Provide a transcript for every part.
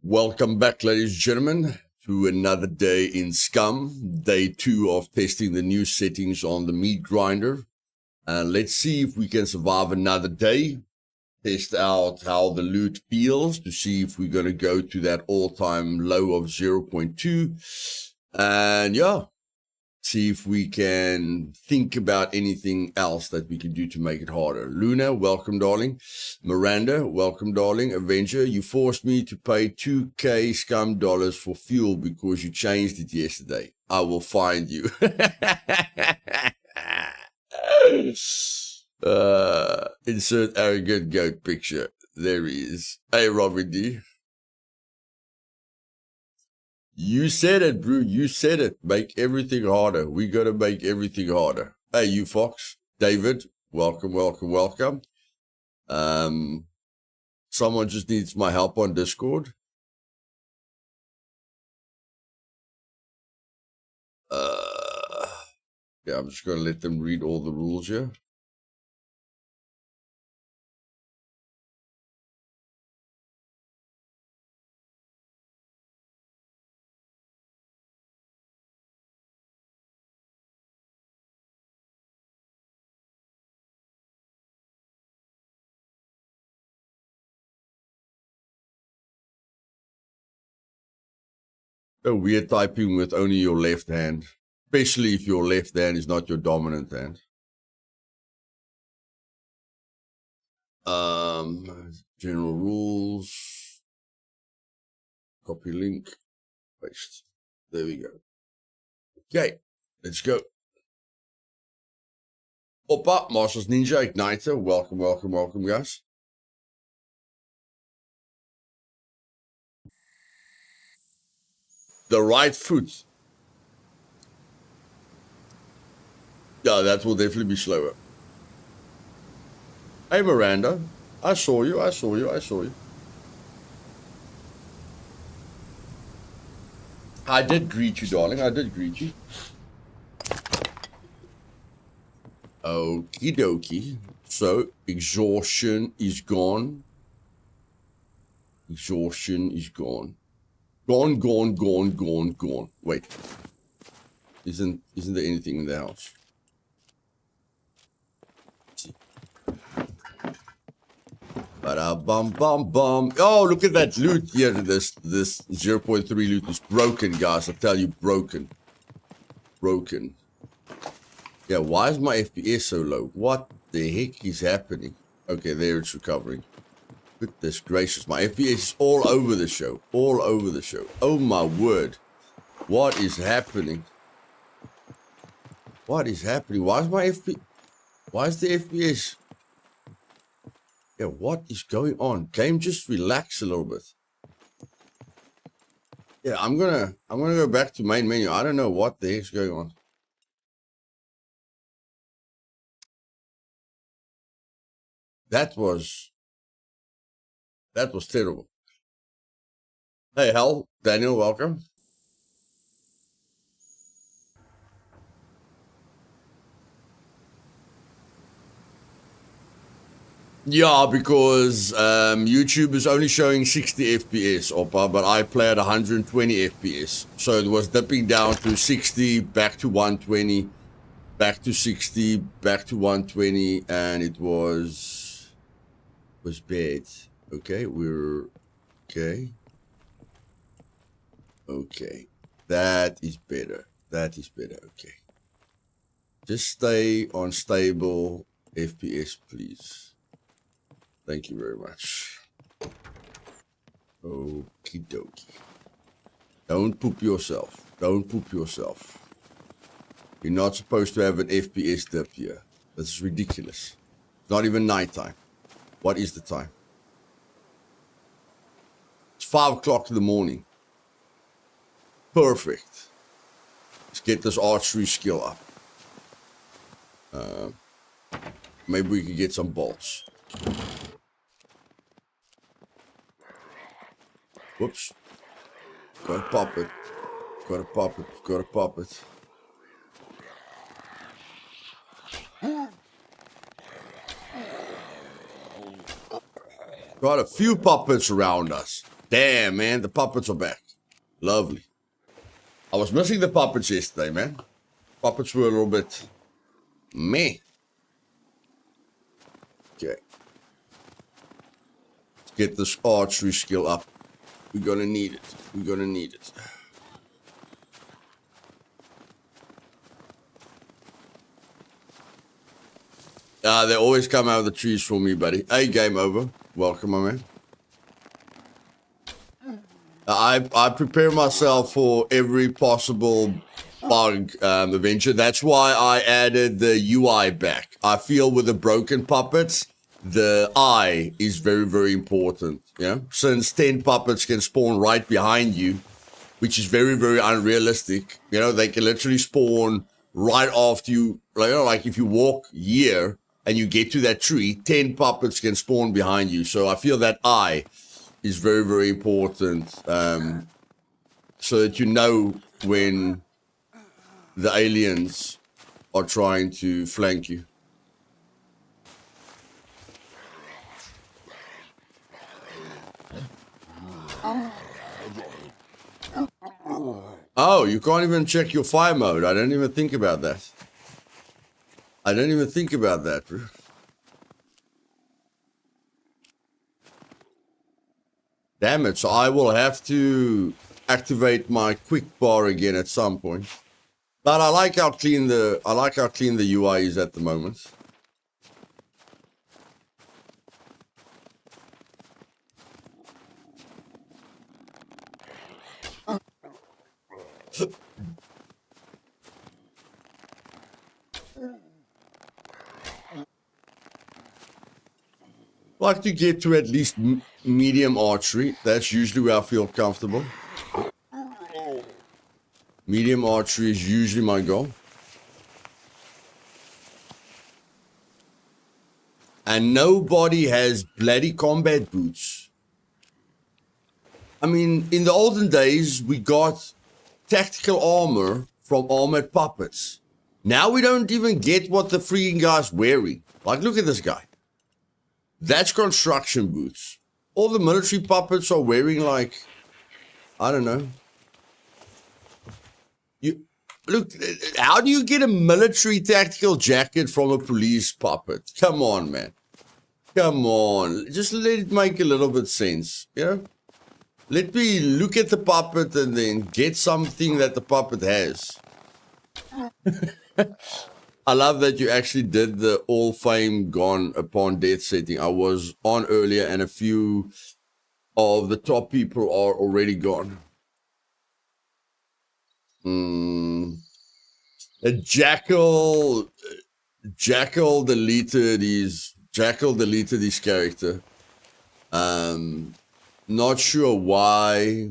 Welcome back, ladies and gentlemen, to another day in Scum, day 2 of testing the new settings on the meat grinder. And let's see if we can survive another day, test out how the loot feels to see if we're going to go to that all-time low of 0.2. And yeah, see if we can think about anything else that we can do to make it harder. Luna, welcome, darling. Miranda, welcome, darling. Avenger, you forced me to pay 2K Scum dollars for fuel because you changed it yesterday. I will find you. Insert arrogant goat picture. There he is. Hey, Robin D. You said it, bro. You said it. Make everything harder. We got to make everything harder. Hey, you Fox. David, welcome, welcome, welcome. Someone just needs my help on Discord. Yeah, I'm just going to let them read all the rules here. So weird typing with only your left hand, especially if your left hand is not your dominant hand. General rules. Copy link. Paste. There we go. Okay, let's go. Opa, Marshall's Ninja Igniter. Welcome, welcome, welcome, guys. The right foot. Yeah, that will definitely be slower. Hey, Miranda. I saw you, I saw you, I saw you. I did greet you, darling. I did greet you. Okie dokie. So, exhaustion is gone. Exhaustion is gone. Gone, gone, gone, gone, gone. Wait. Isn't there anything in the house? Bum bum bum. Oh, look at that loot here. This 0.3 loot is broken, guys. I tell you, broken. Broken. Yeah, why is my FPS so low? What the heck is happening? Okay, there it's recovering. Goodness gracious, my FPS is all over the show. All over the show. Oh my word. What is happening? What is happening? Why is my FPS... Why is the FPS... Yeah, what is going on? Game, just relax a little bit. Yeah, I'm gonna go back to main menu. I don't know what the heck's going on. That was terrible. Hey, Hal, Daniel, welcome. Yeah, because YouTube is only showing 60 FPS, Oppa, but I play at 120 FPS. So it was dipping down to 60, back to 120, back to 60, back to 120, and it was bad. Okay, we're okay. Okay, that is better. That is better. Okay, just stay on stable FPS, please. Thank you very much. Okie dokie. Don't poop yourself. Don't poop yourself. You're not supposed to have an FPS dip here. That's ridiculous. It's not even nighttime. What is the time? It's 5 o'clock in the morning. Perfect. Let's get this archery skill up. Maybe we can get some bolts. Whoops. Gotta pop it. Gotta pop it. Gotta pop it. Got a few puppets around us. Damn, man, the puppets are back. Lovely. I was missing the puppets yesterday, man. Puppets were a little bit meh. Okay. Let's get this archery skill up. We're gonna need it. We're gonna need it. They always come out of the trees for me, buddy. Hey, game over. Welcome, my man. I prepare myself for every possible bug adventure. That's why I added the UI back. I feel with the broken puppets, the eye is very, very important. You know, since 10 puppets can spawn right behind you, which is very, very unrealistic. You know, they can literally spawn right after you. Like if you walk here and you get to that tree, 10 puppets can spawn behind you. So I feel that eye is very, very important, so that you know when the aliens are trying to flank you. Oh, you can't even check your fire mode. I didn't even think about that. I didn't even think about that. Damn it, so I will have to activate my quick bar again at some point. But I like how clean the UI is at the moment. Like to get to at least medium archery. That's usually where I feel comfortable. Medium archery is usually my goal. And nobody has bloody combat boots. I mean, in the olden days, we got tactical armor from armored puppets. Now we don't even get what the freaking guy's wearing. Like, look at this guy. That's construction boots. All the military puppets are wearing, like, I don't know. Look, how do you get a military tactical jacket from a police puppet? Come on, man. Come on. Just let it make a little bit sense, you know? Let me look at the puppet and then get something that the puppet has. I love that you actually did the all fame gone upon death setting. I was on earlier and a few of the top people are already gone. Jackal deleted his character. Not sure why.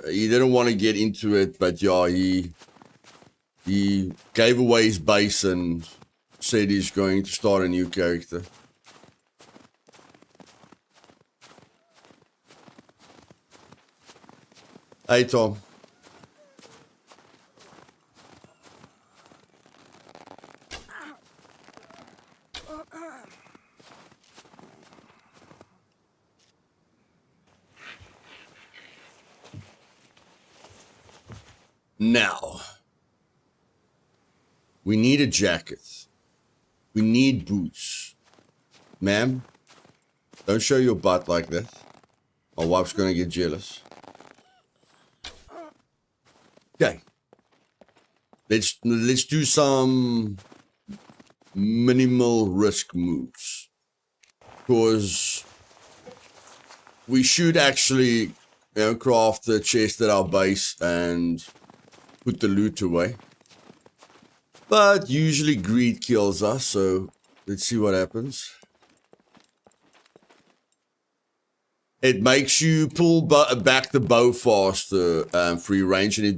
He didn't want to get into it, but yeah, he gave away his base and said he's going to start a new character. Hey, Tom. Now, we need a jacket. We need boots. Ma'am, don't show your butt like that. My wife's going to get jealous. Okay. Let's do some minimal risk moves. Because we should actually, craft a chest at our base and put the loot away. But usually greed kills us, so let's see what happens. It makes you pull back the bow faster, free range, and it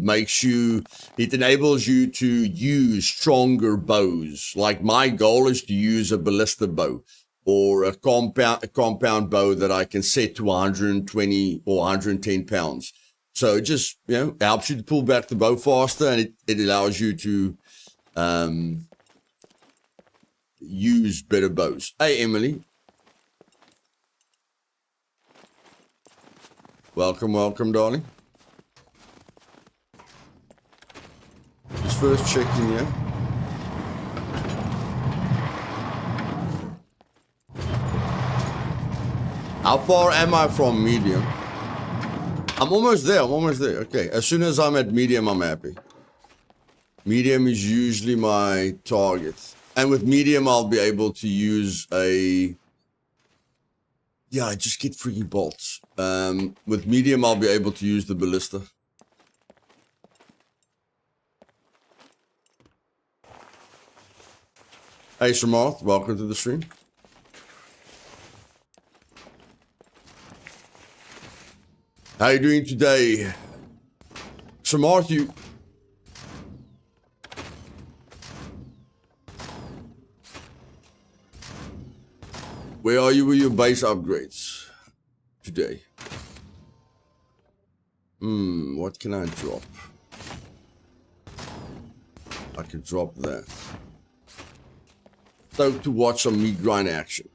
enables you to use stronger bows. Like my goal is to use a ballista bow or a compound bow that I can set to 120 or 110 pounds. So it just, helps you to pull back the bow faster, and it allows you to use better bows. Hey, Emily. Welcome, welcome, darling. Let's first check in here. How far am I from medium? I'm almost there, Okay, as soon as I'm at medium, I'm happy. Medium is usually my target. And with medium, I'll be able to use a... Yeah, I just get freaking bolts. With medium, I'll be able to use the ballista. Hey, Shamath, welcome to the stream. How are you doing today? Shamath, you... Where are you with your base upgrades today? What can I drop? I can drop that. So to watch some meat grind action.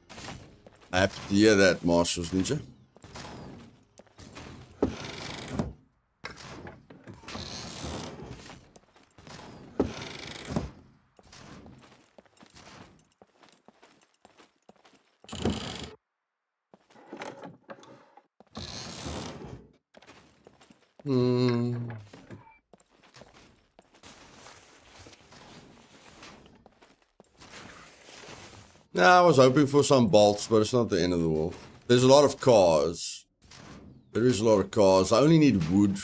I have to hear that, Masters Ninja. Nah, I was hoping for some bolts, but it's not the end of the world. There's a lot of cars. There is a lot of cars. I only need wood.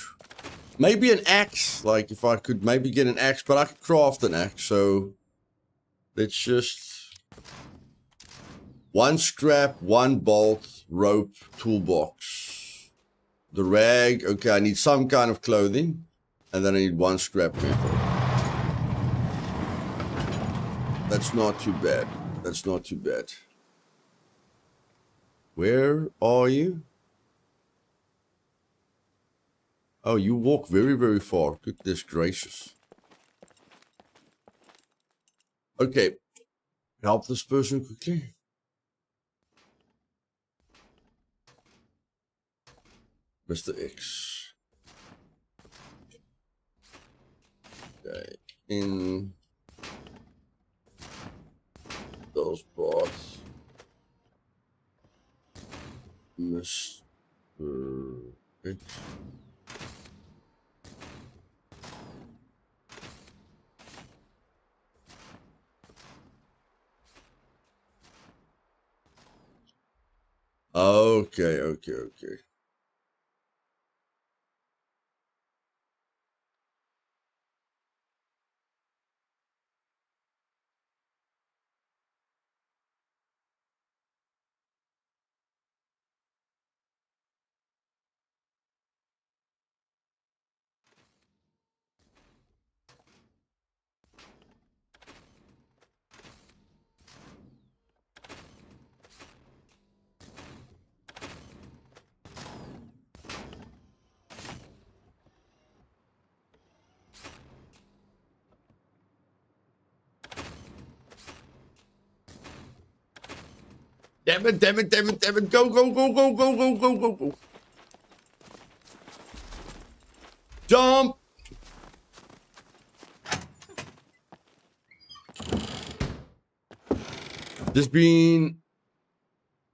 Maybe an axe. Like, if I could maybe get an axe, but I could craft an axe, so... Let's just... 1 scrap, 1 bolt, rope, toolbox. The rag. Okay, I need some kind of clothing. And then I need 1 scrap metal. That's not too bad. That's not too bad. Where are you? Oh, you walk very, very far. Goodness gracious. Okay. Help this person quickly. Mr. X. Okay. In... those parts. Mr. X. Okay. Damn it. Go. Jump. Just been...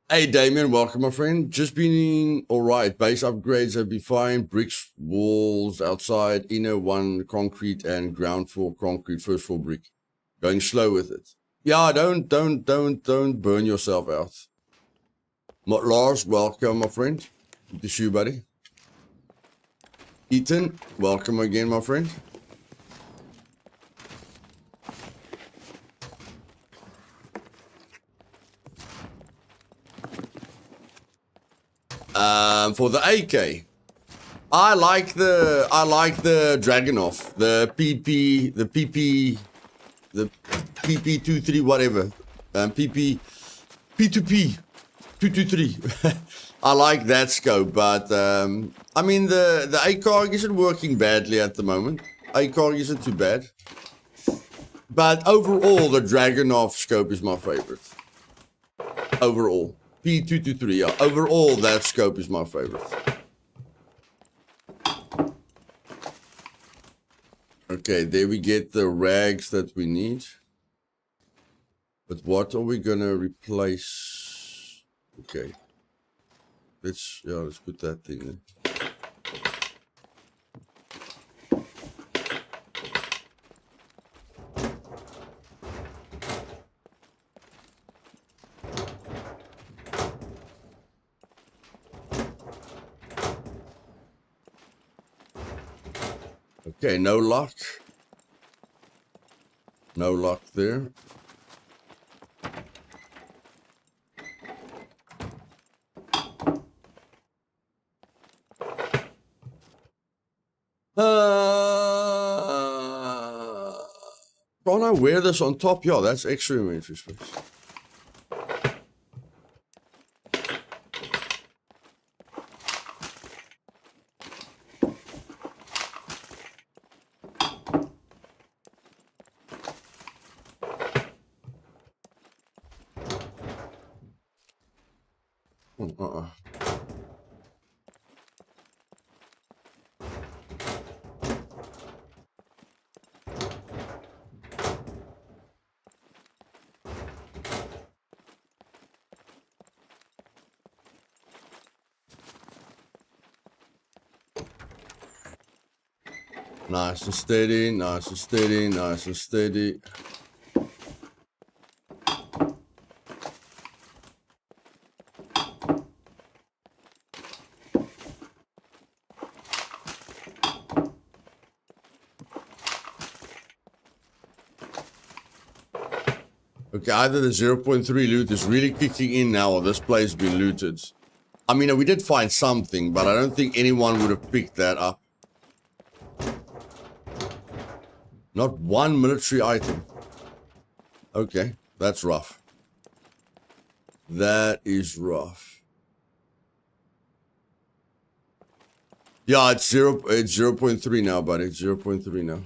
Hey, Damien, welcome, my friend. Just been all right. Base upgrades have been fine. Bricks, walls outside, inner 1 concrete and ground floor concrete, first floor brick. Going slow with it. Yeah, don't burn yourself out. Lars, welcome, my friend. Good to see you, buddy. Ethan, welcome again, my friend. For the AK, I like the Dragunov, the PP23 whatever, P2P 223. I like that scope, but I mean the ACOG isn't working badly at the moment. ACOG isn't too bad, but overall the Dragunov scope is my favorite. Overall. P223, yeah. Overall, that scope is my favorite. Okay, there we get the rags that we need. But what are we gonna replace? Okay. Let's put that thing in. Okay, no luck. No luck there. Can't I wear this on top? Yeah, that's extra inventory space. Nice and steady, nice and steady, nice and steady. Okay, either the 0.3 loot is really kicking in now or this place has been looted. I mean, we did find something, but I don't think anyone would have picked that up. Not one military item. Okay, that's rough. That is rough. Yeah, it's 0.3 now, buddy. It's 0.3 now.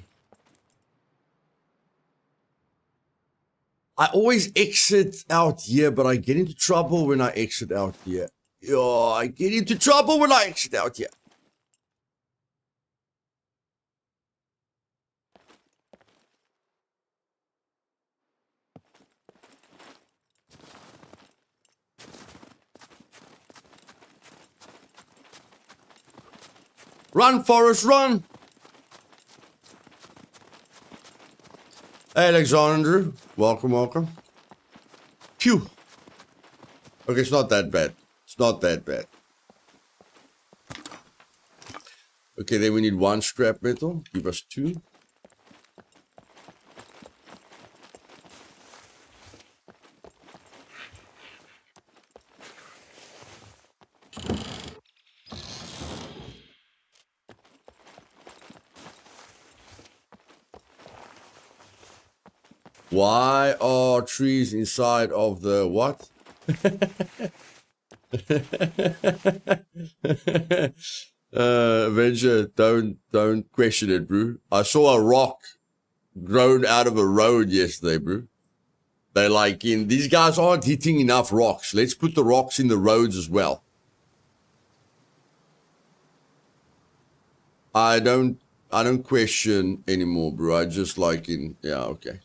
I always exit out here, but I get into trouble when I exit out here. Yeah, I get into trouble when I exit out here. Run, Forrest, run! Hey, Alexander. Welcome, welcome. Phew. Okay, it's not that bad. It's not that bad. Okay, then we need 1 scrap metal. Give us 2. Why are trees inside of the what? Avenger, don't question it, bro. I saw a rock grown out of a road yesterday, bro. They're like, these guys aren't hitting enough rocks. Let's put the rocks in the roads as well. I don't question anymore, bro. I just like yeah, okay.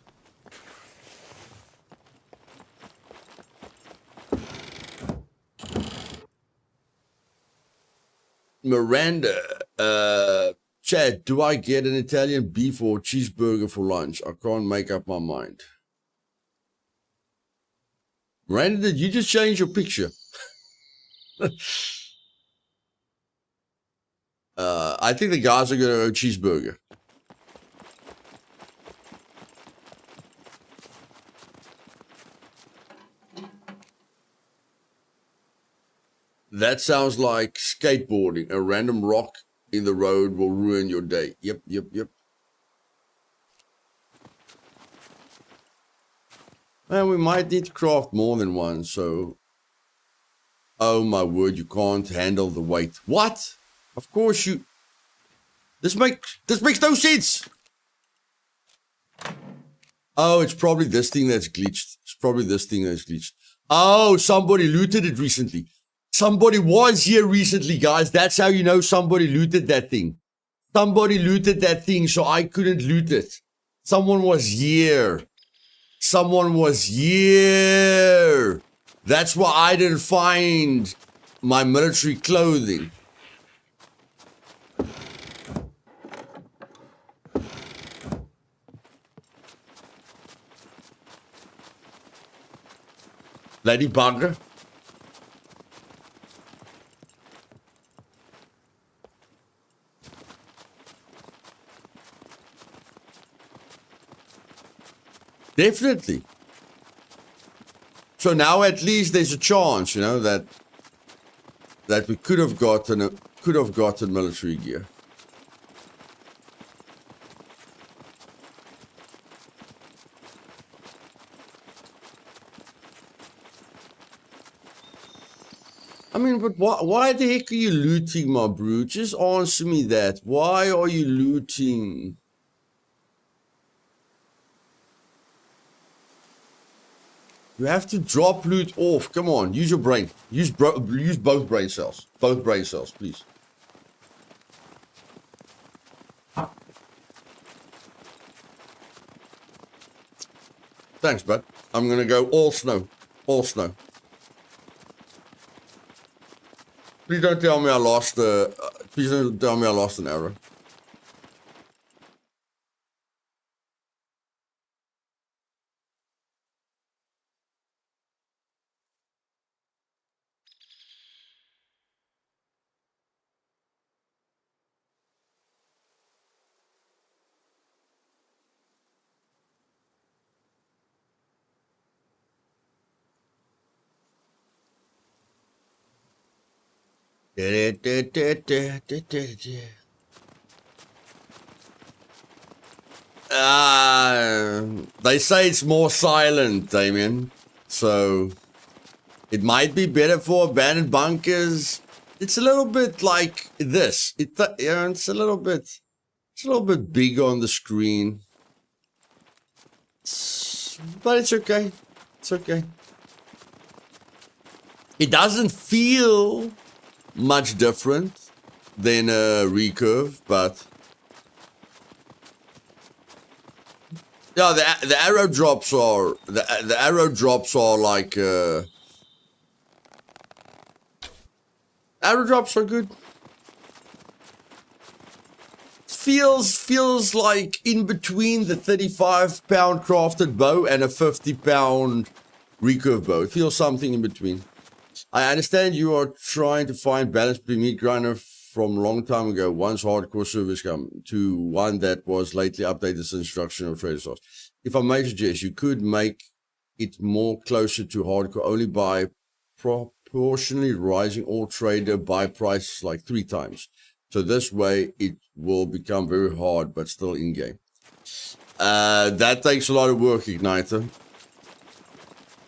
Miranda, Chad, do I get an Italian beef or cheeseburger for lunch? I can't make up my mind. Miranda, did you just change your picture? I think the guys are going to go cheeseburger. That sounds like skateboarding. A random rock in the road will ruin your day. Yep. And we might need to craft more than one, so... Oh my word, you can't handle the weight. What? Of course you... This makes no sense! Oh, it's probably this thing that's glitched. Oh, somebody looted it recently. Somebody was here recently, guys. That's how you know somebody looted that thing. Somebody looted that thing, so I couldn't loot it. Someone was here. Someone was here. That's why I didn't find my military clothing. Lady Bugger. Definitely. So now at least there's a chance, you know, that we could have gotten military gear. I mean, but why the heck are you looting, my bro? Just answer me that. Why are you looting? You have to drop loot off. Come on, use your brain. Use both brain cells. Both brain cells, please. Thanks, bud. I'm gonna go all snow. All snow. Please don't tell me I lost please don't tell me I lost an arrow. They say it's more silent, Damien. So it might be better for abandoned bunkers. It's a little bit like this. It's a little bit big on the screen. But it's okay. It's okay. It doesn't feel much different than a recurve, but yeah, the arrow drops are the arrow drops are like arrow drops are good. Feels like in between the 35-pound crafted bow and a 50-pound recurve bow. It feels something in between. I understand you are trying to find balance between meat grinder from a long time ago, once hardcore service come, to one that was lately updated since instruction of trader source. If I may suggest, you could make it more closer to hardcore only by proportionally rising all trader buy prices like 3 times. So this way it will become very hard, but still in game. That takes a lot of work, Igniter.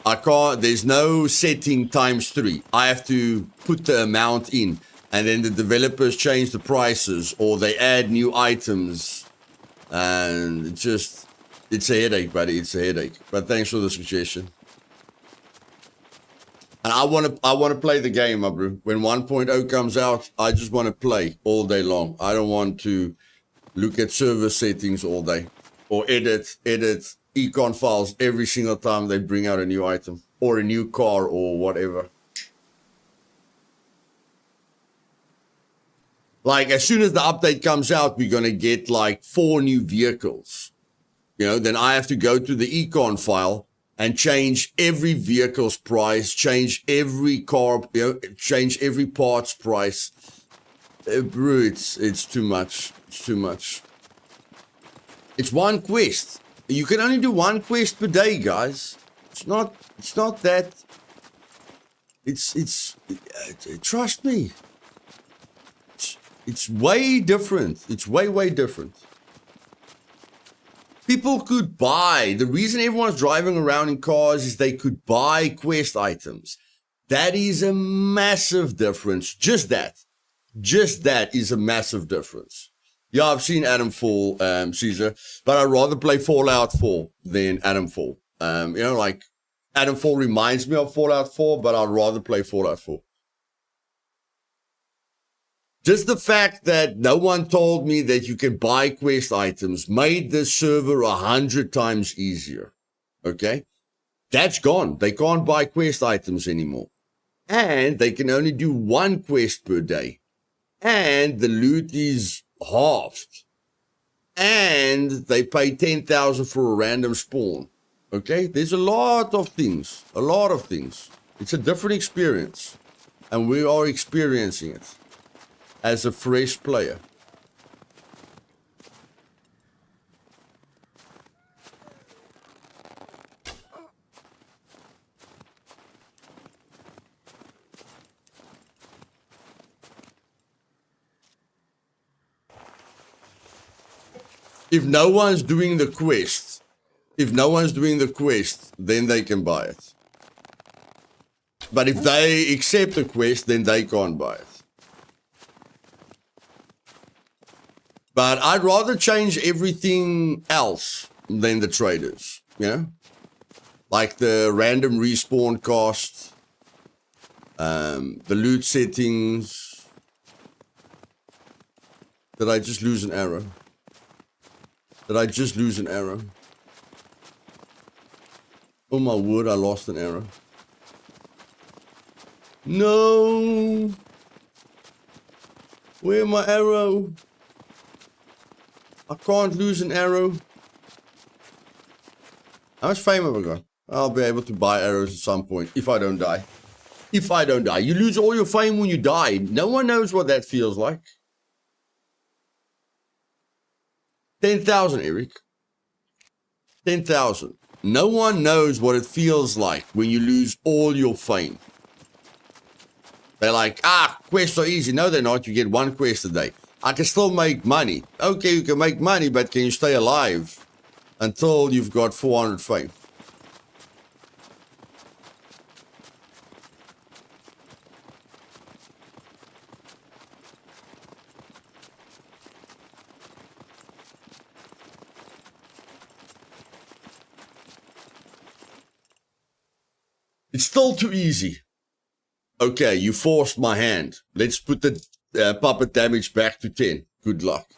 I can't, there's no setting times 3. I have to put the amount in, and then the developers change the prices or they add new items, and it's a headache, buddy. It's a headache. But thanks for the suggestion. And I want to play the game, my bro. When 1.0 comes out, I just want to play all day long. I don't want to look at server settings all day or edit econ files every single time they bring out a new item or a new car or whatever. Like, as soon as the update comes out, we're going to get like 4 new vehicles. You know, then I have to go to the econ file and change every vehicle's price, change every car, you know, change every part's price. Bro, it's too much. It's too much. It's one quest. You can only do 1 quest per day, guys. It's not that. Trust me. It's way different. It's way different. People could buy. The reason everyone's driving around in cars is they could buy quest items. That is a massive difference. Just that is a massive difference. Yeah, I've seen Adamfall, Caesar, but I'd rather play Fallout 4 than Adamfall. You know, like, Adamfall reminds me of Fallout 4, but I'd rather play Fallout 4. Just the fact that no one told me that you can buy quest items made this server 100 times easier. Okay? That's gone. They can't buy quest items anymore. And they can only do one quest per day. And the loot is halved. And they pay 10,000 for a random spawn. Okay? There's a lot of things. A lot of things. It's a different experience. And we are experiencing it as a fresh player. If no one's doing the quest, then they can buy it. But if they accept the quest, then they can't buy it. But I'd rather change everything else than the traders, you know? Like the random respawn cost, the loot settings. Did I just lose an arrow? Oh my word, I lost an arrow. No! Where's my arrow? I can't lose an arrow. How much fame have I got? I'll be able to buy arrows at some point, if I don't die. If I don't die. You lose all your fame when you die. No one knows what that feels like. 10,000, Eric. 10,000. No one knows what it feels like when you lose all your fame. They're like, quests are easy. No, they're not. You get one quest a day. I can still make money. Okay, you can make money, but can you stay alive until you've got 400 fame? It's still too easy. Okay, you forced my hand. Let's put the puppet damage back to 10. Good luck.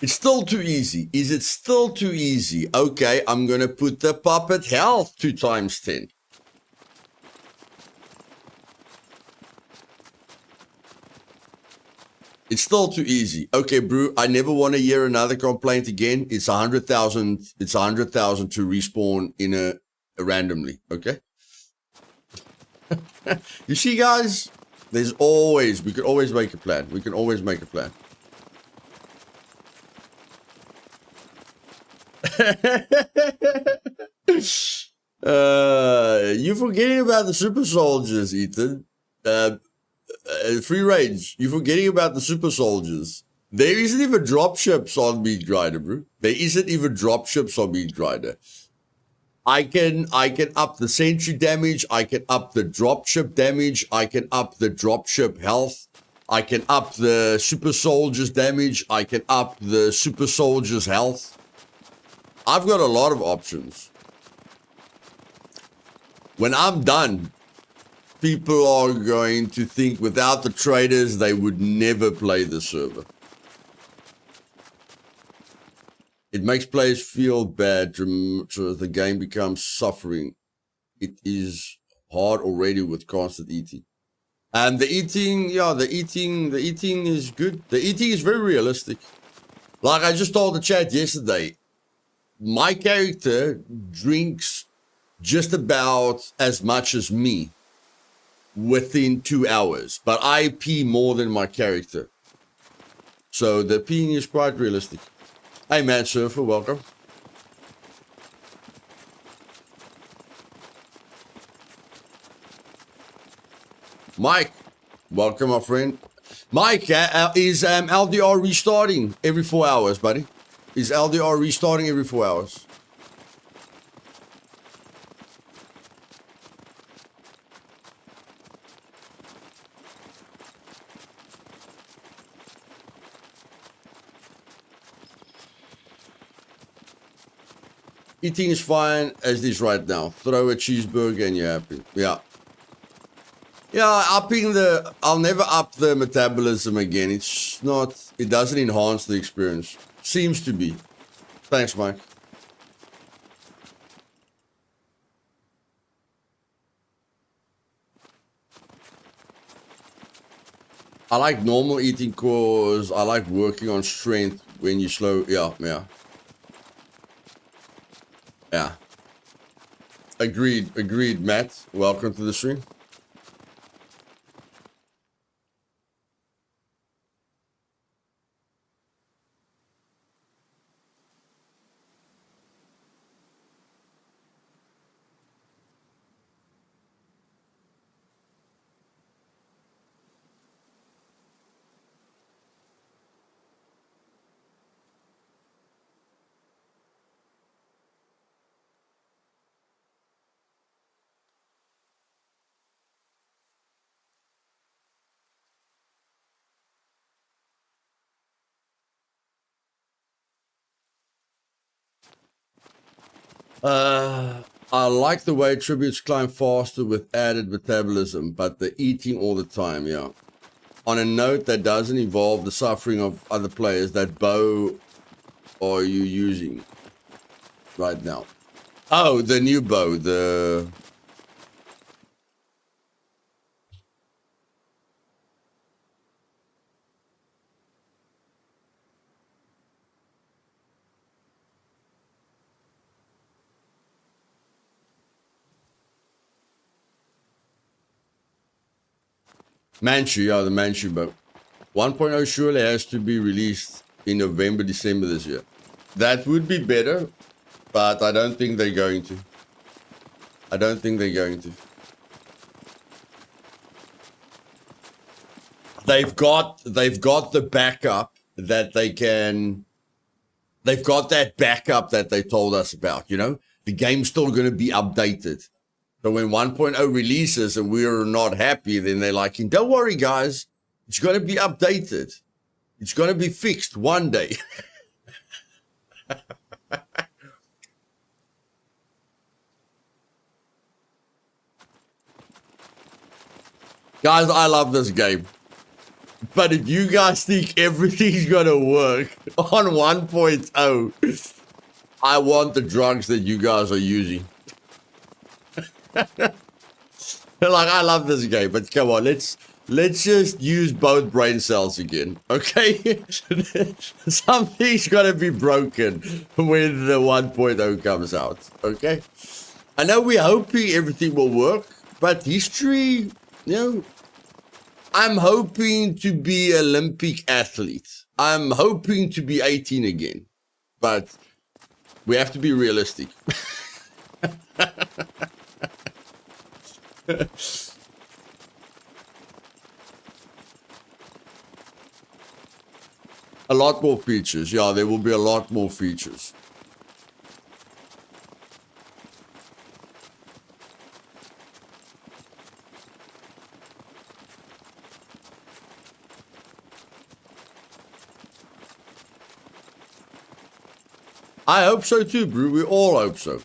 It's still too easy. Is it still too easy? Okay, I'm going to put the puppet health to times 10. It's still too easy. Okay, Brew, I never want to hear another complaint again. It's 100,000. It's 100,000 to respawn in a randomly, okay? You see, guys? We can always make a plan. We can always make a plan. You're forgetting about the super soldiers, Ethan. Free range. You're forgetting about the super soldiers. There isn't even dropships on Meat Grinder, bro. There isn't even dropships on Meat Grinder. I can up the sentry damage. I can up the dropship damage. I can up the dropship health. I can up the super soldiers damage. I can up the super soldiers health. I've got a lot of options. When I'm done, people are going to think without the traders, they would never play the server. It makes players feel bad so the game becomes suffering. It is hard already with constant eating. And the eating is good. The eating is very realistic. Like I just told the chat yesterday, my character drinks just about as much as me within 2 hours, but I pee more than my character. So the peeing is quite realistic. Hey, Mad Surfer, welcome. Mike, welcome, my friend. Mike, is LDR restarting every 4 hours, buddy? Is LDR restarting every 4 hours? Eating is fine as it is right now. Throw a cheeseburger and you're happy. Yeah. Yeah, I'll never up the metabolism again. It's not, it doesn't enhance the experience. Seems to be. Thanks, Mike. I like normal eating cause I like working on strength when you slow. Yeah. Agreed, Matt. Welcome to the stream. I like the way tributes climb faster with added metabolism, but the eating all the time, yeah. On a note that doesn't involve the suffering of other players, that bow are you using right now? Oh, the new bow, the... Manchu, yeah, the Manchu bow. 1.0 surely has to be released in November, December this year. That would be better, but I don't think they're going to. They've got the backup that they can. They've got that backup that they told us about. You know, the game's still going to be updated. So when 1.0 releases and we're not happy, then they're like, "Don't worry, guys, it's going to be updated. It's going to be fixed one day." Guys, I love this game. But if you guys think everything's gonna work on 1.0, I want the drugs that you guys are using. Like, I love this game, but come on, let's just use both brain cells again, okay? Something's gonna be broken when the 1.0 comes out, okay? I know we're hoping everything will work, but history, you know, I'm hoping to be an Olympic athlete. I'm hoping to be 18 again, but we have to be realistic. A lot more features. Yeah, there will be a lot more features. I hope so too, bro. We all hope so.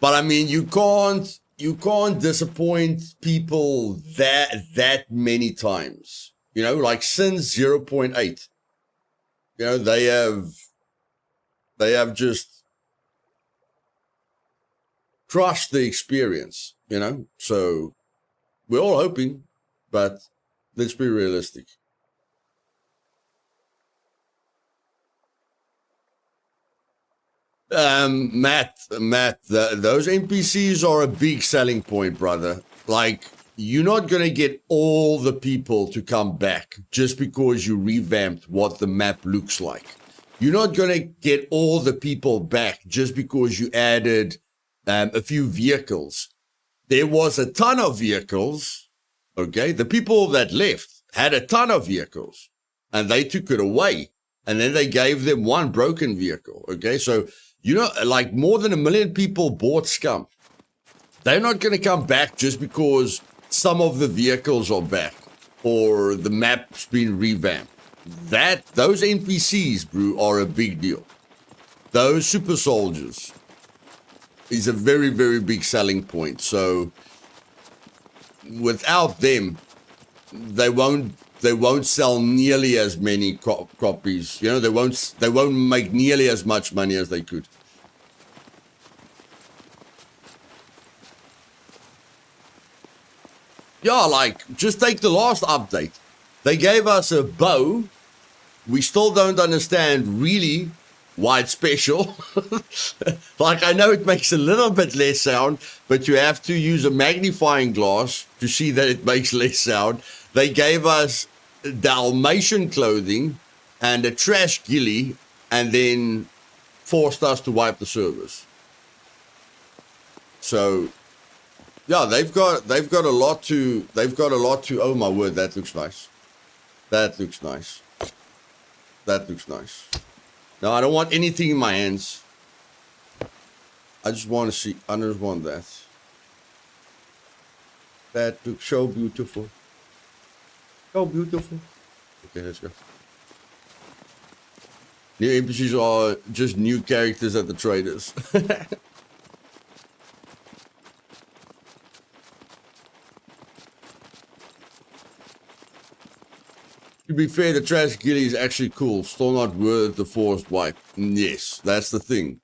But I mean, you can't disappoint people that many times. You know, like since 0.8, you know, they have just crushed the experience, you know. So we're all hoping, but let's be realistic. Matt, those NPCs are a big selling point, brother. Like, you're not going to get all the people to come back just because you revamped what the map looks like. You're not going to get all the people back just because you added a few vehicles. There was a ton of vehicles, okay? The people that left had a ton of vehicles, and they took it away, and then they gave them one broken vehicle, okay? So, you know, like more than 1 million people bought Scum. They're not going to come back just because some of the vehicles are back or the map's been revamped. Those NPCs, bro, are a big deal. those super soldiers is a very, very big selling point. So without them, they won't sell nearly as many copies. You know, they won't make nearly as much money as they could. Yeah, like, just take the last update. They gave us a bow. We still don't understand really why it's special. Like, I know it makes a little bit less sound, but you have to use a magnifying glass to see that it makes less sound. They gave us Dalmatian clothing and a trash ghillie, and then forced us to wipe the servers. So yeah, they've got a lot to oh my word, that looks nice. That looks nice. That looks nice. Now, I don't want anything in my hands. I just want to see. I just want that. That looks so beautiful. So beautiful. Okay, let's go. New NPCs are just new characters at the traders. To be fair, the trash ghillie is actually cool. Still not worth the forced wipe. Yes, that's the thing.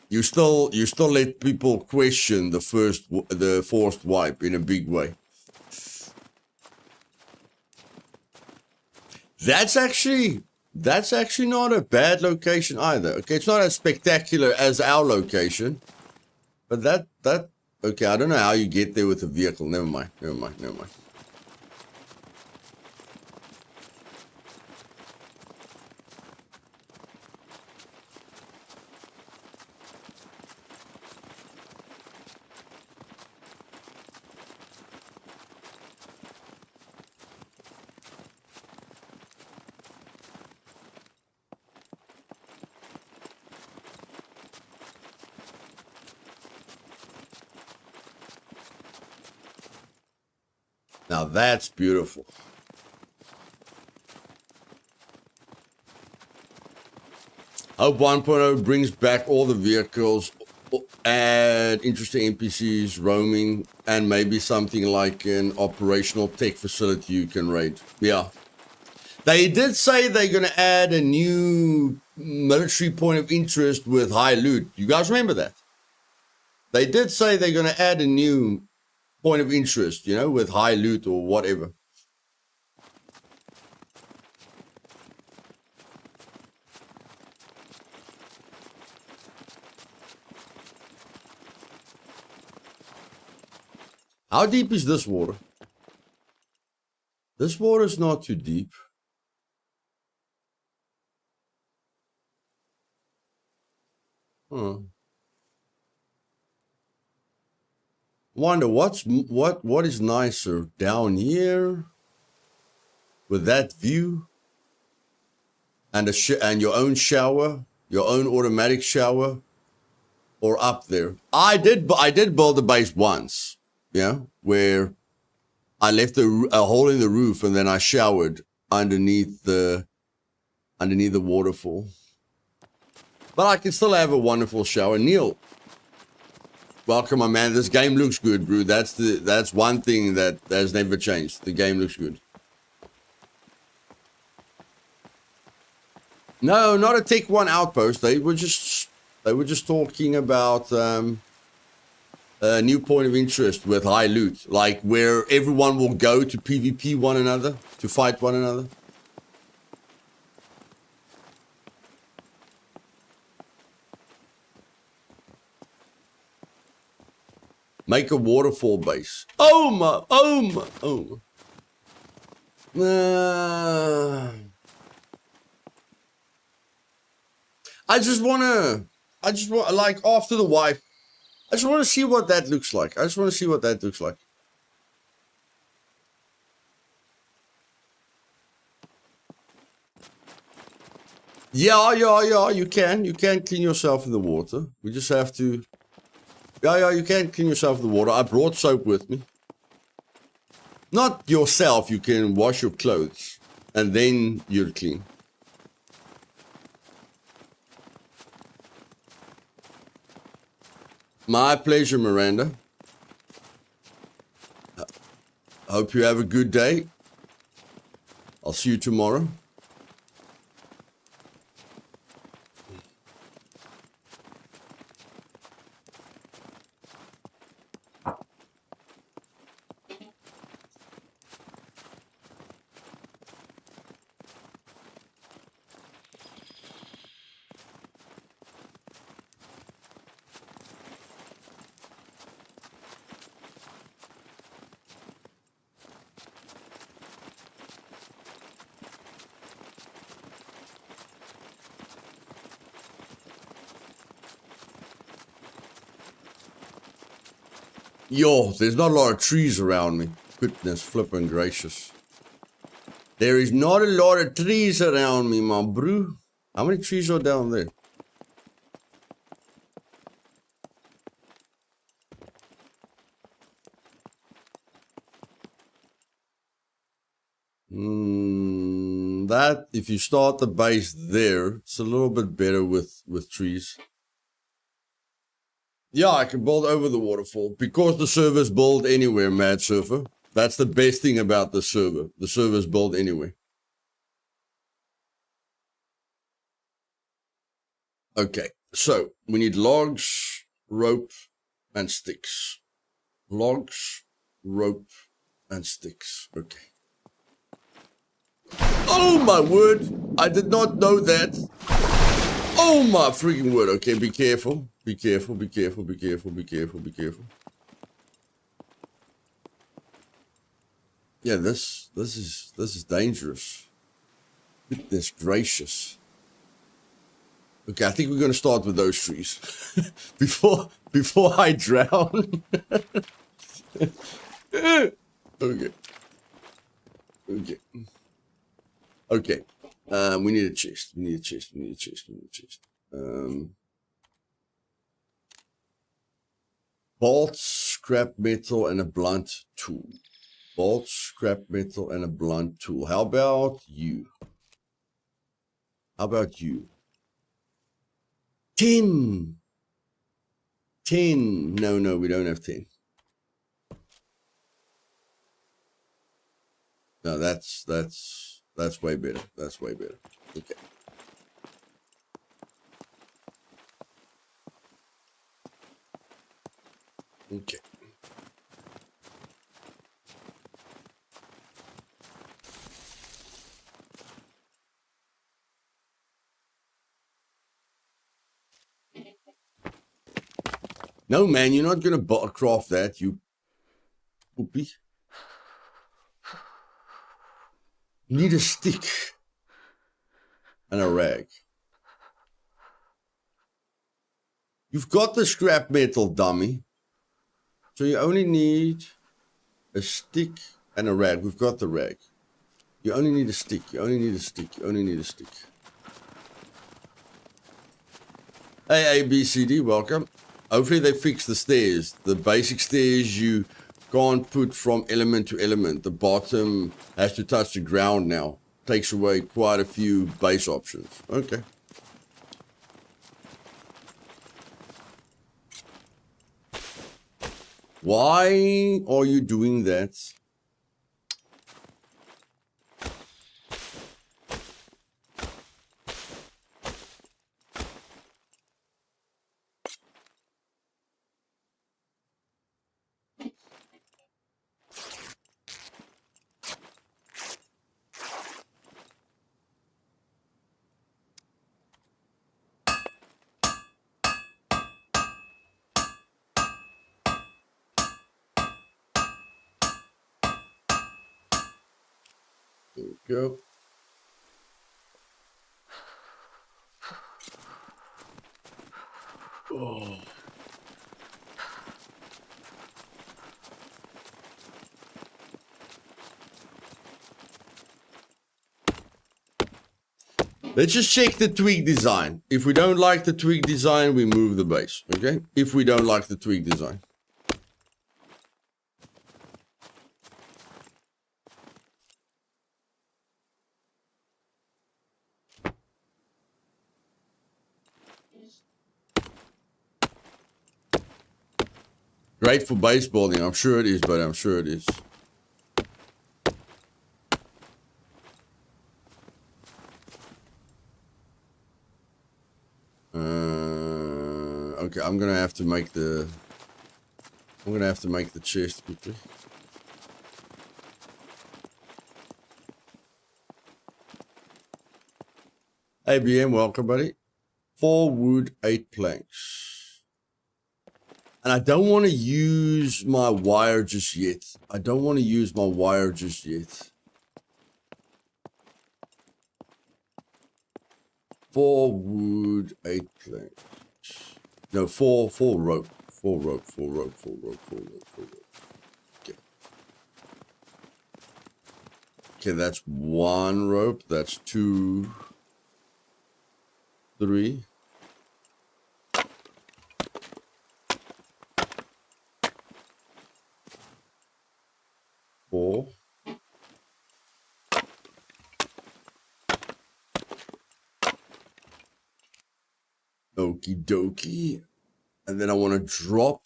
You still let people question the forced wipe in a big way. That's actually not a bad location either. Okay, it's not as spectacular as our location, but that okay. I don't know how you get there with a vehicle. Never mind. Now that's beautiful. Hope 1.0 brings back all the vehicles, add interesting NPCs roaming, and maybe something like an operational tech facility you can raid. Yeah. They did say they're going to add a new military point of interest with high loot. You guys remember that? They did say they're going to add a new point of interest, you know, with high loot or whatever. How deep is this water? This water is not too deep. Wonder what is nicer, down here with that view and and your own shower, your own automatic shower, or up there. I did build a base once, yeah, where I left a hole in the roof and then I showered underneath the waterfall. But I can still have a wonderful shower. Neil, welcome, my man. This game looks good, bro. That's one thing that has never changed. The game looks good. No, not a Tech 1 outpost. They were just talking about a new point of interest with high loot, like where everyone will go to PvP one another, to fight one another. Make a waterfall base. Oh my. I just want, like, after the wipe, I just want to see what that looks like. Yeah, you can clean yourself in the water. We just have to, yeah, you can clean yourself in the water. I brought soap with me. Not yourself, you can wash your clothes, and then you're clean. My pleasure, Miranda. Hope you have a good day. I'll see you tomorrow. Yo, there's not a lot of trees around me. Goodness flippin' gracious. There is not a lot of trees around me, my bro. How many trees are down there? That, if you start the base there, it's a little bit better with trees. Yeah, I can build over the waterfall because the server's built anywhere, Mad Surfer. That's the best thing about the server. The server's built anywhere. Okay, so we need logs, rope, and sticks. Logs, rope, and sticks. Okay. Oh my word! I did not know that. Oh my freaking word. Okay, be careful. Be careful, be careful, be careful, be careful, be careful. Yeah, this is dangerous. Goodness gracious. Okay, I think we're gonna start with those trees. before I drown. Okay. Okay. Okay. We need a chest. We need a chest. We need a chest. We need a chest. Bolts, scrap metal, and a blunt tool. Bolts, scrap metal, and a blunt tool. How about you? How about you? 10. 10. No, we don't have 10. No, that's way better. That's way better. Okay. Okay. No, man, you're not going to craft that, you poopy. You need a stick and a rag. You've got the scrap metal, dummy. So you only need a stick and a rag. We've got the rag. You only need a stick. You only need a stick. You only need a stick. Hey, ABCD, welcome. Hopefully they fix the stairs. The basic stairs you can't put from element to element. The bottom has to touch the ground now. Takes away quite a few base options. Okay. Why are you doing that? There we go. Oh. Let's just check the tweak design. If we don't like the tweak design, we move the base. Okay? If we don't like the tweak design. Great for baseballing. I'm sure it is, but I'm sure it is. Okay, I'm gonna have to make the chest quickly. ABM, welcome, buddy. 4 wood, 8 planks. And I don't want to use my wire just yet. 4 wood, 8 planks. No, 4 rope. 4 rope. Okay, that's 1 rope. That's 2, 3. 4. Okie dokie. And then I want to drop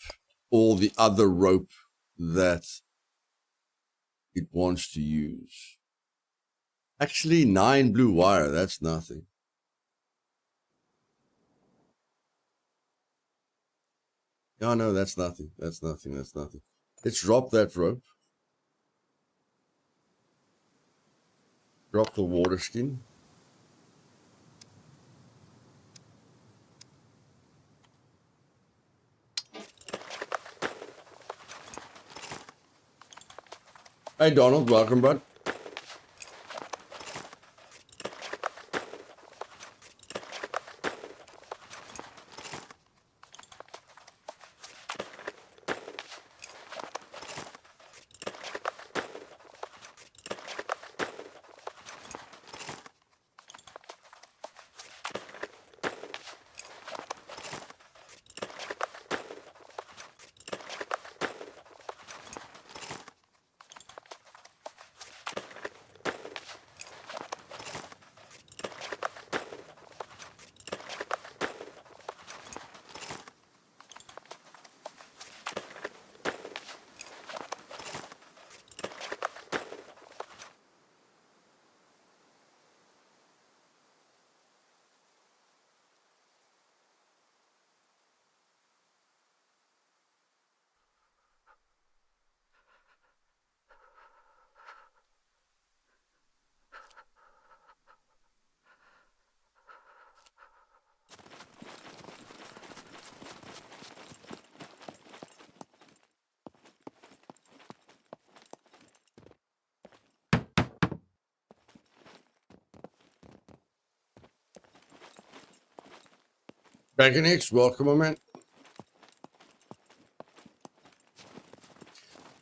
all the other rope that it wants to use. Actually, 9 blue wire. That's nothing. Oh, no, that's nothing. That's nothing. Let's drop that rope. Drop the water skin. Hey, Donald, welcome, bud. Dragonix, welcome, my man.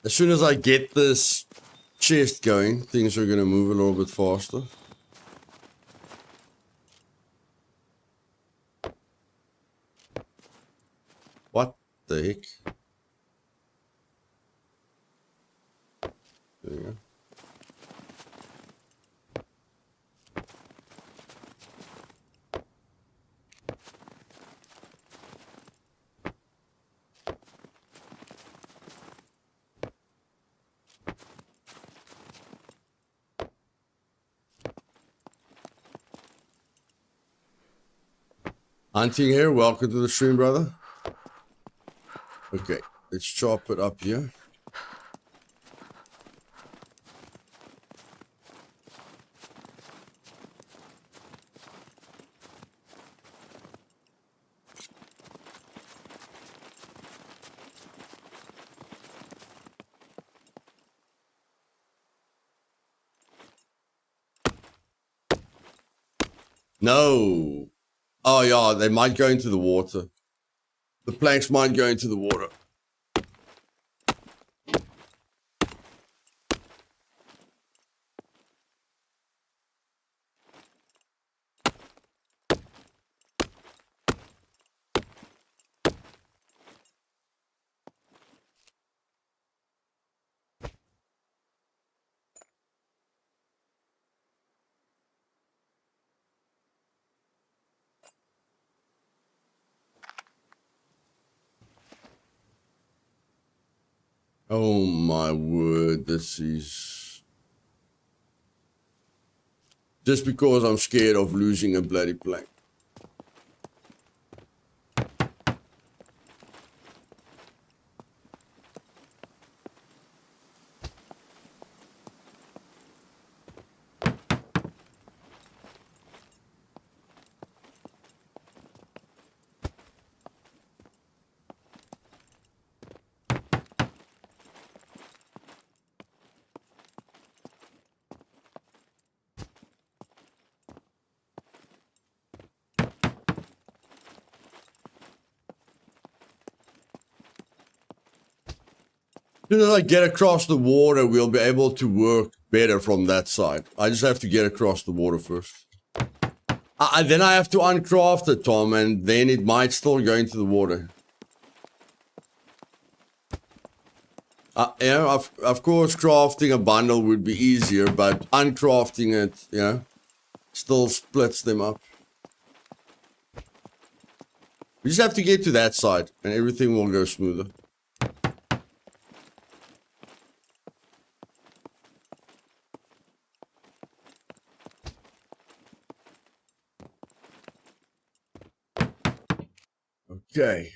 As soon as I get this chest going, things are going to move a little bit faster. What the heck? There you go. Hunting here, welcome to the stream, brother. Okay, let's chop it up here. No. Oh, yeah, they might go into the water. The planks might go into the water. Oh my word, this is... Just because I'm scared of losing a bloody plank. As soon as I get across the water, we'll be able to work better from that side. I just have to get across the water first. Then I have to uncraft it, Tom, and then it might still go into the water. Of course, crafting a bundle would be easier, but uncrafting it, still splits them up. We just have to get to that side, and everything will go smoother. Okay.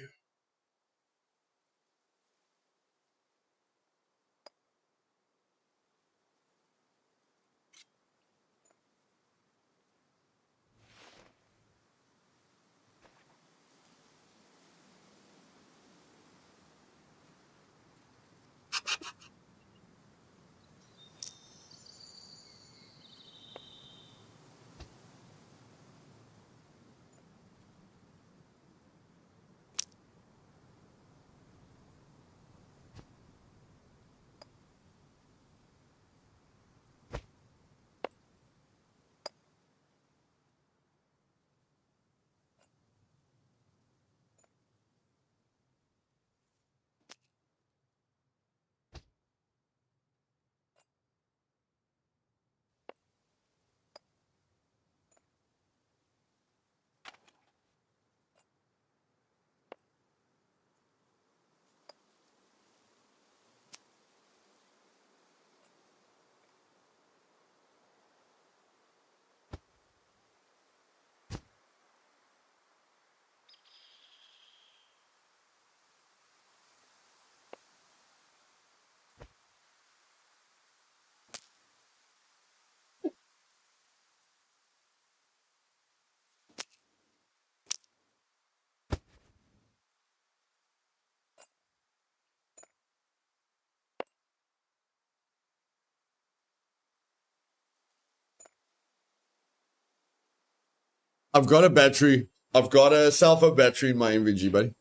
I've got a battery. I've got a sulfur battery in my inventory, buddy.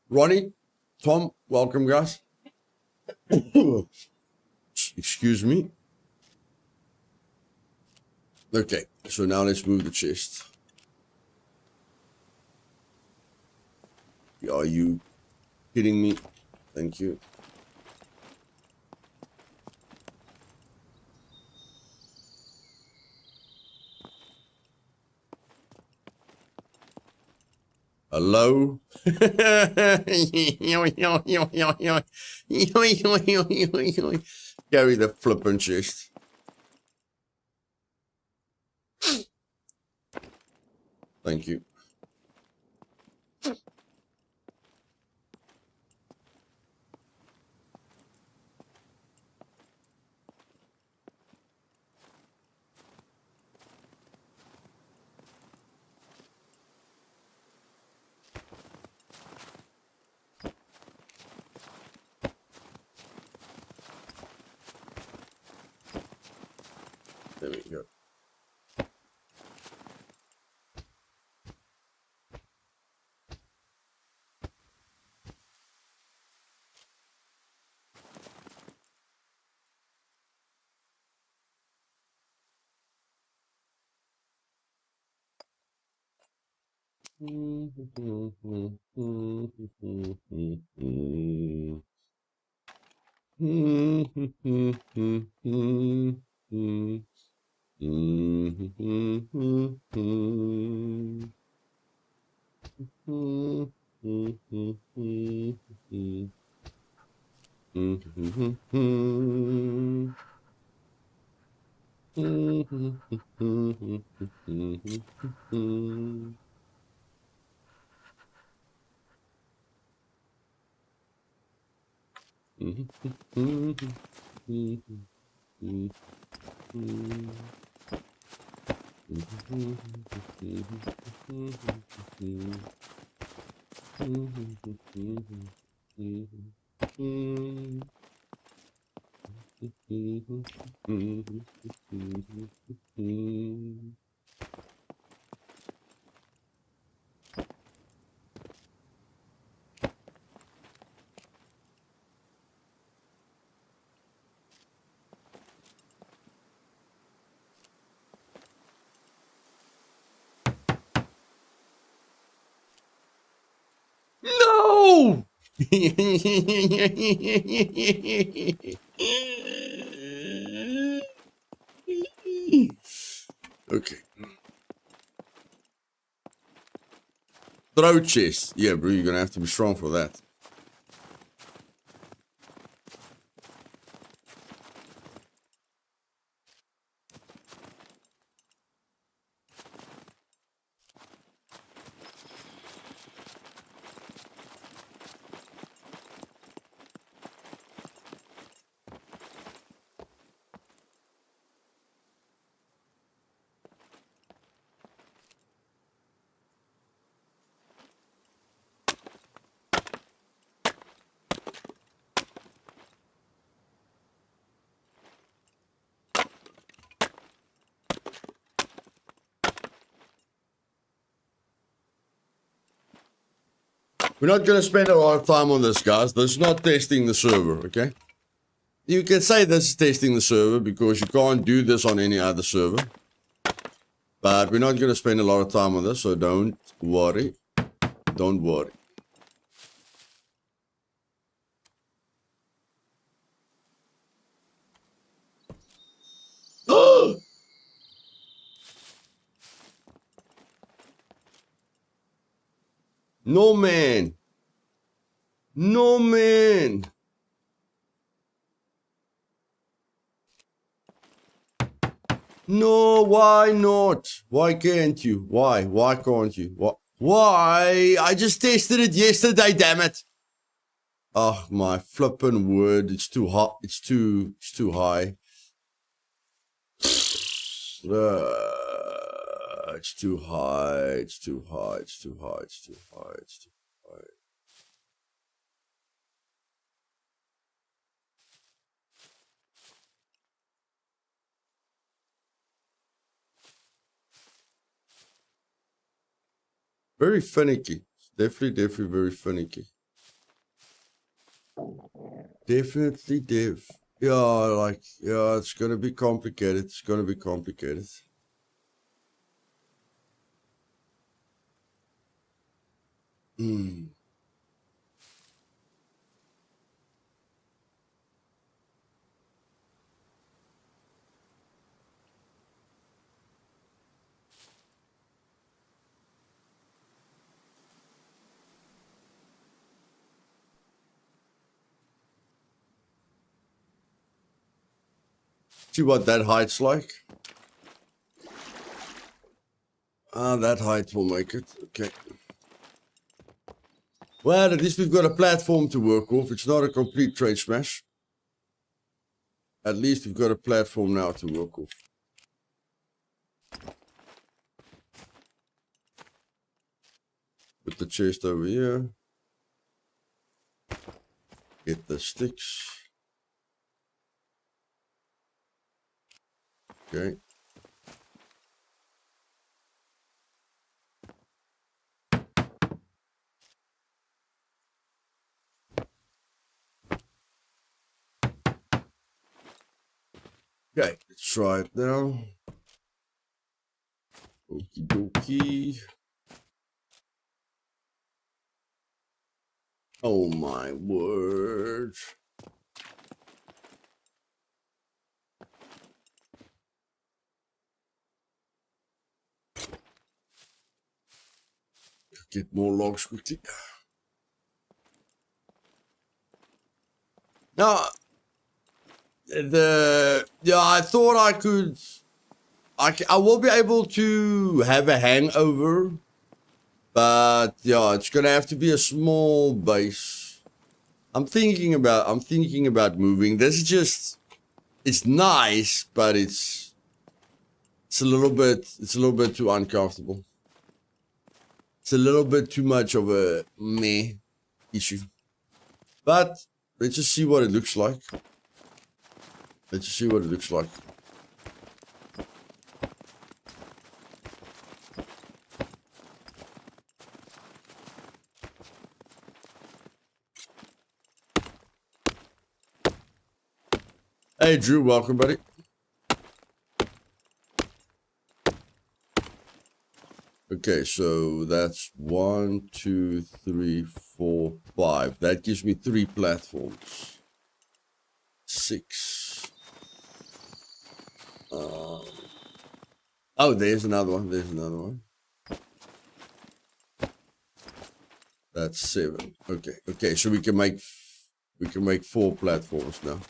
Ronnie, Tom, welcome, guys. Excuse me. Okay, so now let's move the chest. Are you kidding me? Thank you. Hello? Carry the flippin' chest. Thank you. There we go. No! Okay. Throw chest. Yeah, bro, you're gonna have to be strong for that. We're not gonna spend a lot of time on this, guys. This is not testing the server, okay? You can say this is testing the server because you can't do this on any other server. But we're not going to spend a lot of time on this, so don't worry. Don't worry. No, man. No, man. No, why not? Why can't you? Why? Why can't you? What? Why? I just tested it yesterday, damn it. Oh, my flippin' word. It's too hot. It's too high. It's too high. It's too high. It's too high. It's too high. It's too high. Very finicky. Definitely very finicky. Definitely Yeah, it's gonna be complicated. It's gonna be complicated. See what that height's like? That height will make it. Okay. Well, at least we've got a platform to work off. It's not a complete train smash. At least we've got a platform now to work off. Put the chest over here. Get the sticks. Okay. Okay, let's try it now. Okie dokie. Oh my word. Get more logs quickly. Now, I thought I will be able to have a hangover, but yeah, it's gonna have to be a small base. I'm thinking about moving. This is just, it's nice, but it's a little bit too uncomfortable. It's a little bit too much of a meh issue. But let's just see what it looks like. Let's just see what it looks like. Hey, Drew, welcome, buddy. Okay, so that's 1, 2, 3, 4, 5. That gives me 3 platforms. 6. Oh, there's another one. There's another one. That's 7. Okay, okay. So we can make 4 platforms now.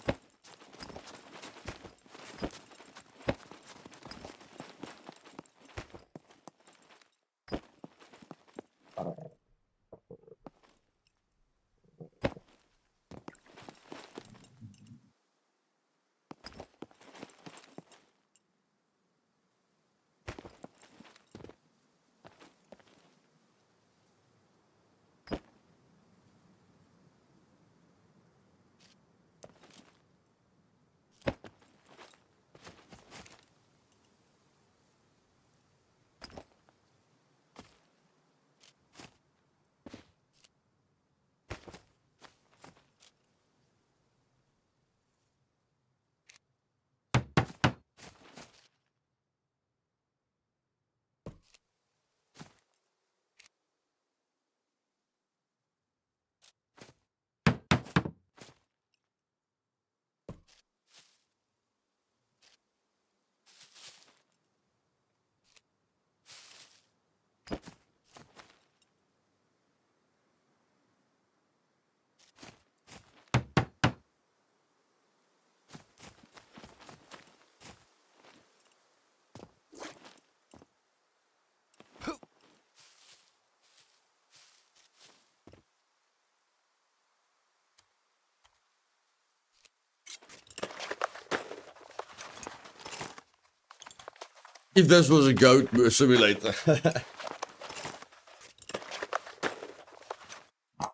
If this was a goat simulator.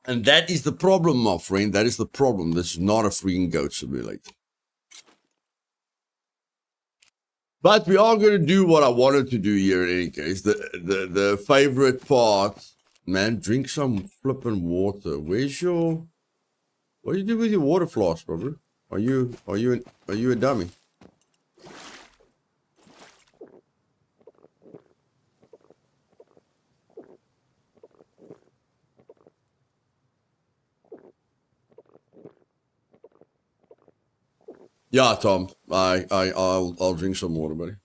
And that is the problem, my friend. That is the problem. This is not a freaking goat simulator. But we are going to do what I wanted to do here in any case. The favorite part. Man, drink some flippin' water. Where's your... What do you do with your water flask, brother? Are you a dummy? Yeah, Tom. I'll drink some water, buddy.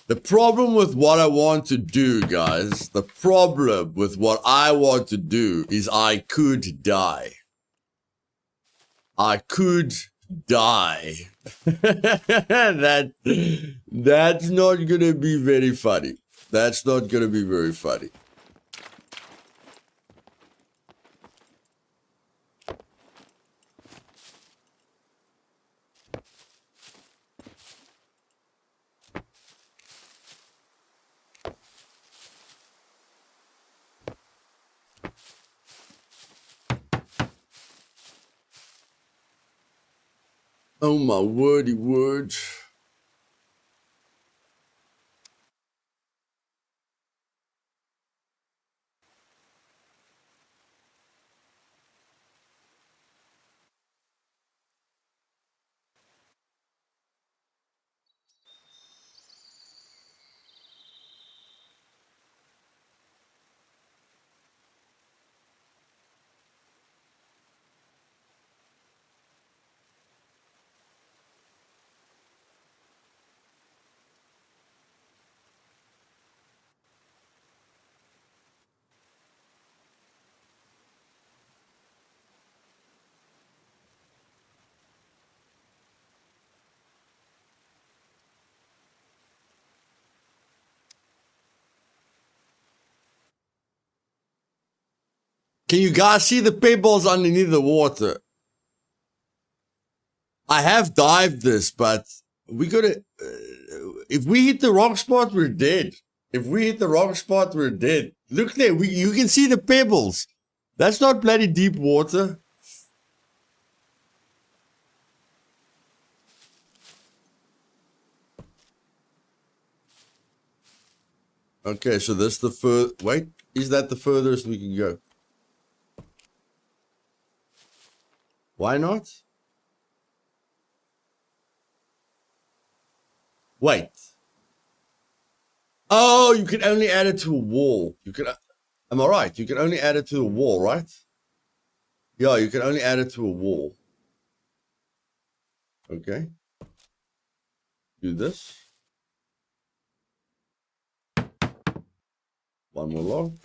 The problem with what I want to do, guys, the problem with what I want to do is I could die. I could die. That's not gonna be very funny. That's not gonna be very funny. Oh my wordy word. Can you guys see the pebbles underneath the water? I have dived this, but we gotta. If we hit the wrong spot, we're dead. If we hit the wrong spot, we're dead. Look there, you can see the pebbles. That's not bloody deep water. Okay, so that's the wait, is that the furthest we can go? Why not? Wait. Oh, you can only add it to a wall. You can, am I right? You can only add it to a wall, right? Yeah, you can only add it to a wall. Okay. Do this. One more log.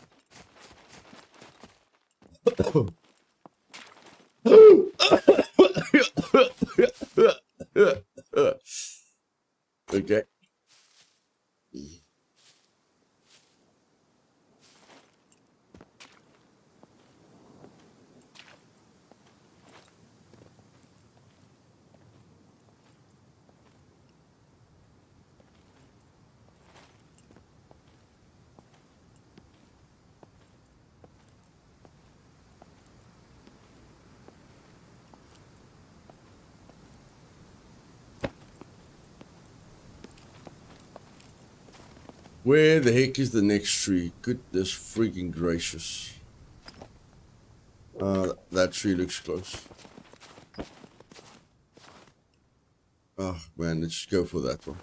Okay. Where the heck is the next tree? Goodness freaking gracious. That tree looks close. Oh man, let's just go for that one.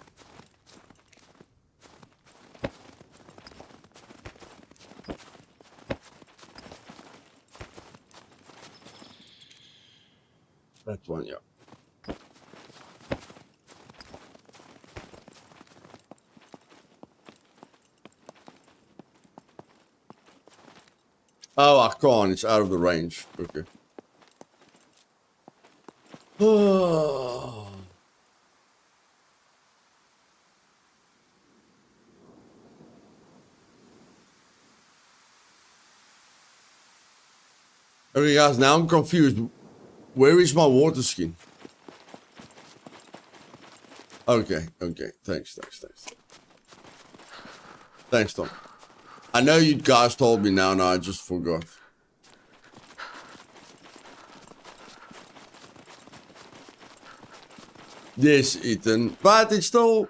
That one, yeah. Oh, I can't. It's out of the range. Okay. Oh. Okay, guys, now I'm confused. Where is my water skin? Okay, okay. Thanks. Thanks, Tom. I know you guys told me now, I just forgot. Yes, Ethan. But it's still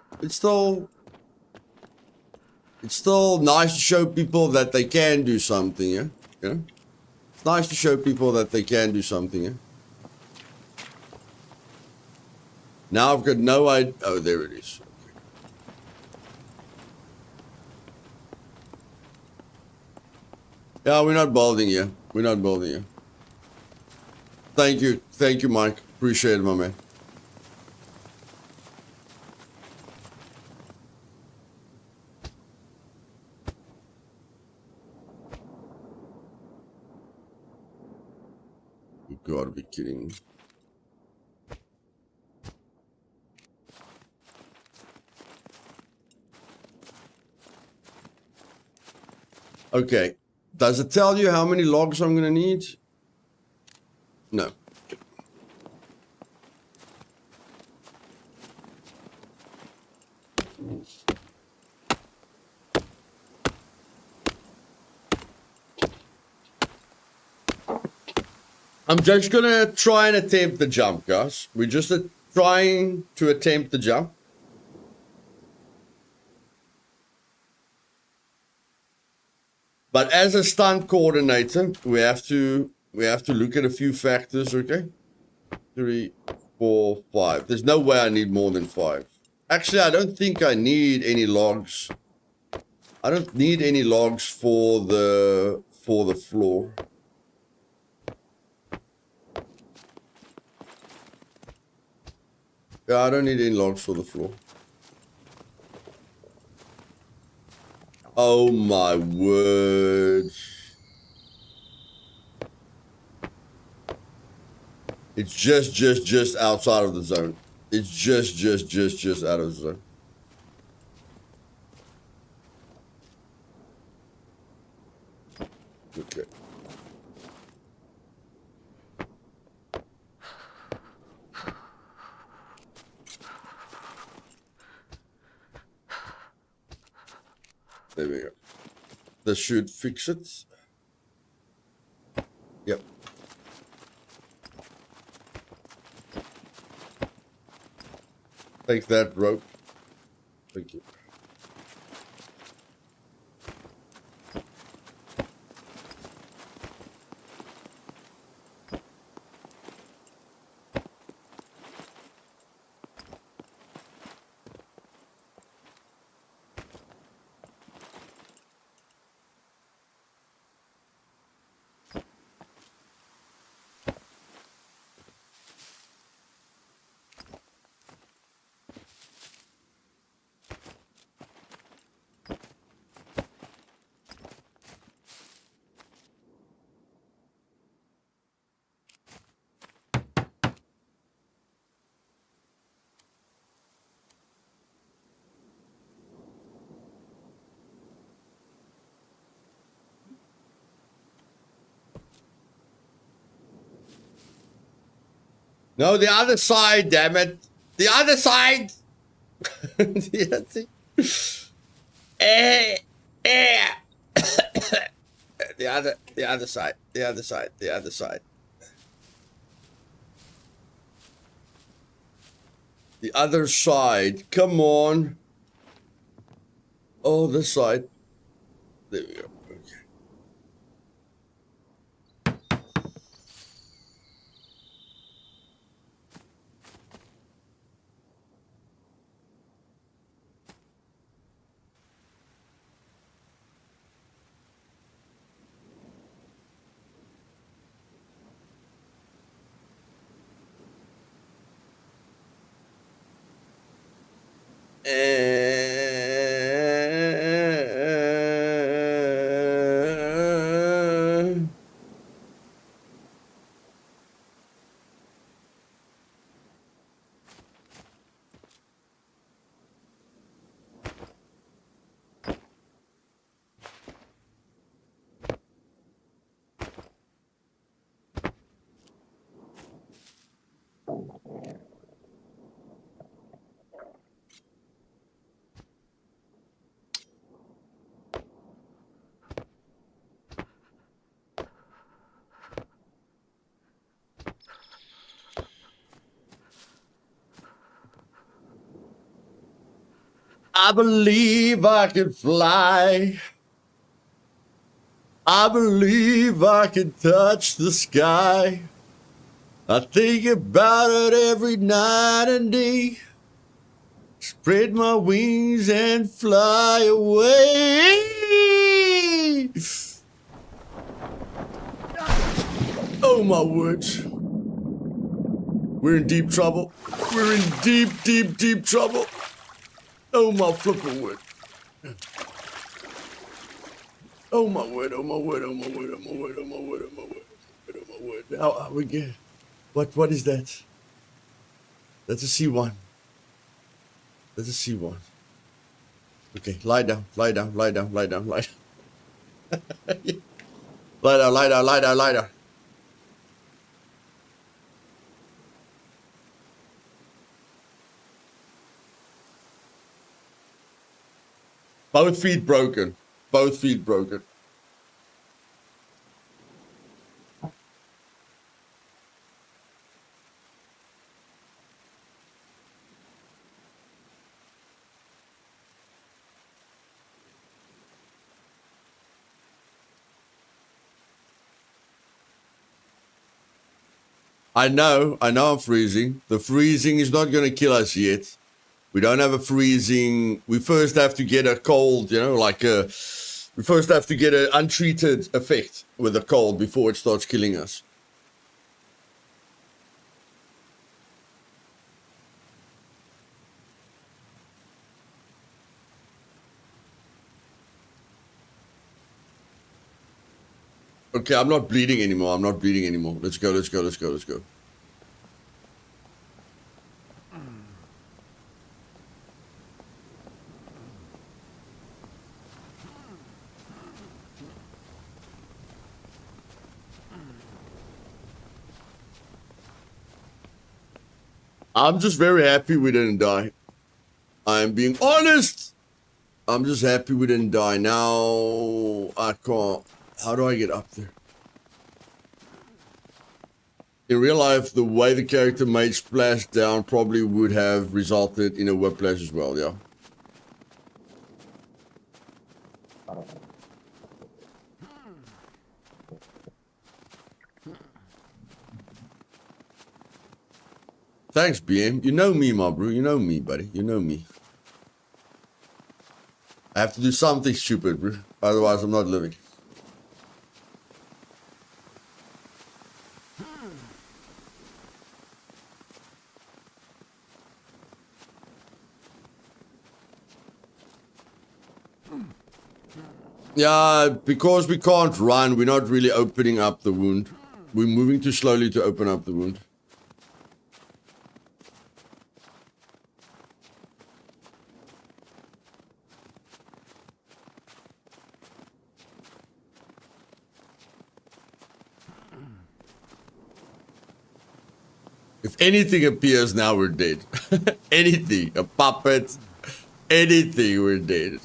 nice to show people that they can do something, yeah? You know? It's nice to show people that they can do something, yeah? Now I've got no idea. Oh, there it is. Yeah, we're not building here. We're not building here. Thank you, Mike. Appreciate it, my man. You gotta be kidding me. Okay. Does it tell you how many logs I'm gonna need? No. I'm just gonna try and attempt the jump, guys. We're just trying to attempt the jump. But as a stunt coordinator, we have to look at a few factors, okay? 3, 4, 5. There's no way I need more than 5. Actually, I don't think I need any logs. I don't need any logs for the floor. Yeah, I don't need any logs for the floor. Oh my word. It's just outside of the zone. It's just out of the zone. Okay. There we go. This should fix it. Yep. Take that rope. Thank you. No, the other side, damn it. The other side. The other side. The other side. The other side. The other side. Come on. Oh, this side. There we go. Okay. I believe I can fly. I believe I can touch the sky. I think about it every night and day. Spread my wings and fly away. Oh my word. We're in deep trouble. We're in deep, deep, deep trouble. Oh my flippin' word. Oh my word, oh my word, oh my word, oh my word, oh my word, oh my word, oh my word. How we get? What is that? That's a C1. That's a C1. Okay, lie down, lie down, lie down, lie down, lie down. Lie down, lie down, lie down, lie down. Both feet broken. Both feet broken. I know I'm freezing. The freezing is not going to kill us yet. We don't have a freezing. We first have to get a cold, we first have to get an untreated effect with a cold before it starts killing us. Okay, I'm not bleeding anymore. I'm not bleeding anymore. Let's go, let's go, let's go, let's go. I'm just very happy we didn't die. I'm being honest. I'm just happy we didn't die. Now I can't. How do I get up there? In real life, the way the character made splash down probably would have resulted in a whiplash as well, yeah. Thanks, BM. You know me, my bro. You know me, buddy. You know me. I have to do something stupid, bro. Otherwise, I'm not living. Yeah, because we can't run, we're not really opening up the wound. We're moving too slowly to open up the wound. If anything appears now, we're dead. Anything, a puppet, anything, we're dead.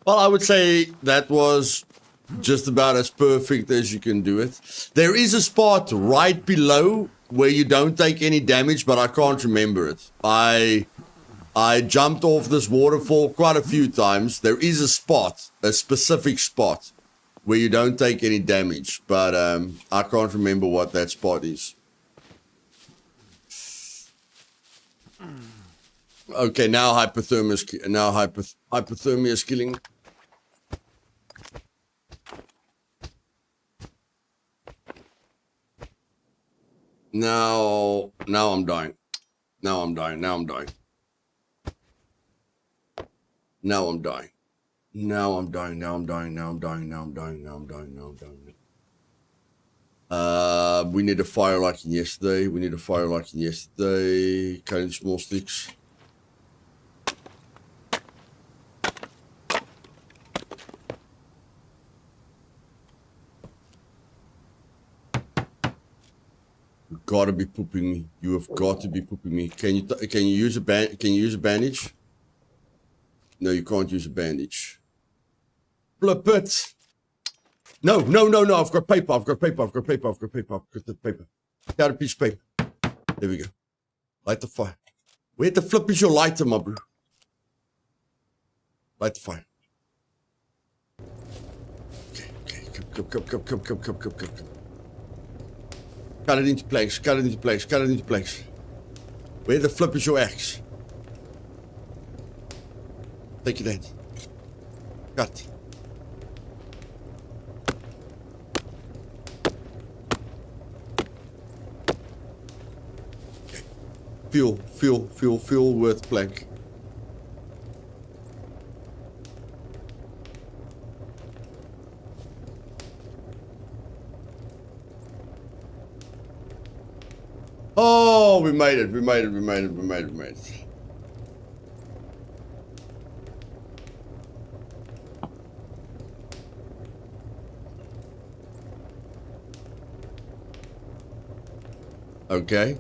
Well, I would say that was just about as perfect as you can do it. There is a spot right below where you don't take any damage, but I can't remember it. I jumped off this waterfall quite a few times. There is a spot, a specific spot, where you don't take any damage, but I can't remember what that spot is. Okay, now hypothermia is killing. Now I'm dying. Now I'm dying. Now I'm dying. Now I'm dying. Now I'm dying. Now I'm dying. Now I'm dying. Now I'm dying. Now I'm dying. Now I'm dying. We need a fire like in yesterday. We need a fire like in yesterday. Cutting small sticks. You gotta be pooping me. You have got to be pooping me. Can you use a bandage? No, you can't use a bandage. Flip it. No. I've got paper. I've got the paper. Got a piece of paper. There we go. Light the fire. Where the flip is your lighter, my bro? Light the fire. Okay. Come. Cut it into place. Where the flip is your axe? Take it in. Cut. Okay. Fill with plank. Oh, we made it. Okay.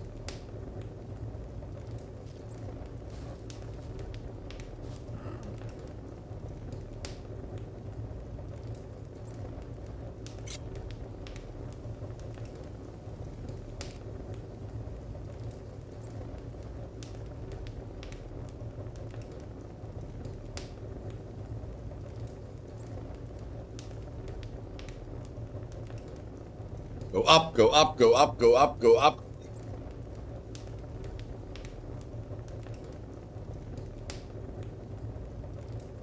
Go up.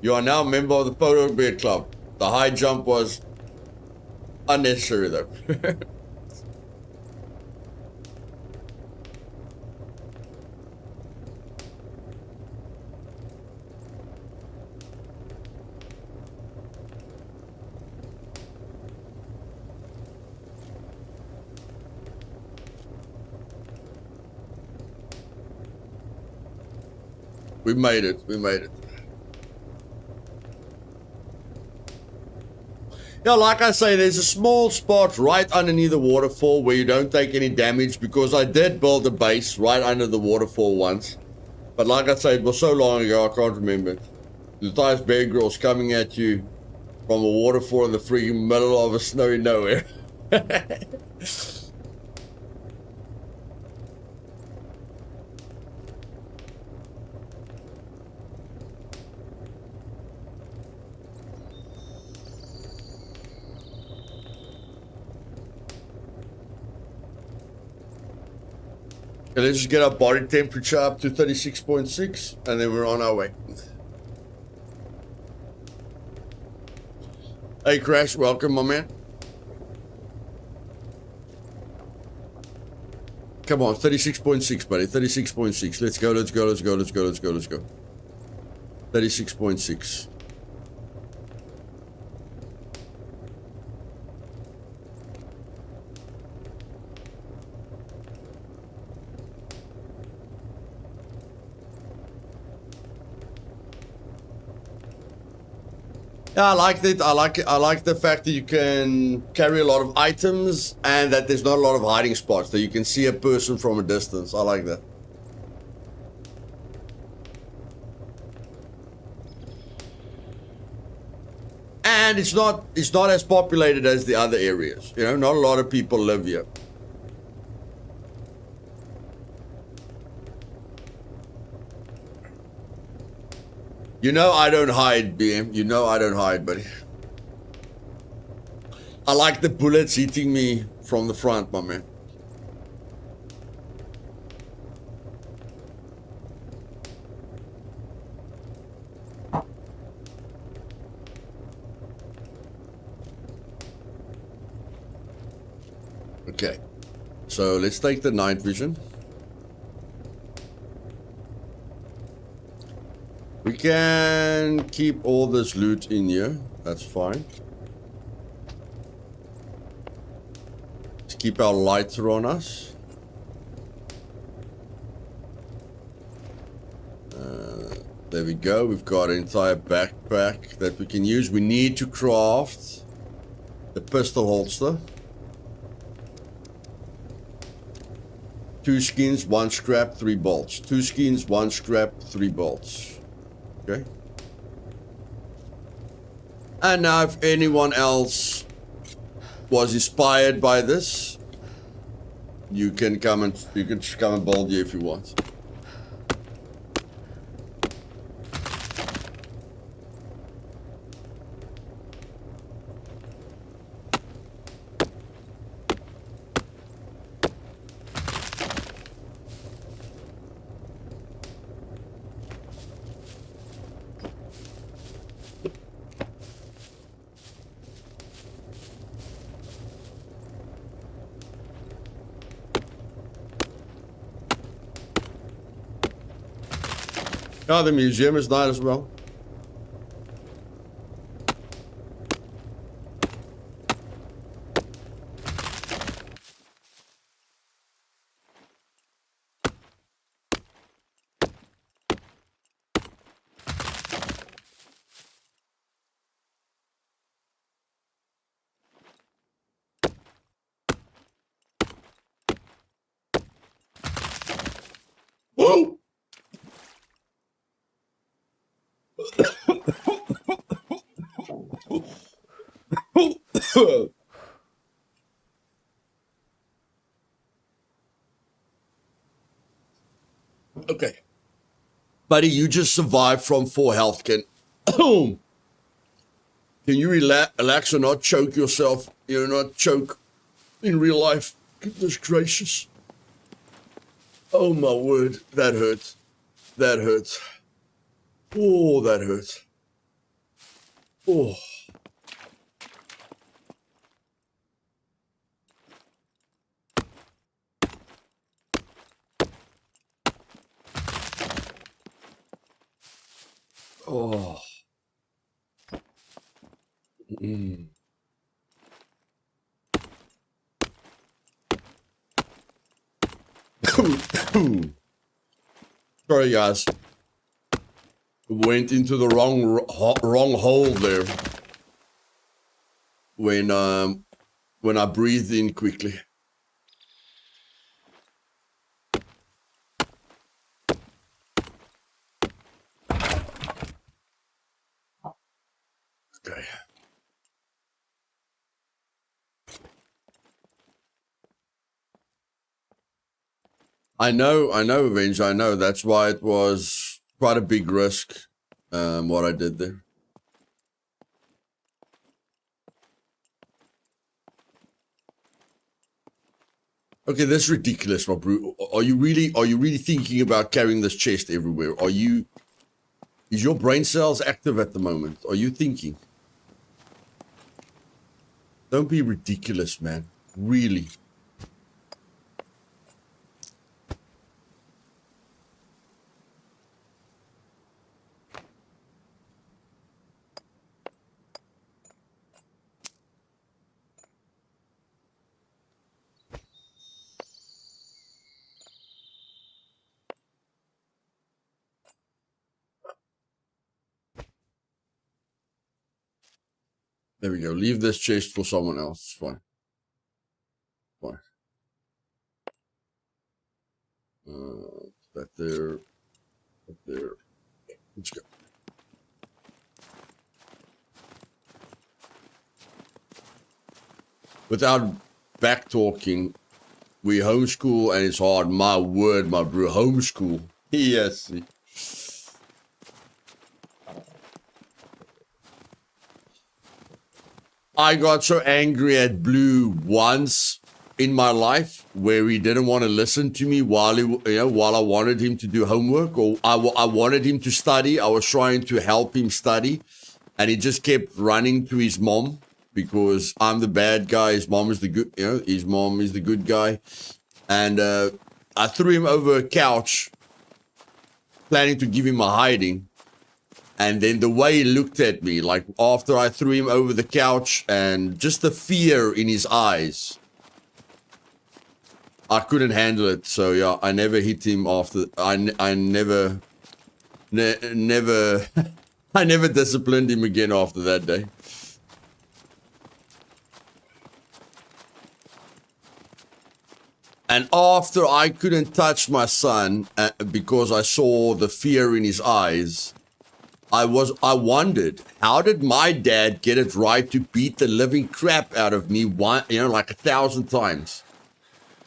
You are now a member of the Photo Bear Club. The high jump was Unnecessary though. We made it. We made it. Yeah, like I say, there's a small spot right underneath the waterfall where you don't take any damage, because I did build a base right under the waterfall once. But like I say, it was so long ago, I can't remember it. Luthais bear girls coming at you from a waterfall in the freaking middle of a snowy nowhere. Okay, let's just get our body temperature up to 36.6 and then we're on our way. Hey Crash, welcome my man. Come on, 36.6 buddy, 36.6. Let's go, let's go, let's go, let's go, let's go, let's go. 36.6. Yeah, I like that. I like the fact that you can carry a lot of items and that there's not a lot of hiding spots, that you can see a person from a distance. I like that. And it's not as populated as the other areas. You know, not a lot of people live here. You know I don't hide, BM. You know I don't hide, buddy. I like the bullets hitting me from the front, my man. Okay. So let's take the night vision. We can keep all this loot in here. That's fine. Let's keep our lighter on us. There we go. We've got an entire backpack that we can use. We need to craft the pistol holster. 2 skins, 1 scrap, 3 bolts. 2 skins, 1 scrap, 3 bolts. Okay. And now if anyone else was inspired by this, you can come and build here if you want. Oh, the museum is nice as well. Whoa! Okay. Buddy, you just survived from 4 health. Can you relax and not choke yourself? You know, not choke in real life. Goodness gracious. Oh my word. That hurt. That hurt. Oh, that hurt. Oh. Oh. Mm. Sorry, guys. Went into the wrong hole there when I breathed in quickly. Okay. I know, Avenge. I know. That's why it was quite a big risk, what I did there. Okay, that's ridiculous, my bro. Are you really thinking about carrying this chest everywhere? Is your brain cells active at the moment? Are you thinking? Don't be ridiculous, man. Really. There we go. Leave this chest for someone else. Fine. Fine. That there. That there. Let's go. Without back talking, we homeschool and it's hard. My word, my bro. Homeschool. Yes. I got so angry at Blue once in my life where he didn't want to listen to me while I wanted him to do homework, or I wanted him to study. I was trying to help him study, and he just kept running to his mom because I'm the bad guy. His mom is the good, his mom is the good guy, and I threw him over a couch, planning to give him a hiding. And then the way he looked at me, like after I threw him over the couch, and just the fear in his eyes, I couldn't handle it. So yeah, I never hit him after. I never, I never disciplined him again after that day. And after I couldn't touch my son because I saw the fear in his eyes, I wondered, how did my dad get it right to beat the living crap out of me like 1,000 times?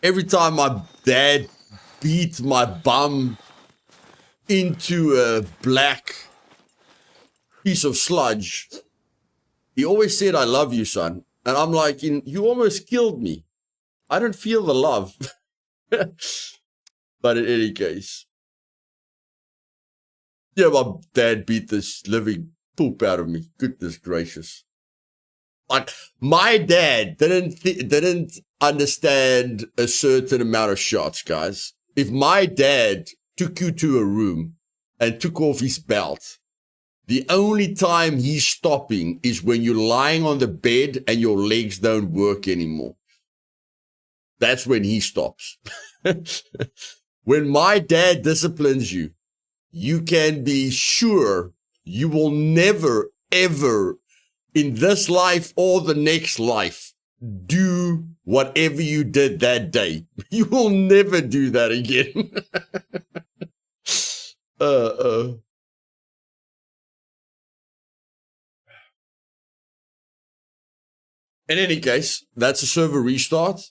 Every time my dad beat my bum into a black piece of sludge, he always said, "I love you, son." And I'm like, you almost killed me. I don't feel the love. But in any case, yeah, my dad beat this living poop out of me. Goodness gracious. Like, my dad didn't understand a certain amount of shots, guys. If my dad took you to a room and took off his belt, the only time he's stopping is when you're lying on the bed and your legs don't work anymore. That's when he stops. When my dad disciplines you, you can be sure you will never, ever, in this life or the next life, do whatever you did that day. You will never do that again. In any case, that's a server restart.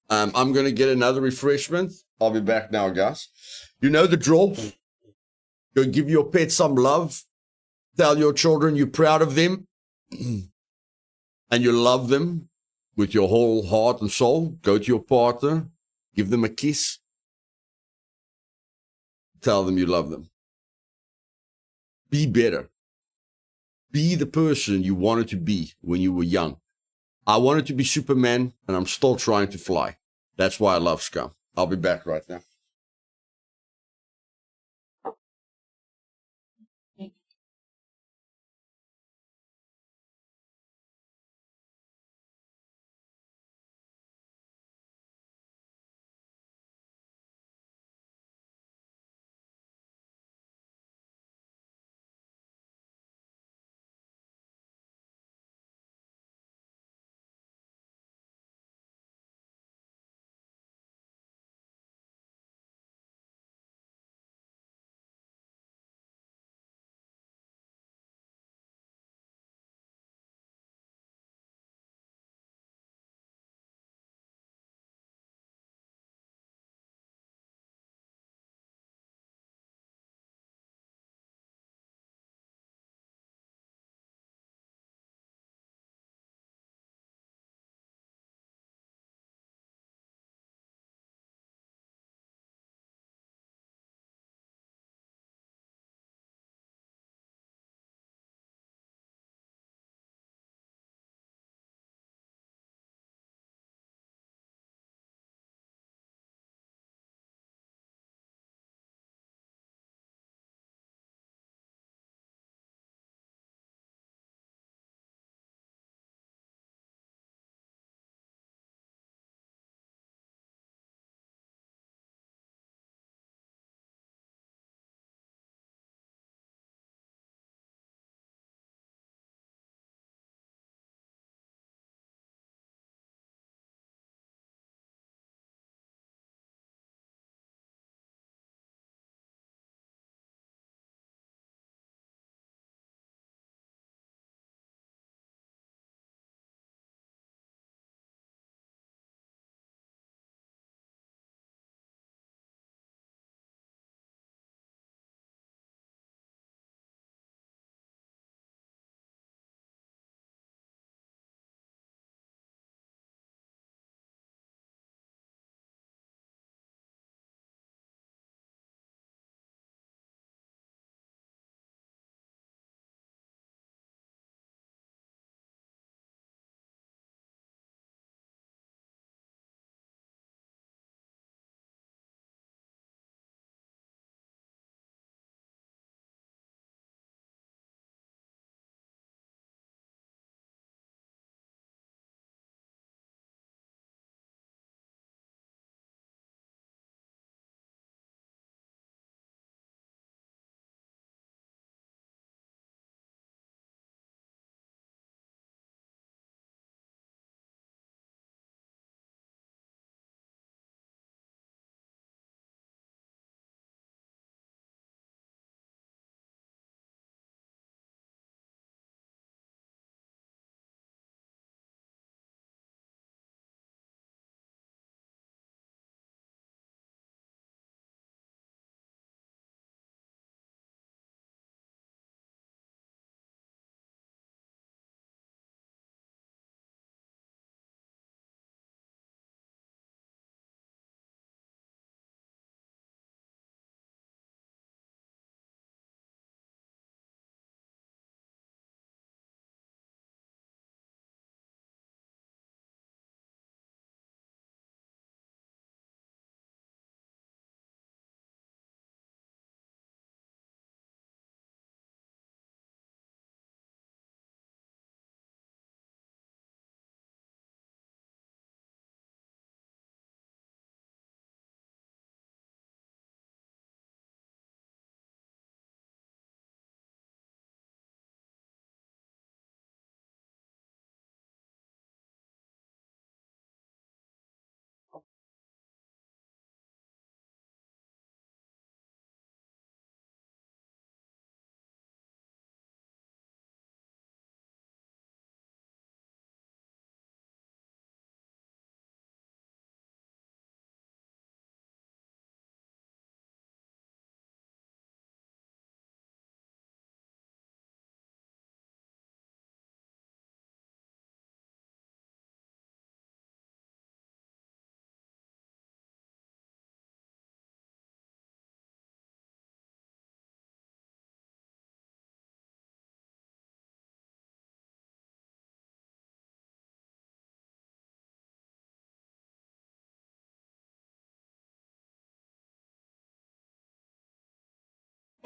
I'm going to get another refreshment. I'll be back now, guys. You know the drill. Go give your pet some love. Tell your children you're proud of them and you love them with your whole heart and soul. Go to your partner. Give them a kiss. Tell them you love them. Be better. Be the person you wanted to be when you were young. I wanted to be Superman, and I'm still trying to fly. That's why I love Scum. I'll be back right now.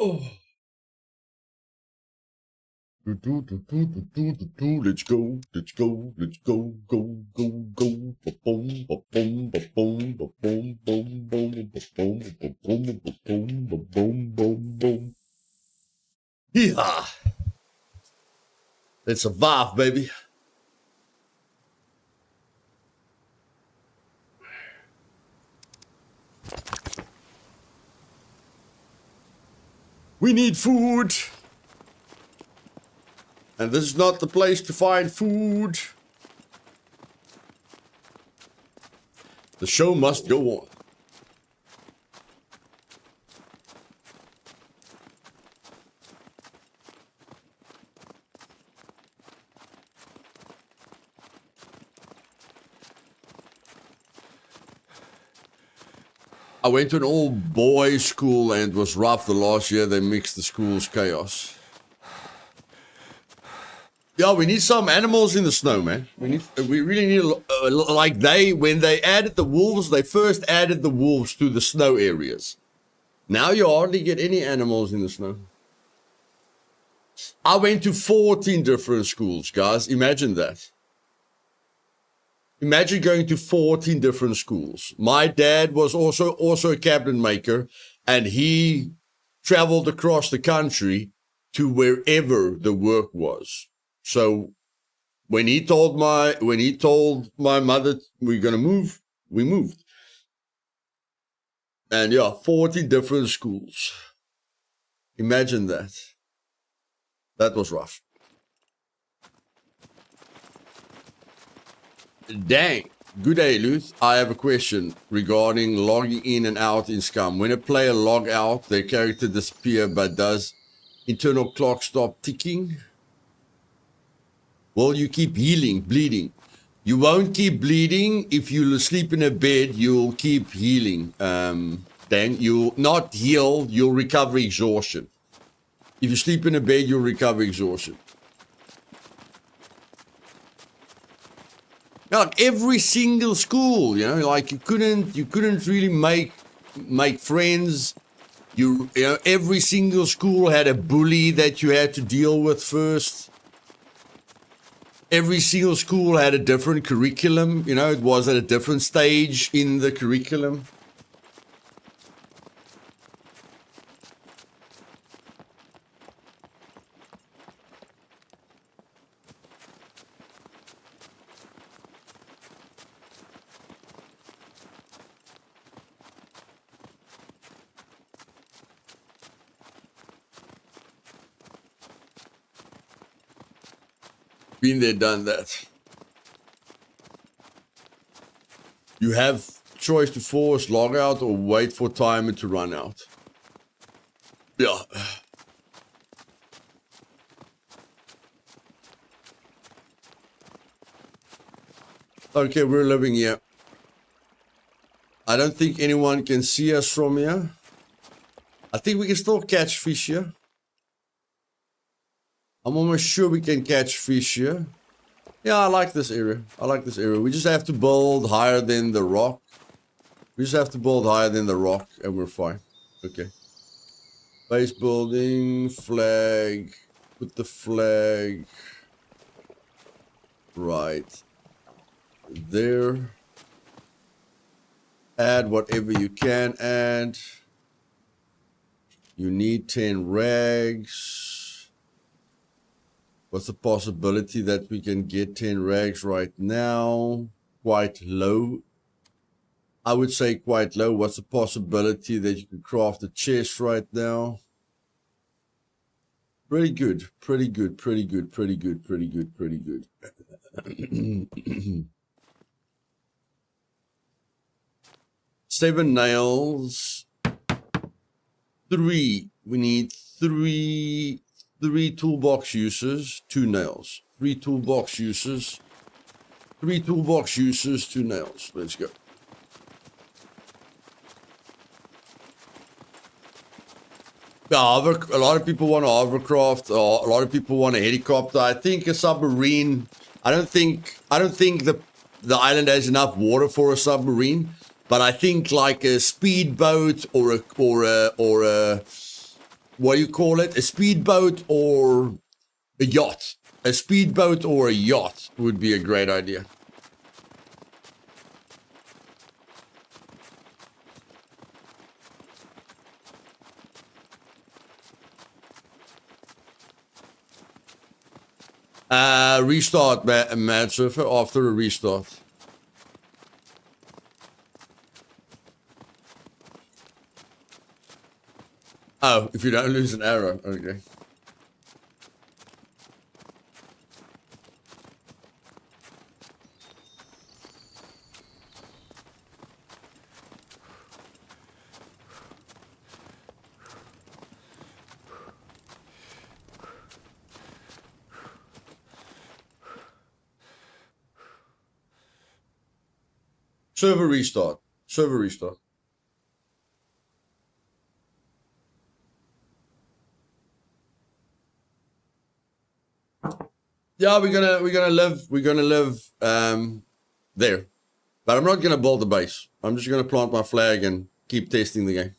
Oh. Let's go, let's go, let's go, go, go, go. Ba-boom, ba-boom, ba-boom, ba-boom, boom, boom, ba-boom, ba-boom, ba-boom, ba-boom, boom, boom. Yeah. Let's survive, baby. We need food. And this is not the place to find food. The show must go on. I went to an all-boys school and it was rough the last year. They mixed the schools, chaos. Yeah, we need some animals in the snow, man. We really need, like when they added the wolves, they first added the wolves to the snow areas. Now you hardly get any animals in the snow. I went to 14 different schools, guys. Imagine that. Imagine going to 14 different schools. My dad was also a cabinet maker, and he traveled across the country to wherever the work was. So when he told my mother we're gonna move, we moved. And yeah, 40 different schools. Imagine that. That was rough. Dang. Good day, Luth. I have a question regarding logging in and out in Scum. When a player log out, their character disappear, but does internal clock stop ticking? Well, you keep healing, bleeding. You won't keep bleeding. If you sleep in a bed, you'll keep healing. Then you'll not heal, you'll recover exhaustion. If you sleep in a bed, you'll recover exhaustion. Now, like every single school, you know, like you couldn't really make friends. You know, every single school had a bully that you had to deal with first. Every single school had a different curriculum. You know, it was at a different stage in the curriculum. Been there, done that. You have choice to force log out or wait for timer to run out. Yeah. Okay, we're living here. I don't think anyone can see us from here. I think we can still catch fish here. I'm almost sure we can catch fish here. Yeah, I like this area. I like this area. We just have to build higher than the rock. We just have to build higher than the rock and we're fine. Okay. Base building, flag. Put the flag right there. Add whatever you can add. You need 10 rags. What's the possibility that we can get 10 rags right now? Quite low. I would say quite low. What's the possibility that you can craft a chest right now? Pretty good. Pretty good. Pretty good. Pretty good. Pretty good. Pretty good. 7 nails. 3. We need 3 toolbox uses, 2 nails. 3 toolbox uses. 3 toolbox uses, 2 nails. Let's go. Yeah, a lot of people want a hovercraft. A lot of people want a helicopter. I think a submarine. I don't think the island has enough water for a submarine. But I think like a speedboat or a what do you call it? A speedboat or a yacht. A speedboat or a yacht would be a great idea. Restart, Mad Surfer, after a restart. Oh, if you don't lose an arrow, okay. Server restart. Server restart. Yeah, we're gonna live there. But I'm not gonna build the base. I'm just gonna plant my flag and keep testing the game.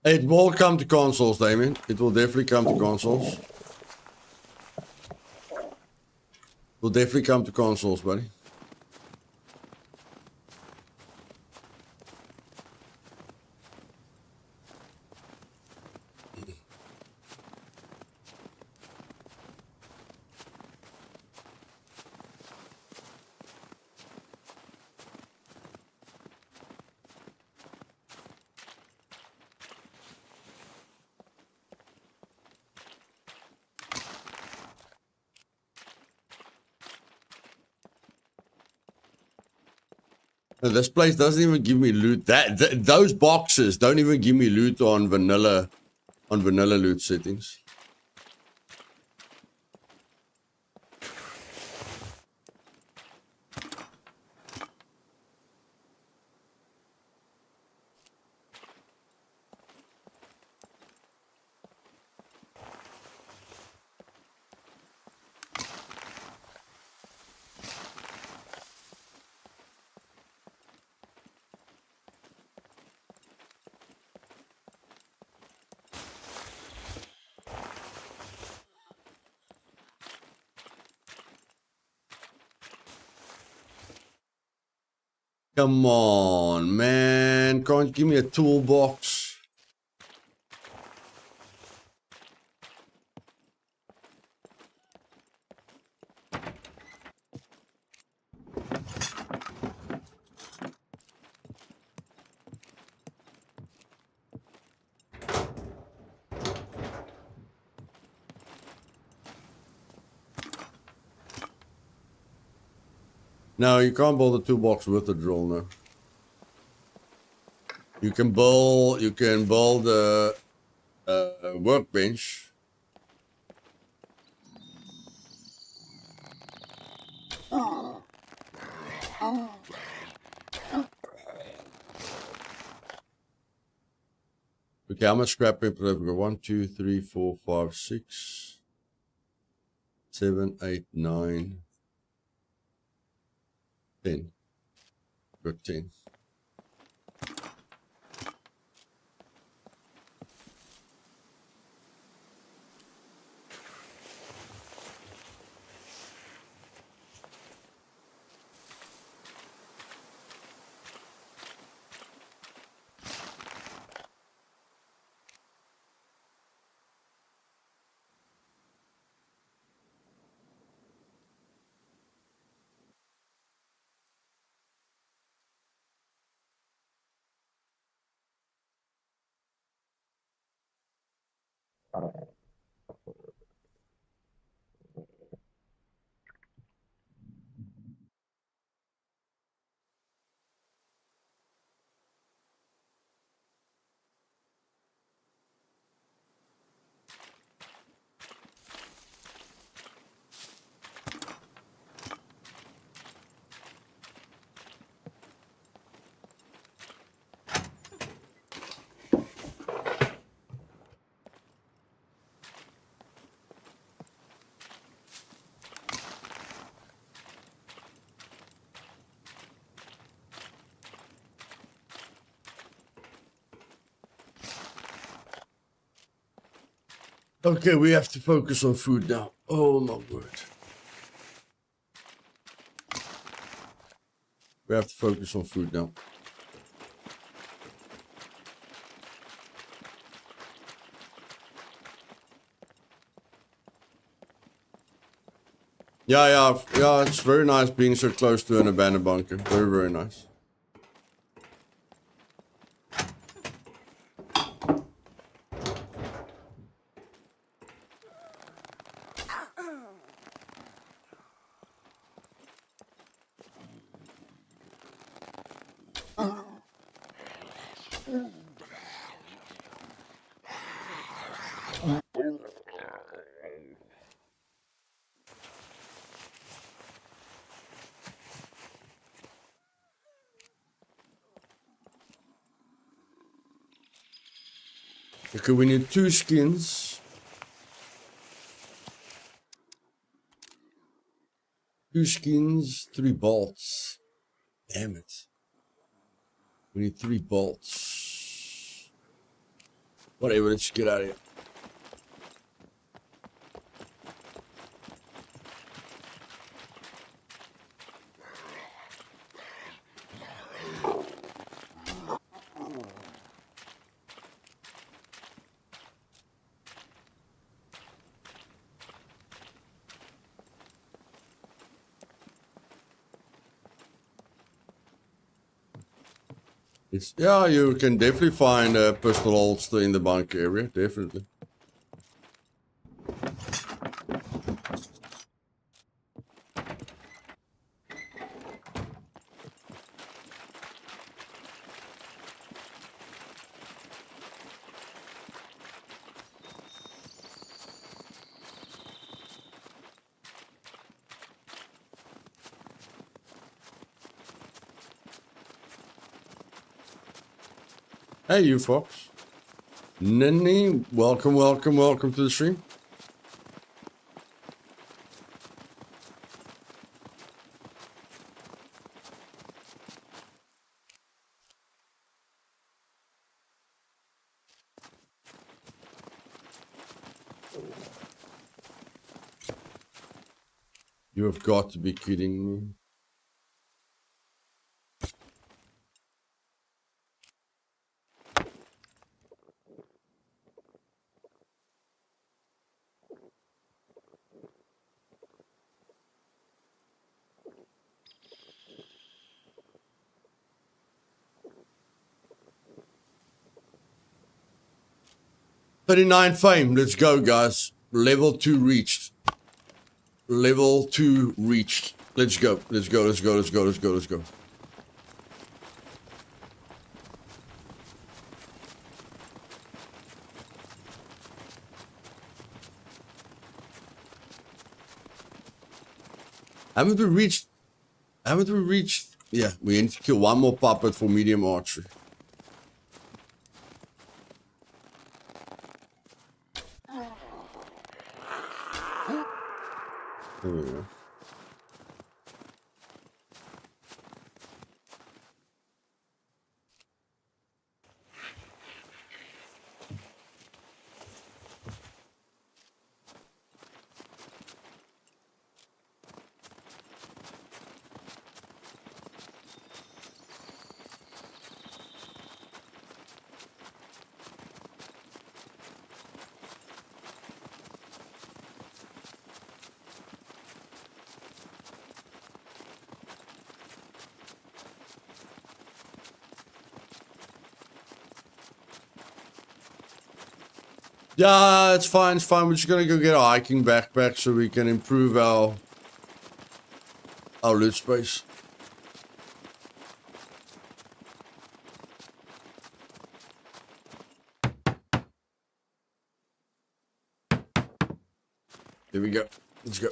It will come to consoles, Damien. It will definitely come to consoles. It will definitely come to consoles, buddy. This place doesn't even give me loot. Those boxes don't even give me loot on vanilla loot settings. Come on, man. Can't you give me a toolbox? No, you can't build a toolbox with a drill, no. You can build a workbench. Okay, how much scrap paper have we got? 1, 2, 3, 4, 5, 6, 7, 8, 9, 10. Got 10. Okay, we have to focus on food now. Oh my word. We have to focus on food now. Yeah, it's very nice being so close to an abandoned bunker. Very, very nice. Okay, we need 2 skins. 2 skins, 3 bolts. Damn it. We need 3 bolts. Whatever, let's get out of here. Yeah, you can definitely find a pistol holster in the bunker area, definitely. Hey, you folks. Nini, welcome to the stream. You have got to be kidding me. $39 fame. Let's go, guys. Level 2 reached. Level 2 reached. Let's go. Let's go. Let's go. Let's go. Let's go. Let's go. Haven't we reached? Yeah, we need to kill 1 more puppet for medium archery. There we go. Yeah, it's fine, it's fine. We're just gonna go get a hiking backpack so we can improve our loot space. Here we go. Let's go.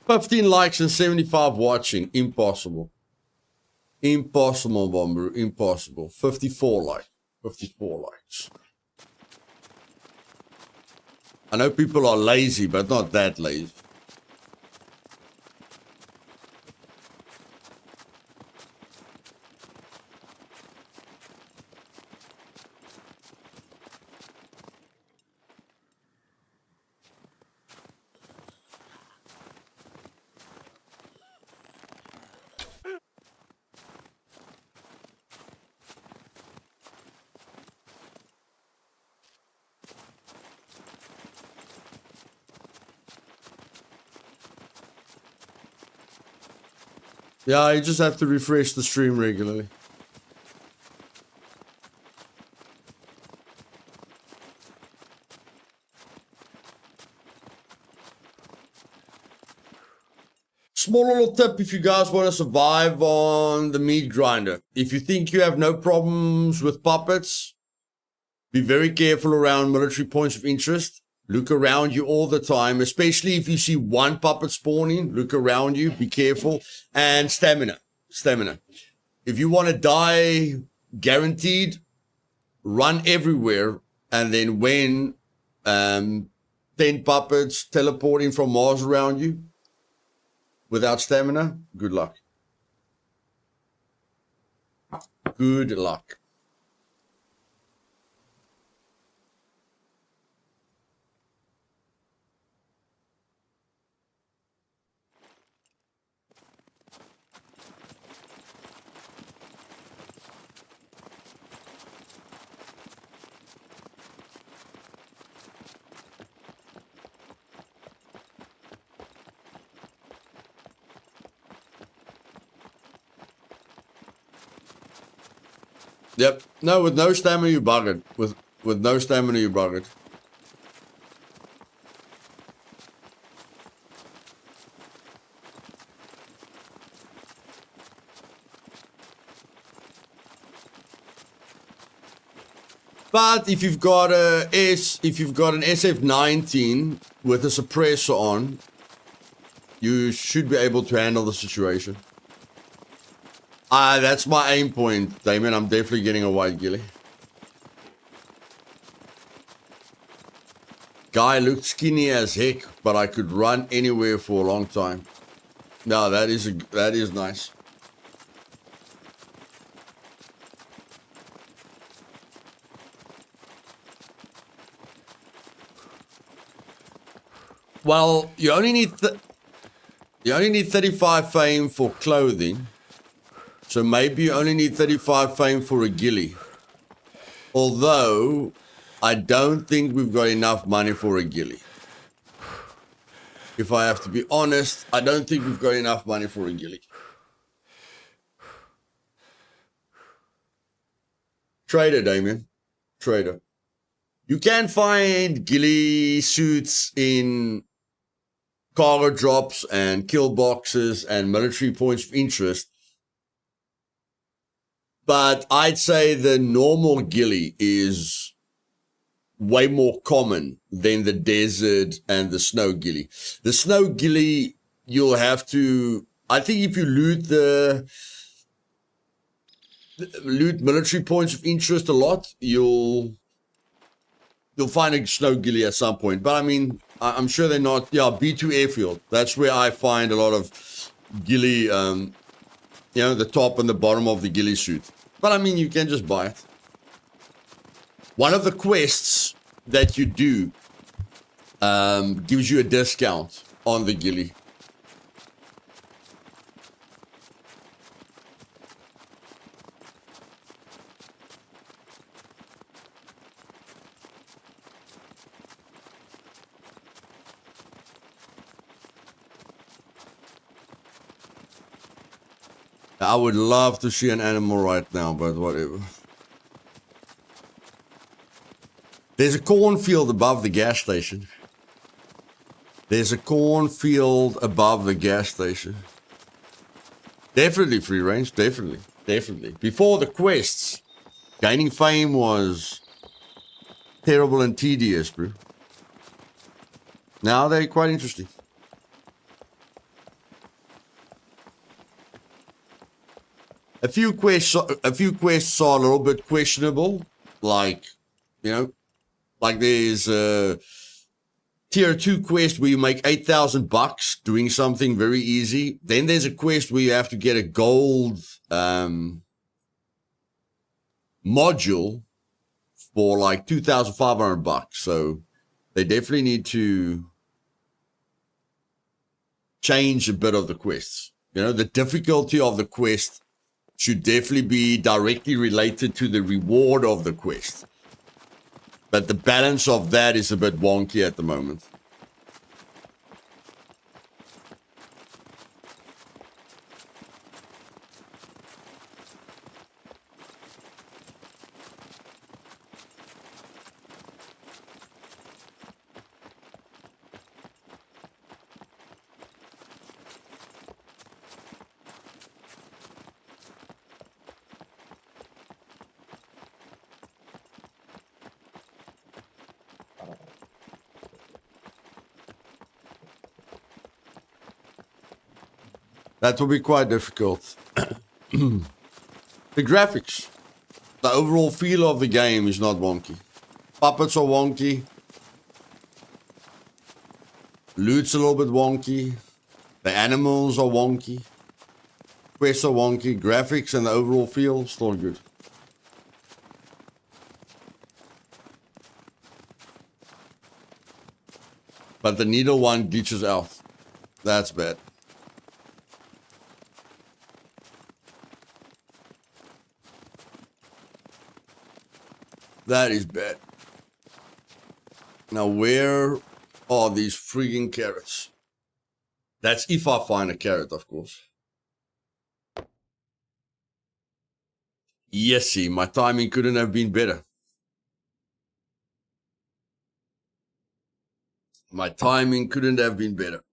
$15 likes and 75 watching. Impossible. Impossible, Bomber. Impossible. 54 likes. 54 likes. I know people are lazy, but not that lazy. Yeah, you just have to refresh the stream regularly. Small little tip if you guys want to survive on the meat grinder. If you think you have no problems with puppets, be very careful around military points of interest. Look around you all the time, especially if you see one puppet spawning. Look around you, be careful. And stamina. Stamina. If you want to die guaranteed, run everywhere. And then when 10 puppets teleporting from Mars around you without stamina, good luck. Good luck. Yep. No, with no stamina, you buggered. With no stamina, you buggered. But if you've got an SF-19 with a suppressor on, you should be able to handle the situation. That's my aim point, Damon. I'm definitely getting a white ghillie. Guy looked skinny as heck, but I could run anywhere for a long time. No, that is nice. Well, you only need 35 fame for clothing. So maybe you only need 35 fame for a ghillie. Although, I don't think we've got enough money for a ghillie. If I have to be honest, I don't think we've got enough money for a ghillie. Trader, Damien. Trader. You can find ghillie suits in cargo drops and kill boxes and military points of interest. But I'd say the normal ghillie is way more common than the desert and the snow ghillie. The snow ghillie, you'll have to, I think if you loot military points of interest a lot, you'll find a snow ghillie at some point. But I mean, I'm sure they're not, yeah, B2 airfield. That's where I find a lot of ghillie, the top and the bottom of the ghillie suit. But I mean, you can just buy it. One of the quests that you do gives you a discount on the ghillie. I would love to see an animal right now, but whatever. There's a cornfield above the gas station. There's a cornfield above the gas station. Definitely free range, definitely. Definitely. Before the quests, gaining fame was terrible and tedious, bro. Now they're quite interesting. A few quests are a little bit questionable, like, you know, like there's a tier 2 quest where you make $8,000 doing something very easy. Then there's a quest where you have to get a gold module for like $2,500. So they definitely need to change a bit of the quests. You know, the difficulty of the quest should definitely be directly related to the reward of the quest. But the balance of that is a bit wonky at the moment. That will be quite difficult. The graphics, the overall feel of the game is not wonky. Puppets are wonky. Loot's a little bit wonky. The animals are wonky. Quests are wonky. Graphics and the overall feel, still good. But the needle one glitches out. That's bad. That is bad. Now, where are these freaking carrots? That's if I find a carrot, of course. Yes, see, my timing couldn't have been better. My timing couldn't have been better.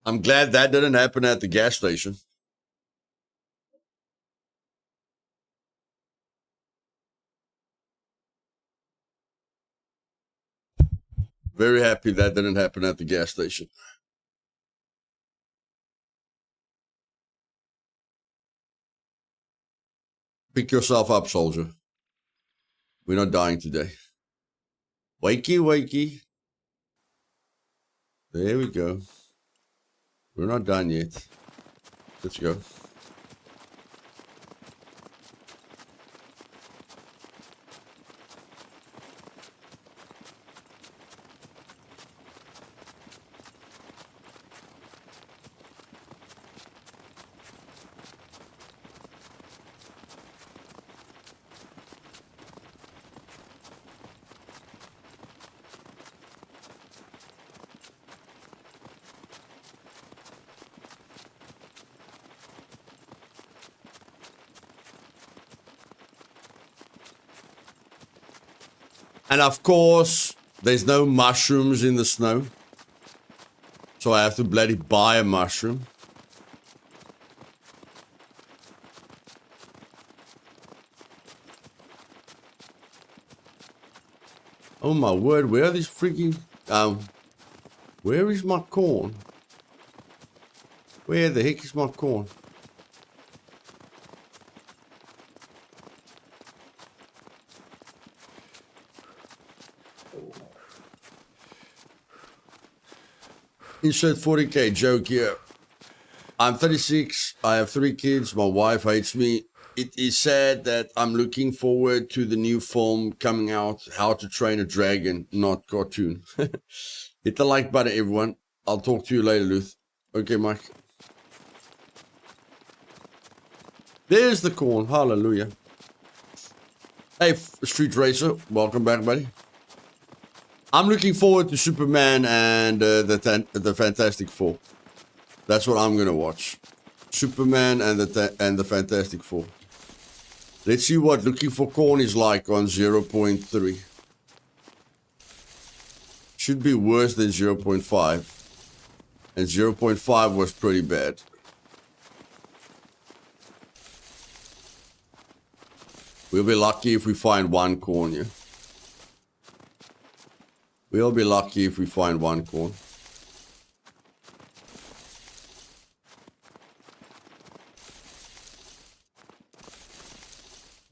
I'm glad that didn't happen at the gas station. Very happy that didn't happen at the gas station. Pick yourself up, soldier. We're not dying today. Wakey, wakey. There we go. We're not done yet. Let's go. And of course, there's no mushrooms in the snow. So I have to bloody buy a mushroom. Oh my word, where are these freaking... where is my corn? Where the heck is my corn? Insert 40k joke here. I'm 36. I have 3 kids. My wife hates me. It is sad that I'm looking forward to the new film coming out, How to Train a Dragon, not cartoon. Hit the like button, everyone. I'll talk to you later, Luth. Okay, Mike. There's the corn. Hallelujah. Hey, Street Racer. Welcome back, buddy. I'm looking forward to Superman and the Fantastic Four. That's what I'm gonna watch. Superman and the Fantastic Four. Let's see what looking for corn is like on 0.3. Should be worse than 0.5. And 0.5 was pretty bad. We'll be lucky if we find one corn, yeah? We'll be lucky if we find one corn.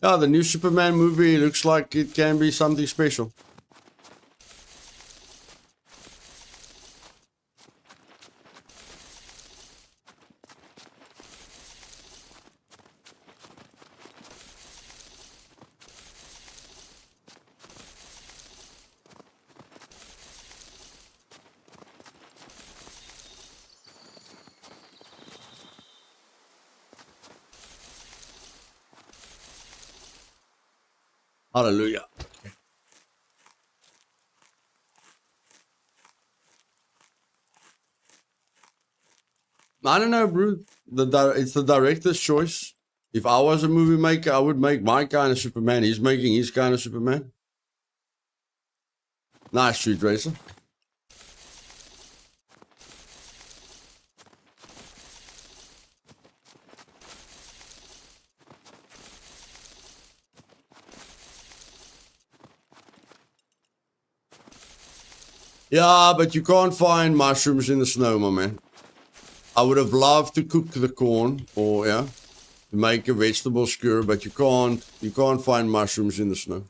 Yeah, the new Superman movie looks like it can be something special. Hallelujah. I don't know, bro. It's the director's choice. If I was a movie maker, I would make my kind of Superman. He's making his kind of Superman. Nice, Street Racer. Yeah, but you can't find mushrooms in the snow, my man. I would have loved to cook the corn or to make a vegetable skewer, but you can't find mushrooms in the snow.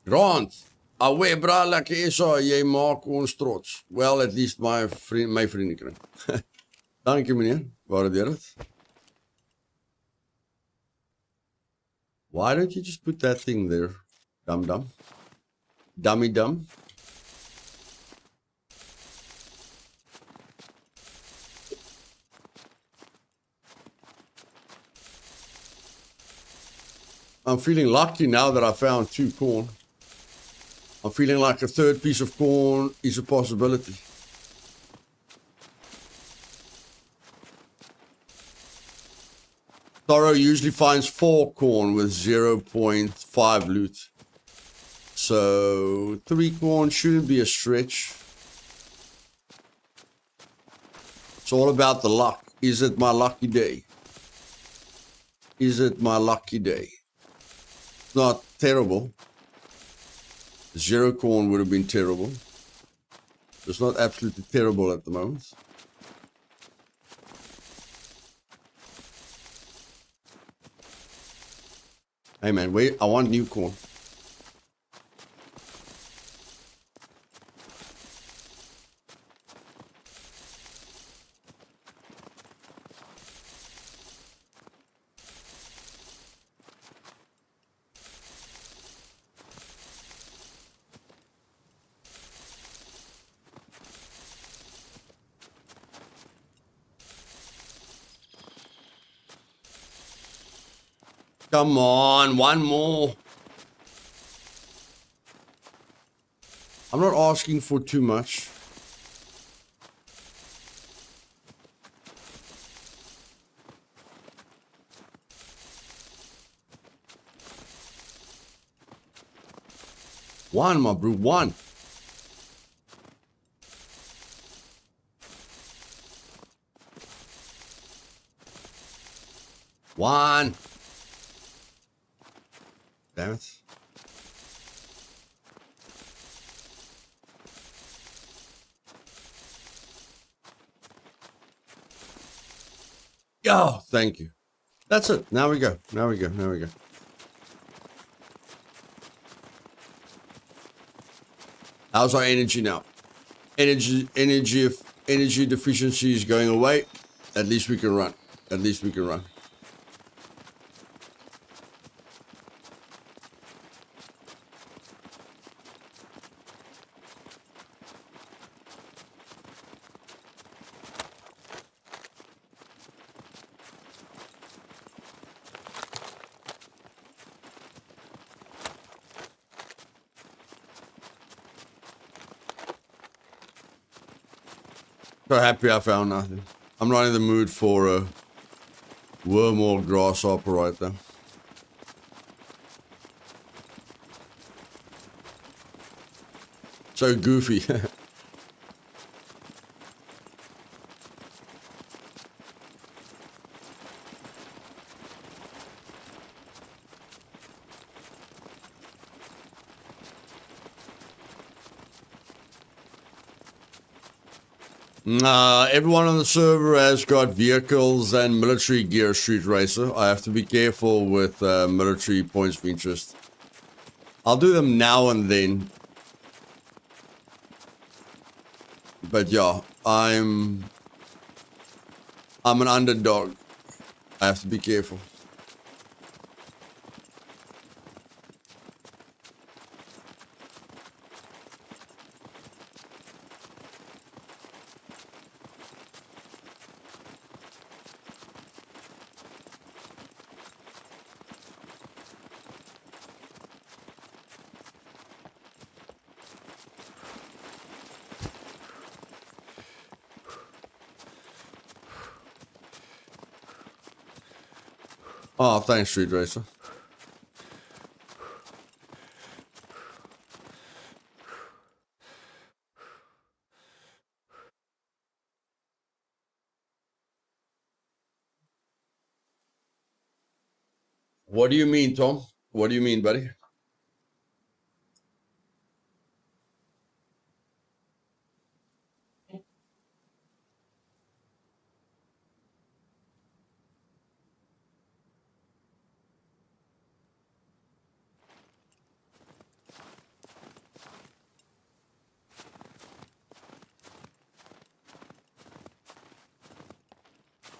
Grant, away bra lekker is jy maak ons trots. Well, at least my vrienden kring. Dankie meneer, waardeer dit. Why don't you just put that thing there, dum-dum? Dummy-dum? I'm feeling lucky now that I found 2 corn. I'm feeling like a third piece of corn is a possibility. Toro usually finds 4 corn with 0.5 loot. So 3 corn shouldn't be a stretch. It's all about the luck. Is it my lucky day? Is it my lucky day? It's not terrible. 0 corn would have been terrible. It's not absolutely terrible at the moment. Hey man, wait, I want new corn. Come on, one more. I'm not asking for too much. One, my bro, one. One. Damn it. Oh, thank you. That's it. Now we go. Now we go. Now we go. How's our energy now? Energy deficiency is going away. At least we can run. At least we can run. So happy I found nothing. I'm not in the mood for a worm or grasshopper right now. So goofy. Everyone on the server has got vehicles and military gear, Street Racer. I have to be careful with military points of interest. I'll do them now and then. But yeah, I'm an underdog. I have to be careful. Oh, thanks, Street Racer. What do you mean, Tom? What do you mean, buddy?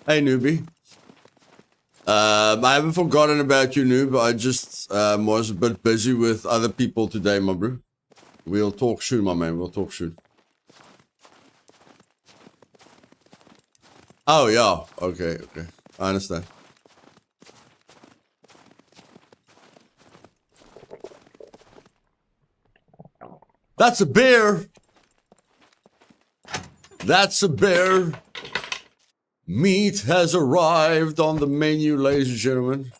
Hey, newbie. I haven't forgotten about you, noob. I just was a bit busy with other people today, my bro. We'll talk soon, my man. We'll talk soon. Oh, yeah. Okay, okay. I understand. That's a bear. That's a bear. Meat has arrived on the menu, ladies and gentlemen.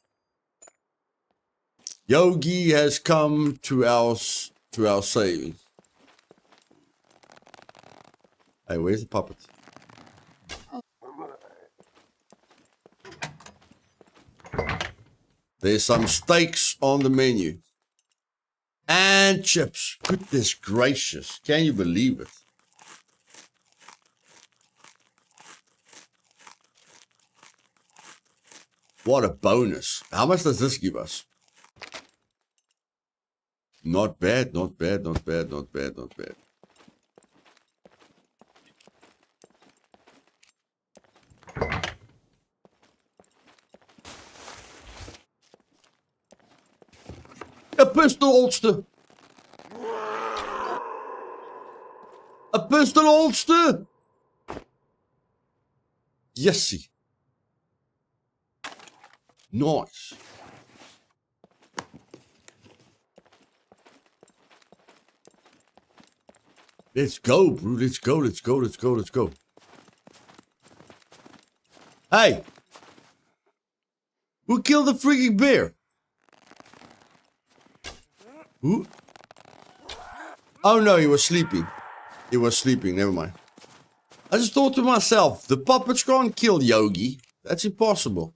Yogi has come to our saving. Hey, where's the puppet? There's some steaks on the menu. And chips. Goodness gracious. Can you believe it? What a bonus. How much does this give us? Not bad, not bad, not bad, not bad, not bad. A pistol holster. A pistol holster. Yesy. Nice. Let's go, bro. Let's go, let's go, let's go, let's go. Hey. Who killed the freaking bear? Who? Oh no, he was sleeping. He was sleeping, never mind. I just thought to myself, the puppets can't kill Yogi. That's impossible.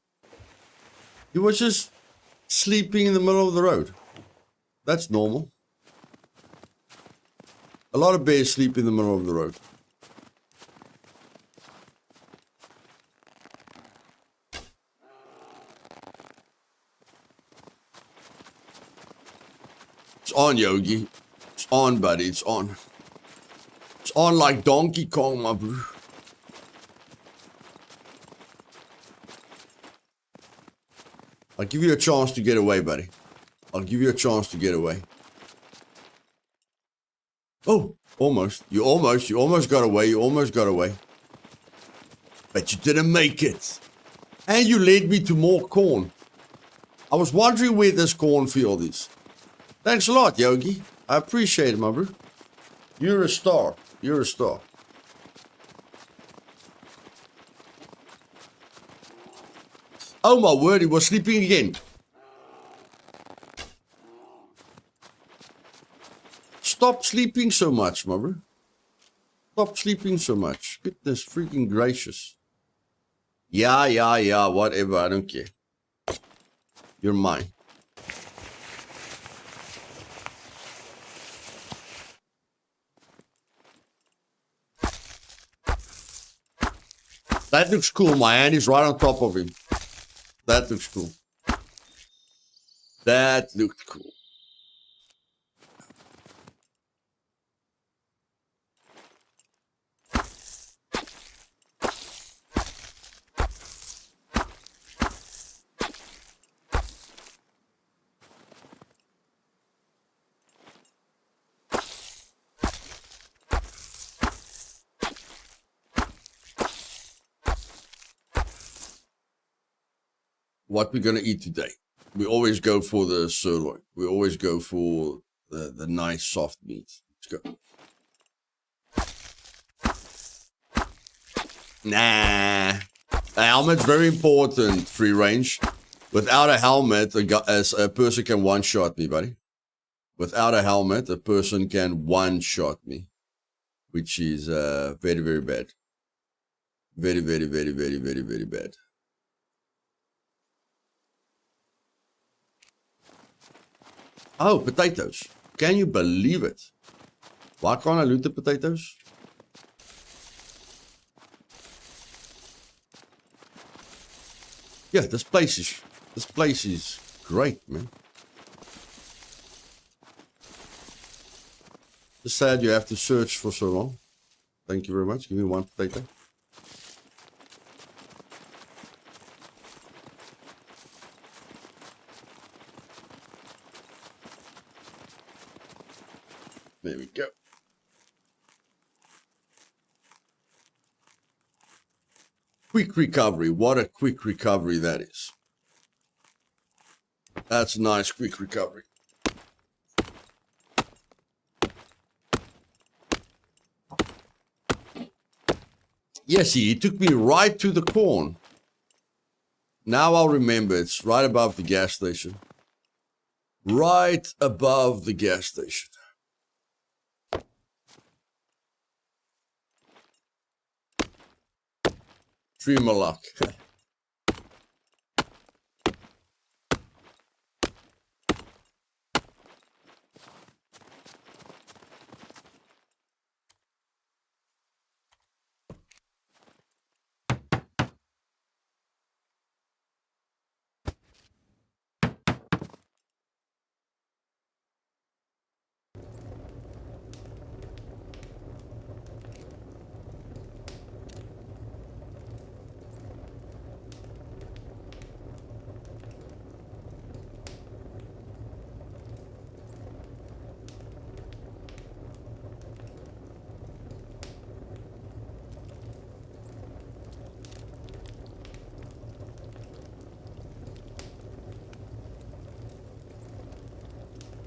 He was just sleeping in the middle of the road. That's normal. A lot of bears sleep in the middle of the road. It's on, Yogi. It's on, buddy. It's on. It's on like Donkey Kong, my bro. I'll give you a chance to get away, buddy. I'll give you a chance to get away. Oh, almost. You almost got away. You almost got away. But you didn't make it. And you led me to more corn. I was wondering where this cornfield is. Thanks a lot, Yogi. I appreciate it, my bro. You're a star. You're a star. Oh my word, he was sleeping again. Stop sleeping so much, my bro. Stop sleeping so much. Goodness freaking gracious. Yeah, whatever. I don't care. You're mine. That looks cool. My hand is right on top of him. That looks cool. That looked cool. What we're going to eat today. We always go for the sirloin. We always go for the nice soft meat. Let's go. Nah. A helmet's very important, free range. Without a helmet, a person can one-shot me, buddy. Without a helmet, a person can one-shot me. Which is very, very bad. Very, very, very, very, very, very bad. Oh, potatoes. Can you believe it? Why can't I loot the potatoes? Yeah, this place is great, man. It's sad you have to search for so long. Thank you very much. Give me one potato. There we go. Quick recovery. What a quick recovery that is. That's a nice quick recovery. Yes, he took me right to the corn. Now I'll remember. It's right above the gas station. Right above the gas station. Dream of luck.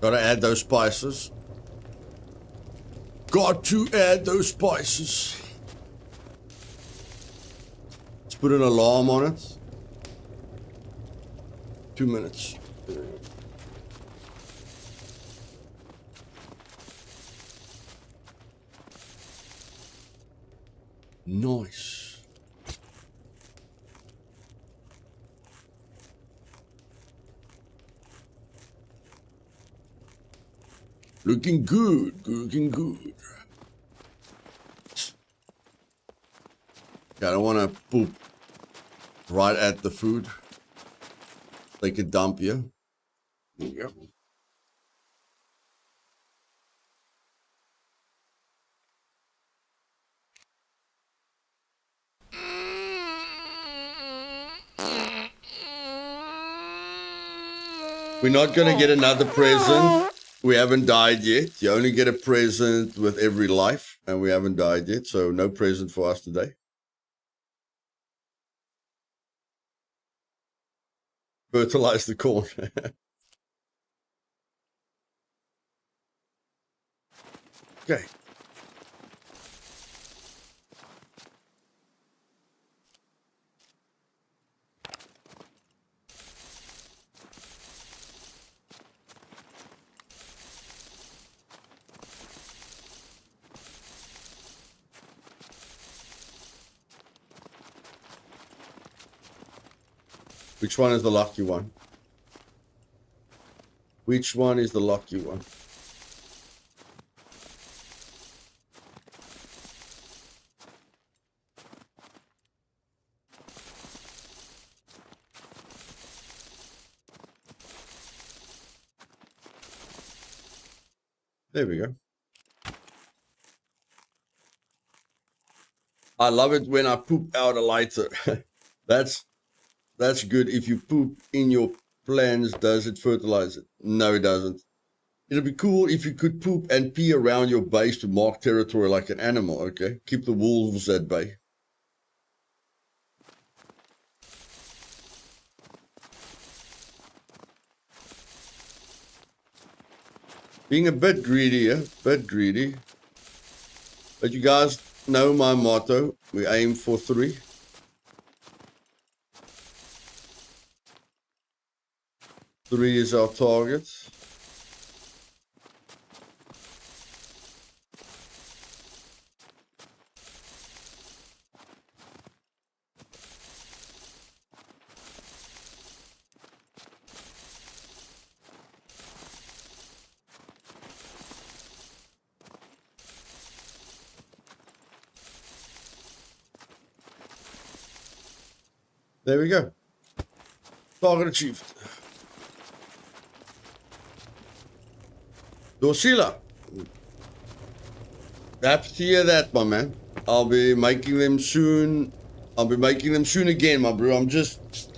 Gotta add those spices. Got to add those spices. Let's put an alarm on it. 2 minutes. Nice. Looking good, looking good. Yeah, I don't want to poop right at the food. Take a dump here. There you go. We're not going to get another present. We haven't died yet. You only get a present with every life, and we haven't died yet, so no present for us today. Fertilize the corn. Okay. Which one is the lucky one? Which one is the lucky one? There we go. I love it when I poop out a lighter. That's good. If you poop in your plants, does it fertilize it? No, it doesn't. It'd be cool if you could poop and pee around your base to mark territory like an animal, okay? Keep the wolves at bay. Being a bit greedy, yeah? Bit greedy. But you guys know my motto. We aim for 3. Three is our target. There we go. Target achieved. Dorsila. Happy to hear that, my man. I'll be making them soon. I'll be making them soon again, my bro. I'm just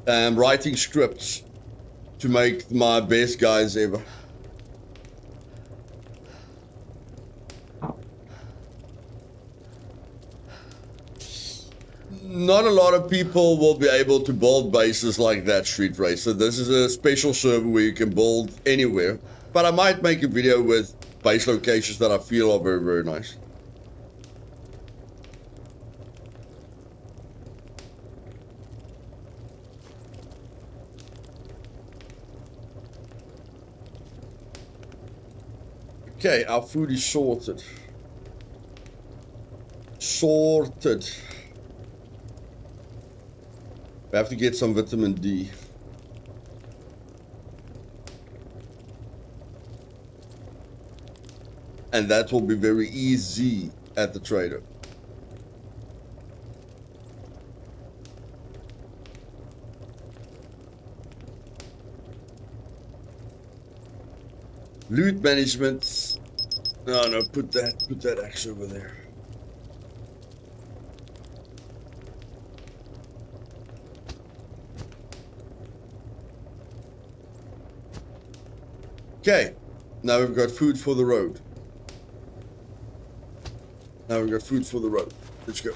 writing scripts to make my best guys ever. Not a lot of people will be able to build bases like that, Street Racer. This is a special server where you can build anywhere. But I might make a video with base locations that I feel are very, very nice. Okay, our food is sorted. Sorted. We have to get some vitamin D. And that will be very easy at the trader. Loot management. No, put that axe over there. Okay, now we've got food for the road. Now we've got food for the road. Let's go.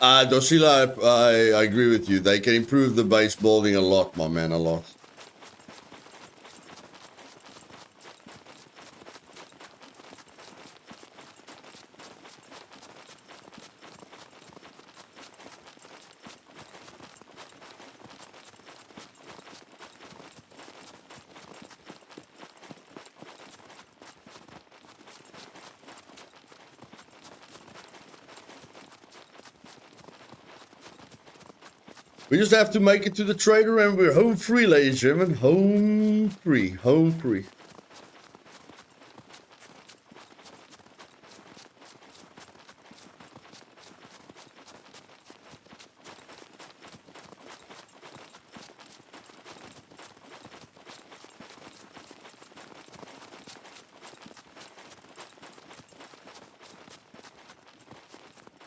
Dosila, I agree with you. They can improve the base building a lot, my man, a lot. We just have to make it to the trader and we're home free, ladies and gentlemen. Home free, home free.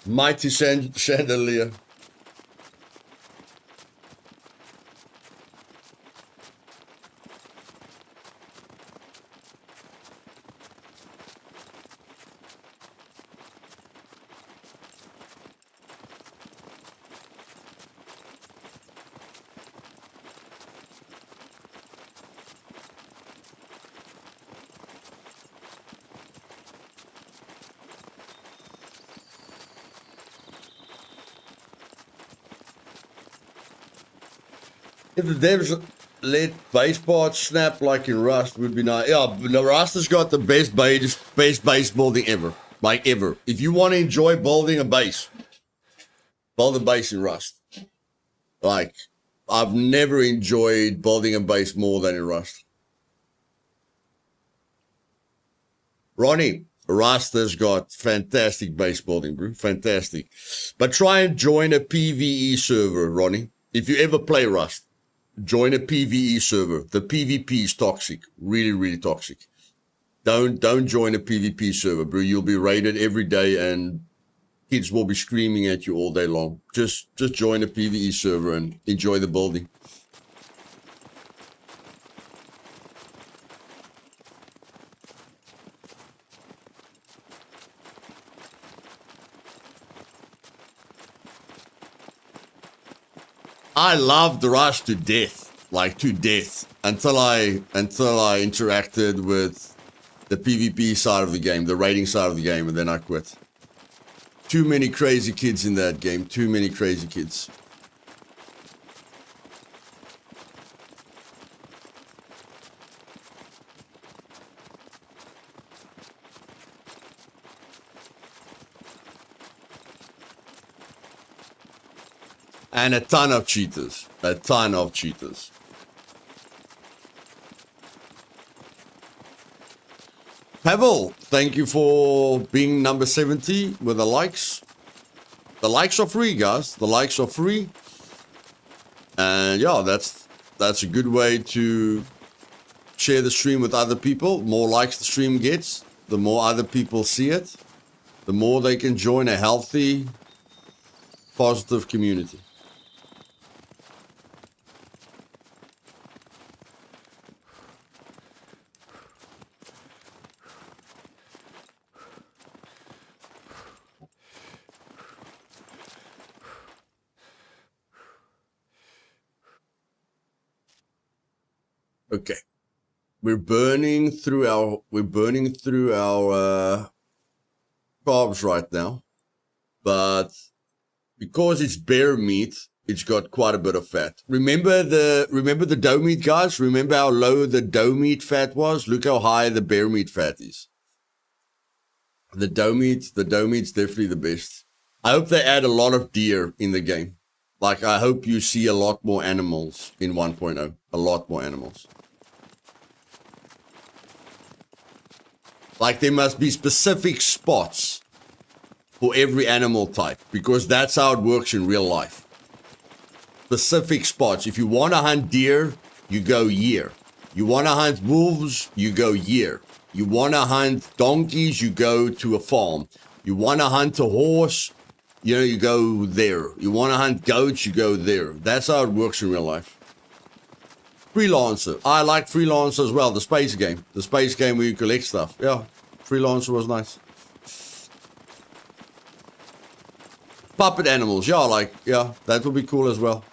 Mighty chandelier. If the devs let base parts snap like in Rust would be nice. Yeah, but the Rust has got the best base building ever. Like ever. If you want to enjoy building a base, build a base in Rust. Like, I've never enjoyed building a base more than in Rust. Ronnie, Rust has got fantastic base building, bro. Fantastic. But try and join a PvE server, Ronnie. If you ever play Rust, join a PvE server. The PvP is toxic. Really, really toxic. Don't join a PvP server, bro. You'll be raided every day and kids will be screaming at you all day long. Just join a PvE server and enjoy the building. I loved Rust to death, like to death, until I interacted with the PvP side of the game, the raiding side of the game, and then I quit. Too many crazy kids in that game. Too many crazy kids. And a ton of cheaters. A ton of cheaters. Pavel, thank you for being number 70 with the likes. The likes are free, guys. The likes are free. And yeah, that's a good way to share the stream with other people. The more likes the stream gets, the more other people see it, the more they can join a healthy, positive community. Okay, we're burning through our carbs right now, but because it's bear meat, it's got quite a bit of fat. Remember the doe meat, guys? Remember how low the doe meat fat was? Look how high the bear meat fat is. The doe meat's definitely the best. I hope they add a lot of deer in the game. Like, I hope you see a lot more animals in 1.0. A lot more animals. Like, there must be specific spots for every animal type, because that's how it works in real life. Specific spots. If you want to hunt deer, you go here. You want to hunt wolves, you go here. You want to hunt donkeys, you go to a farm. You want to hunt a horse, you go there. You want to hunt goats, you go there. That's how it works in real life. Freelancer. I like Freelancer as well. The space game. The space game where you collect stuff. Yeah, Freelancer was nice. Puppet animals. Yeah, that would be cool as well.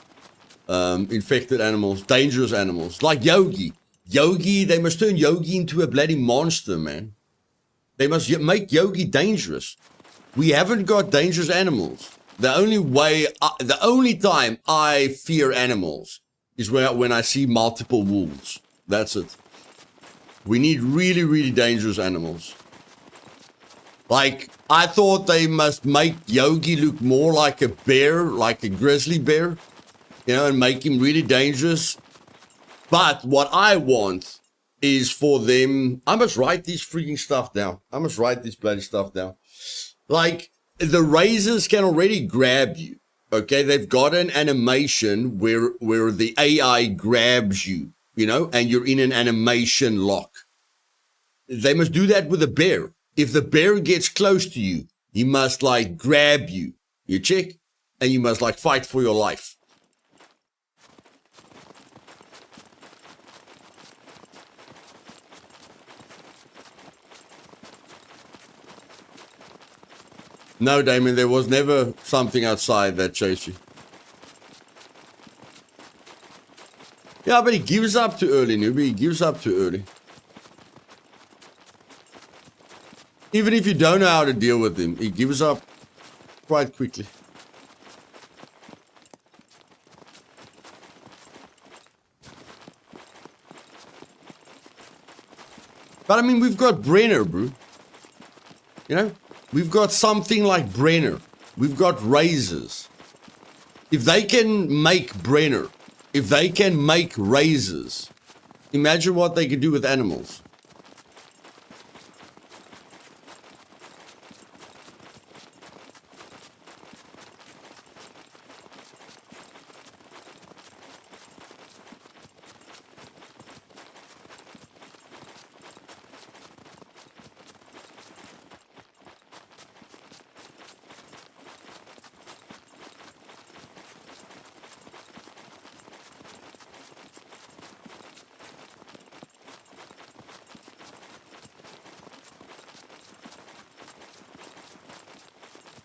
Infected animals. Dangerous animals. Like Yogi. Yogi, they must turn Yogi into a bloody monster, man. They must make Yogi dangerous. We haven't got dangerous animals. The only time I fear animals is when I see multiple wolves. That's it. We need really, really dangerous animals. Like, I thought they must make Yogi look more like a bear, like a grizzly bear, and make him really dangerous. But what I want is for them... I must write this freaking stuff down. I must write this bloody stuff down. Like, the razors can already grab you. Okay, they've got an animation where the AI grabs you, and you're in an animation lock. They must do that with a bear. If the bear gets close to you, he must, like, grab you. You check? And you must, like, fight for your life. No, Damien, there was never something outside that chased you. Yeah, but he gives up too early, newbie. He gives up too early. Even if you don't know how to deal with him, he gives up quite quickly. But I mean, we've got Brenner, bro. We've got something like Brenner. We've got razors. If they can make Brenner, if they can make razors, imagine what they could do with animals.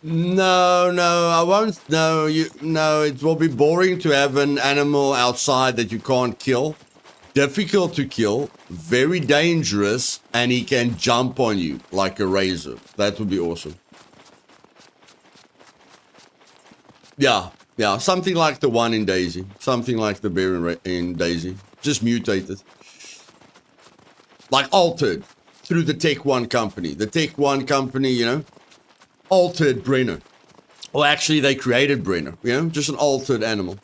No, I won't. No, it will be boring to have an animal outside that you can't kill. Difficult to kill, very dangerous, and he can jump on you like a razor. That would be awesome. Yeah, something like the one in Daisy. Something like the bear in Daisy. Just mutated. Like altered through the Tech One company. The Tech One company, altered Brenner. Or actually, they created Brenner, just an altered animal.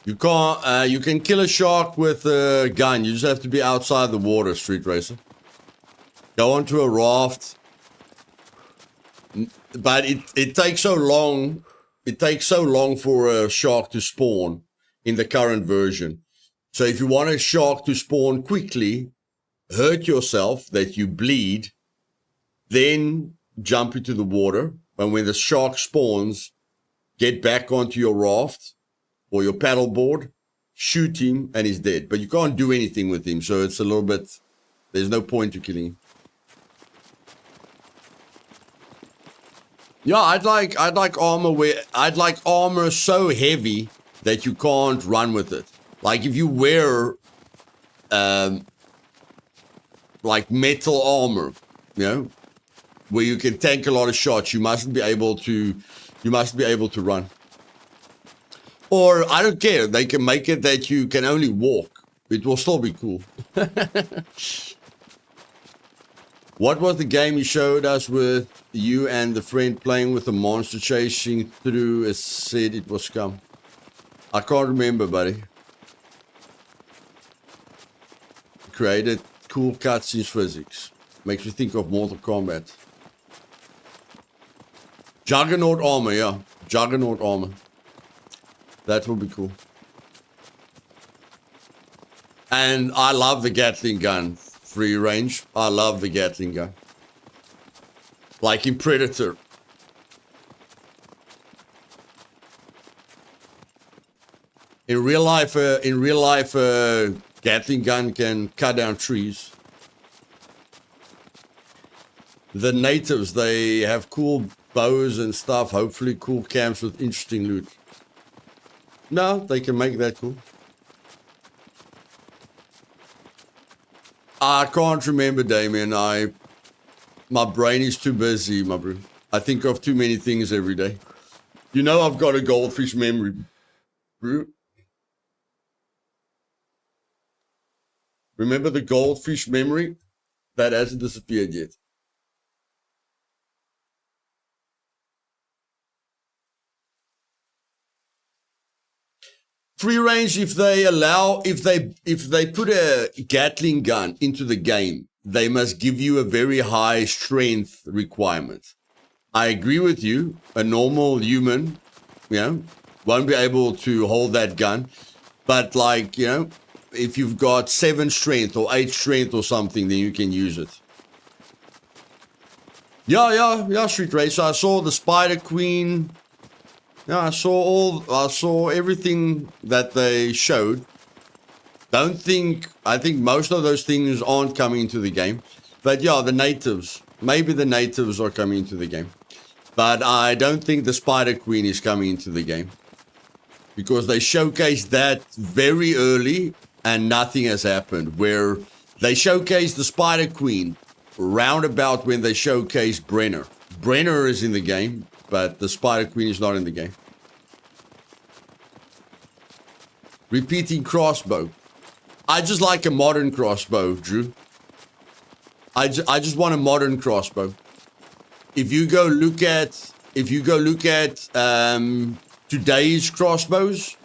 You can't. You can kill a shark with a gun. You just have to be outside the water, Street Racer. Go onto a raft. But it takes so long. It takes so long for a shark to spawn in the current version. So if you want a shark to spawn quickly, hurt yourself that you bleed, then jump into the water. And when the shark spawns, get back onto your raft or your paddleboard, shoot him, and he's dead. But you can't do anything with him, so it's a little bit... There's no point to killing him. Yeah, I'd like armor so heavy that you can't run with it. Like if you wear like metal armor, where you can tank a lot of shots, you must be able to run. Or, I don't care, they can make it that you can only walk. It will still be cool. What was the game you showed us with you and the friend playing with the monster chasing through? It said it was Scum. I can't remember, buddy. Created cool cutscenes physics. Makes me think of Mortal Kombat. Juggernaut armor, yeah. Juggernaut armor. That will be cool. And I love the Gatling gun. Free range. I love the Gatling gun. Like in Predator. In real life, Gatling gun can cut down trees. The natives, they have cool bows and stuff. Hopefully cool camps with interesting loot. No, they can make that cool. I can't remember, Damien. My brain is too busy, my bro. I think of too many things every day. I've got a goldfish memory, bro. Remember the goldfish memory? That hasn't disappeared yet. Free range, if they put a Gatling gun into the game, they must give you a very high strength requirement. I agree with you. A normal human, won't be able to hold that gun. But if you've got 7 strength or 8 strength or something, then you can use it. Yeah, Street Racer. I saw the Spider Queen. Yeah, I saw everything that they showed. I think most of those things aren't coming into the game. But yeah, the natives. Maybe the natives are coming into the game. But I don't think the Spider Queen is coming into the game. because they showcased that very early and nothing has happened. Where they showcased the Spider Queen roundabout when they showcased Brenner. Brenner is in the game, but the Spider Queen is not in the game. Repeating crossbow. I just like a modern crossbow, Drew. I just want a modern crossbow. If you go look at today's crossbows,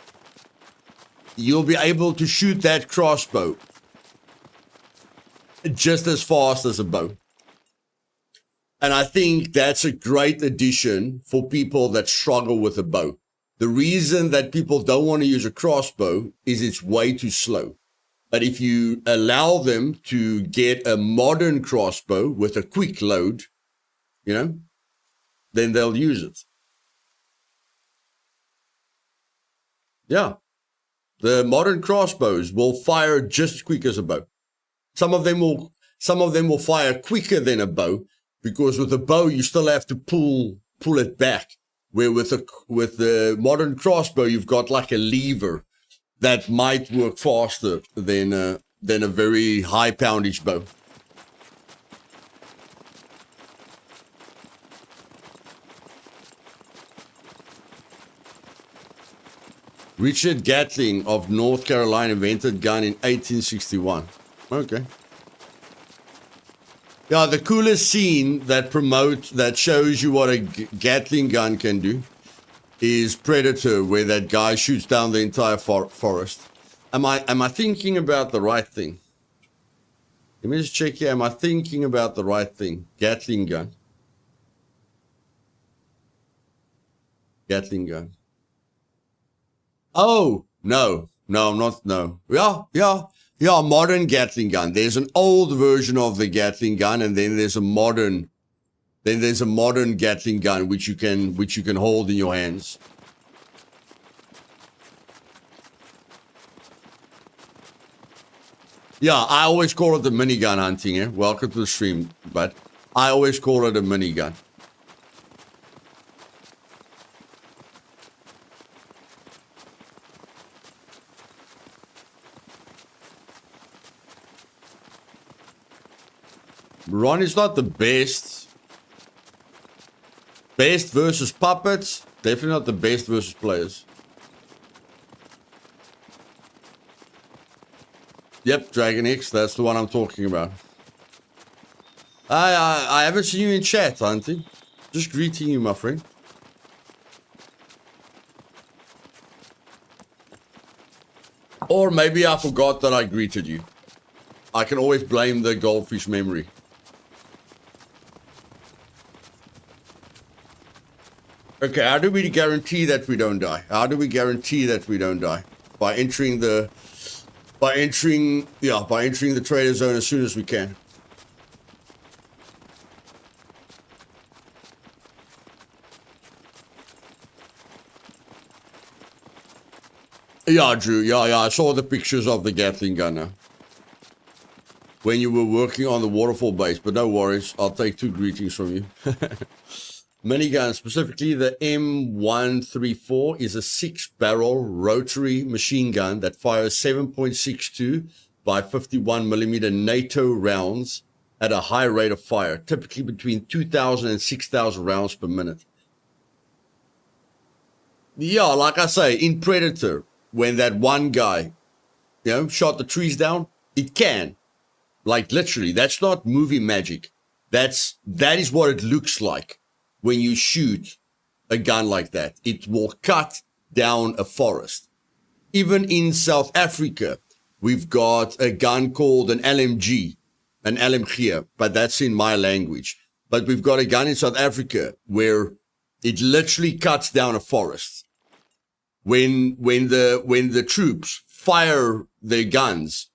you'll be able to shoot that crossbow just as fast as a bow. And I think that's a great addition for people that struggle with a bow. The reason that people don't want to use a crossbow is it's way too slow. But if you allow them to get a modern crossbow with a quick load, you know, then they'll use it. Yeah. The modern crossbows will fire just as quick as a bow. Some of them will fire quicker than a bow, because with a bow you still have to pull it back. Where with the modern crossbow you've got like a lever that might work faster than a very high poundage bow. Richard Gatling of North Carolina invented gun in 1861. Okay. Yeah, the coolest scene that shows you what a Gatling gun can do is Predator, where that guy shoots down the entire forest. Am I thinking about the right thing? Let me just check here. Am I thinking about the right thing? Gatling gun. Gatling gun. Oh, no, I'm not. No. Yeah, modern Gatling gun. There's an old version of the Gatling gun, and then there's a modern Gatling gun which you can hold in your hands. Yeah, I always call it the minigun hunting, eh? Welcome to the stream, but I always call it a minigun. Ron is not the best. Best versus puppets. Definitely not the best versus players. Yep, Dragon X. That's the one I'm talking about. I haven't seen you in chat, Auntie. Just greeting you, my friend. Or maybe I forgot that I greeted you. I can always blame the goldfish memory. Okay, how do we guarantee that we don't die? How do we guarantee that we don't die? By entering the trader zone as soon as we can. Yeah, Drew. Yeah. I saw the pictures of the Gatling gun now. When you were working on the waterfall base, but no worries. I'll take 2 greetings from you. Minigun, specifically the M134, is a 6-barrel rotary machine gun that fires 7.62 by 51 millimeter NATO rounds at a high rate of fire, typically between 2,000 and 6,000 rounds per minute. Yeah, like I say, in Predator, when that one guy, shot the trees down, it can. Like literally, that's not movie magic. That is what it looks like. When you shoot a gun like that, it will cut down a forest. Even in South Africa, we've got a gun called an LMG, but that's in my language. But we've got a gun in South Africa where it literally cuts down a forest. When the troops fire their guns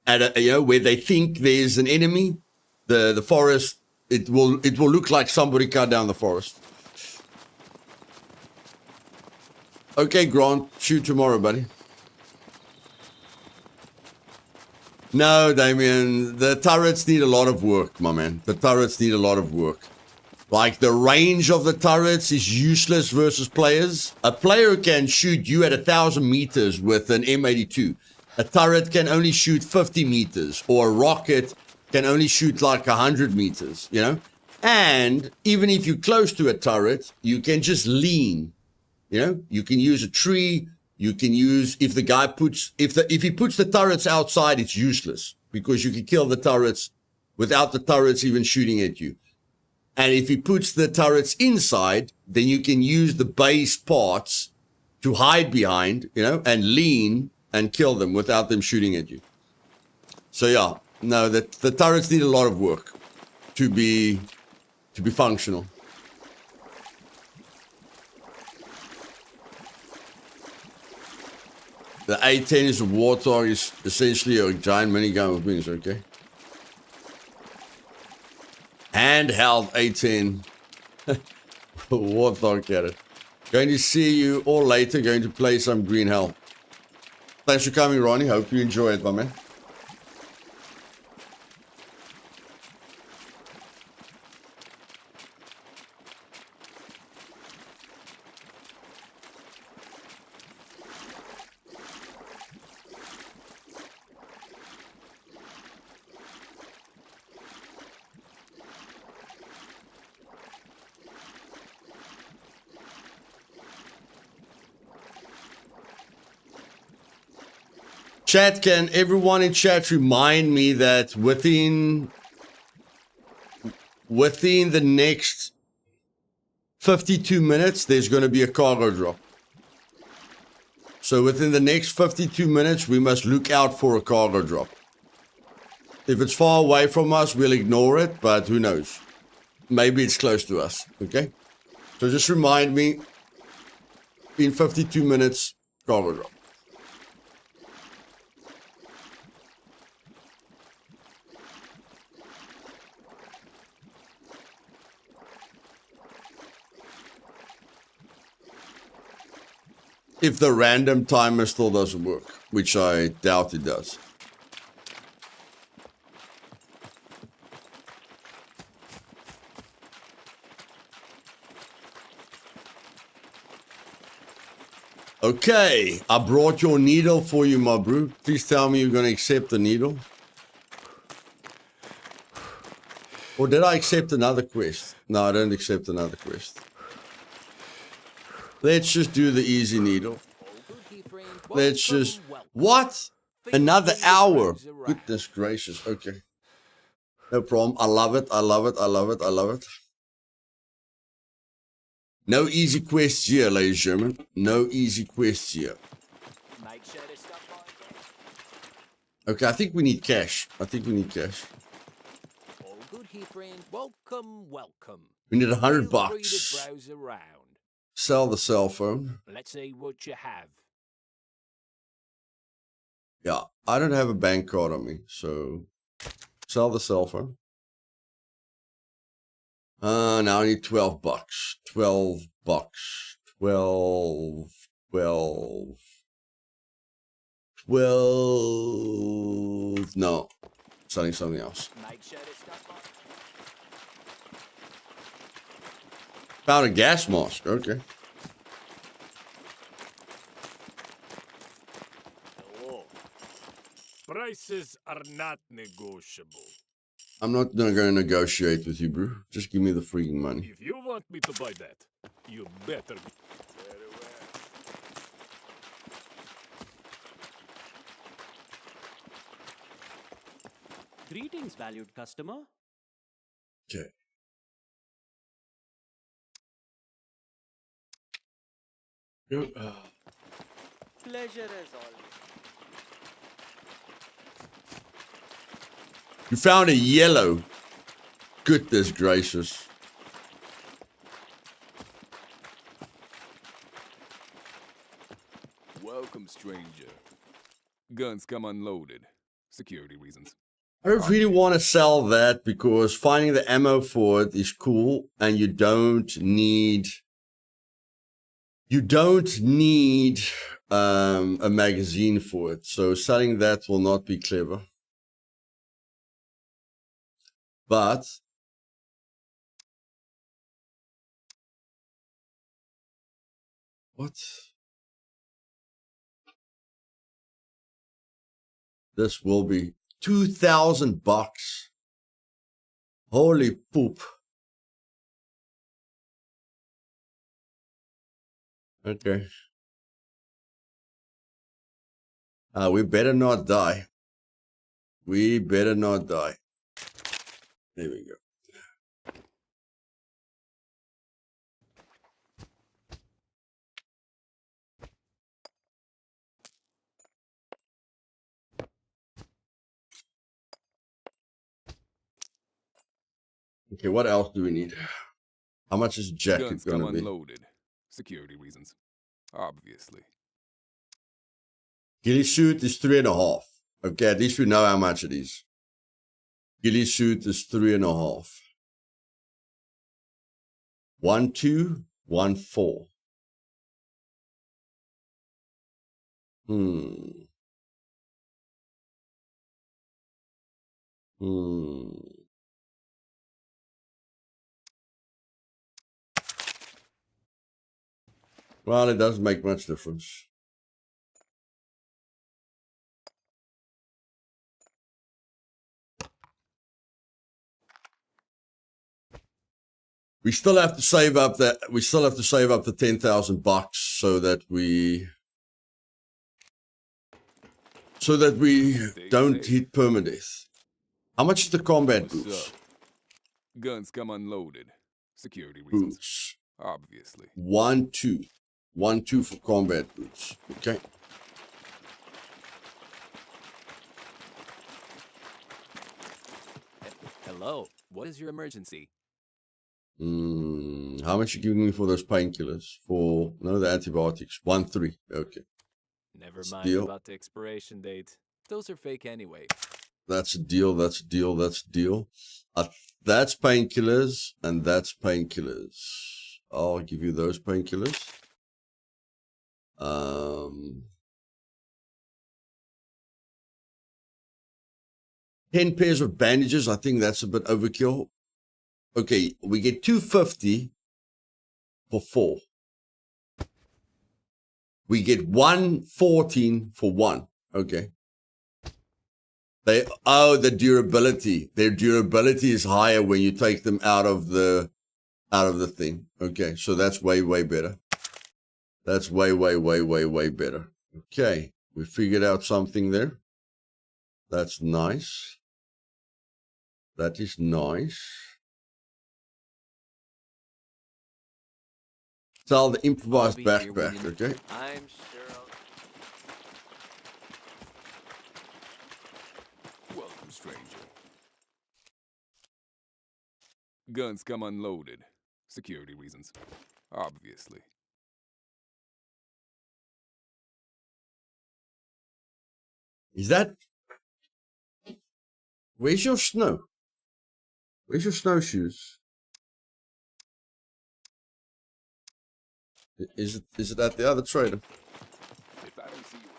at where they think there's an enemy, the forest, it will look like somebody cut down the forest. Okay, Grant, shoot tomorrow, buddy. No, Damien, the turrets need a lot of work, my man. The turrets need a lot of work. Like the range of the turrets is useless versus players. A player can shoot you at 1,000 meters with an M82. A turret can only shoot 50 meters, or a rocket can only shoot like 100 meters, you know? And even if you're close to a turret, you can just lean, you know? You can use a tree, you can use, if the guy puts, if he puts the turrets outside, it's useless because you can kill the turrets without the turrets even shooting at you. And if he puts the turrets inside, then you can use the base parts to hide behind, you know, and lean and kill them without them shooting at you. So yeah, no, the turrets need a lot of work to be functional. The A10 is a Warthog, is essentially a giant minigun with wings, okay? Handheld A10. Warthog cannon. Going to see you all later. Going to play some Green Hell. Thanks for coming, Ronnie. Hope you enjoy it, my man. Chat, can everyone in chat remind me that within the next 52 minutes, there's going to be a cargo drop. So within the next 52 minutes, we must look out for a cargo drop. If it's far away from us, we'll ignore it, but who knows? Maybe it's close to us, okay? So just remind me, in 52 minutes, cargo drop. If the random timer still doesn't work, which I doubt it does. Okay, I brought your needle for you, my bro. Please tell me you're going to accept the needle. Or did I accept another quest? No, I don't accept another quest. Let's just do the easy needle. Let's just... What? Another hour? Goodness gracious. Okay. No problem. I love it. I love it. I love it. I love it. No easy quests here, ladies and gentlemen. No easy quests here. Okay, I think we need cash. I think we need cash. All good here, friend. Welcome, welcome. We need $100. Sell the cell phone. Let's see what you have. Yeah, I don't have a bank card on me, so sell the cell phone. Now I need $12. $12. 12. No, selling something else. Found a gas mask. Okay. Prices are not negotiable. I'm not gonna go negotiate with you, bro. Just give me the freaking money. If you want me to buy that, you better be very well. Greetings, valued customer. Okay. Pleasure as always. You found a yellow. Goodness gracious. Welcome, stranger. Guns come unloaded. Security reasons. I don't really want to sell that because finding the ammo for it is cool and you don't need a magazine for it. So selling that will not be clever. But What? This will be $2,000. Holy poop. Okay. We better not die. We better not die. There we go. Okay, what else do we need? How much is jacket Guns going come to be? unloaded. Security reasons. Obviously. Ghillie suit is 3.5. Okay, at least we know how much it is. Ghillie suit is 3.5. 1, 2, 1, 4. Hmm. Well, it doesn't make much difference. We still have to save up that. We still have to save up the $10,000 so that we don't hit permadeath. How much is the combat What's boots? up? Guns come unloaded. Security reasons. Boots. Obviously. 1, 2. 1, 2 for combat boots. Okay. Hello. What is your emergency? How much you giving me for those painkillers? For the antibiotics. 1, 3. Okay. Never That's a mind deal. about the expiration date. Those are fake anyway. That's a deal. That's a deal. That's a deal. That's painkillers, and that's painkillers. I'll give you those painkillers. 10 pairs of bandages. I think that's a bit overkill. Okay, we get $250 for 4. We get $114 for 1. Okay. The durability. Their durability is higher when you take them out of the thing. Okay, so that's way better. That's way better. Okay, we figured out something there. That's nice. That is nice. Sell the improvised I'll be here when backpack. you- Okay. I'm sure I'll... Welcome, stranger. Guns come unloaded. Security reasons. Obviously. Is that? Where's your snow? Where's your snowshoes? Is it at the other trader? If I don't see you,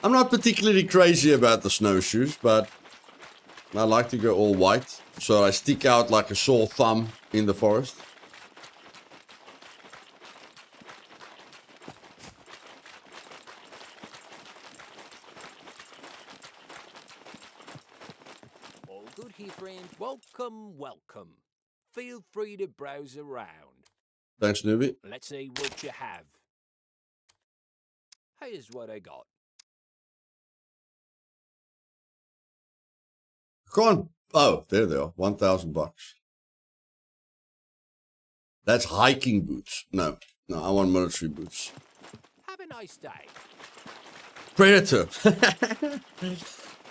I'm not particularly crazy about the snowshoes, but I like to go all white, so I stick out like a sore thumb in the forest. All good here, friend. Welcome, welcome. Feel free to browse around. Thanks, newbie. Let's see what you have. Here's what I got. Can't. Oh, there they are. $1,000. That's hiking boots. No, I want military boots. Have a nice day. Predator.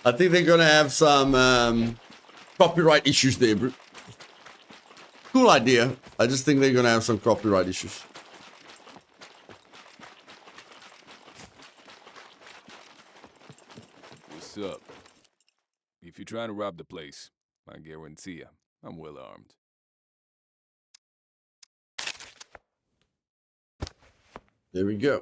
I think they're gonna have some copyright issues there, bro. Cool idea. I just think they're gonna have some copyright issues. what's up? If you're trying to rob the place, I guarantee you, I'm well armed. There we go.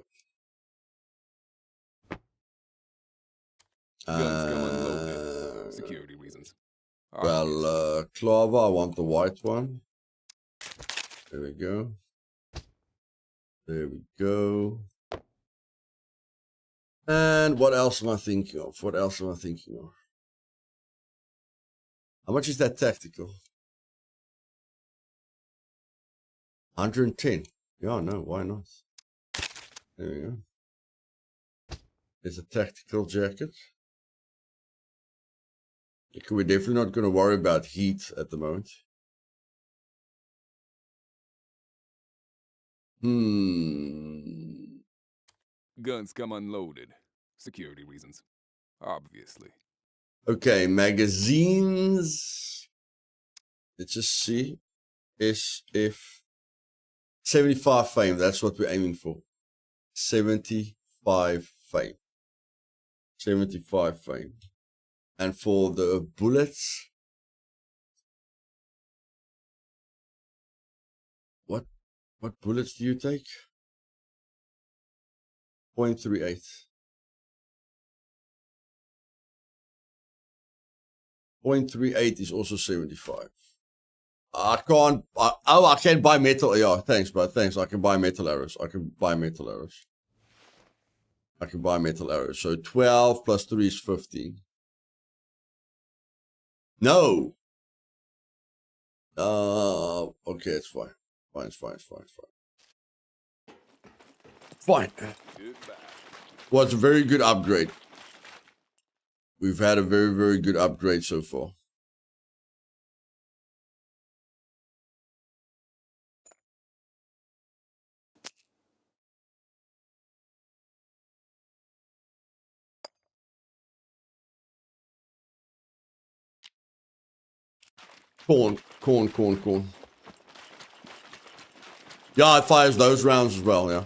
Guns come unloaded. Security reasons. Well, Clava, I want the white one. There we go. There we go. And what else am I thinking of? What else am I thinking of? How much is that tactical? 110. Yeah, no, why not? There we go. There's a tactical jacket. We're definitely not going to worry about heat at the moment. Guns come unloaded. Security reasons. Obviously. Okay, magazines. Let's just see. SF. 75 fame. That's what we're aiming for. 75 fame. 75 fame. And for the bullets. What bullets do you take? 0.38. 0.38 is also 75. I can't. I can buy metal. Yeah, thanks, bro. Thanks. I can buy metal arrows. I can buy metal arrows. So 12 plus 3 is 15. No. Okay, it's fine. It's fine. Fine. Goodbye. Well, it's a very good upgrade. We've had a very, very good upgrade so far. Corn. Yeah, it fires those rounds as well, yeah.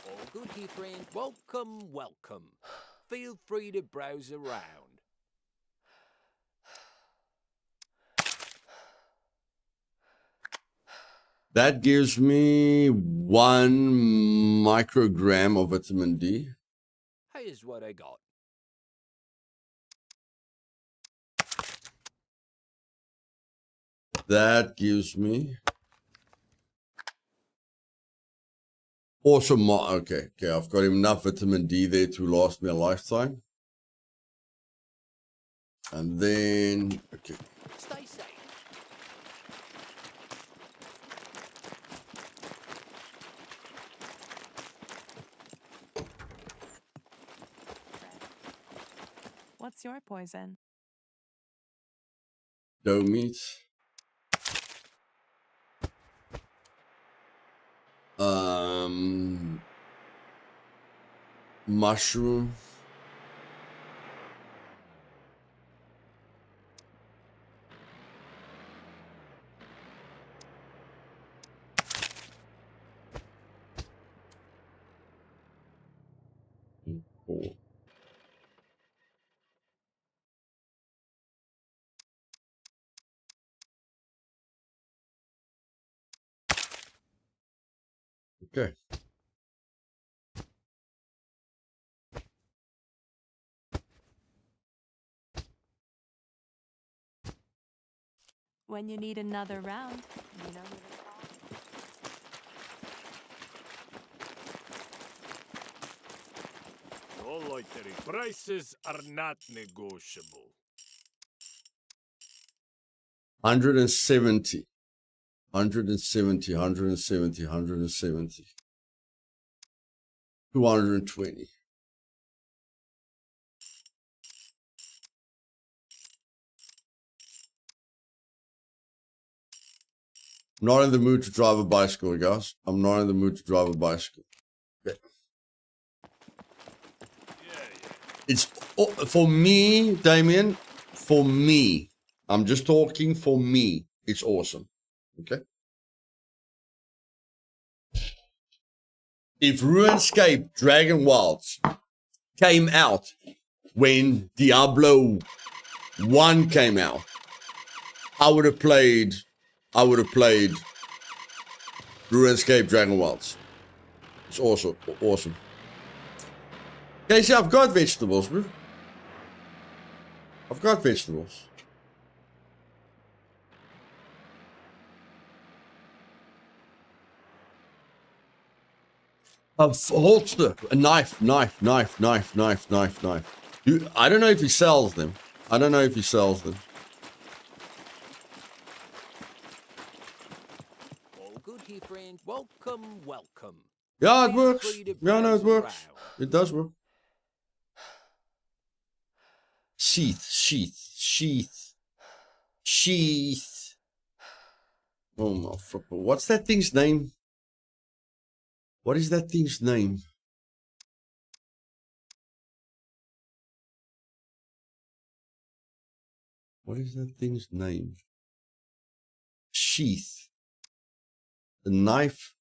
All good here, friend. Welcome. Feel free to browse around. That gives me 1 microgram of vitamin D. Here's what I got. That gives me also okay, I've got enough vitamin D there to last me a lifetime. And then, okay. Stay safe. What's your poison? Dough meat. Mushroom. Cool. Okay. When you need another round, you know who to call. No loitering. Prices are not negotiable. 170. 220. Not in the mood to drive a bicycle, guys. I'm not in the mood to drive a bicycle. Okay. It's for me, Damien. For me, I'm just talking for me. It's awesome. Okay. If RuneScape Dragon Wilds came out when Diablo 1 came out, I would have played RuneScape Dragon Wilds. It's awesome. Okay, see, I've got vegetables, bro. I've got vegetables. A holster, a knife. Dude, I don't know if he sells them. All good here, friend. Welcome. Yeah, it Feel works. free to Yeah, no, it browse works. around. It does work. Sheath. Oh my flipper. What's that thing's name? What is that thing's name? What is that thing's name? Sheath. The knife.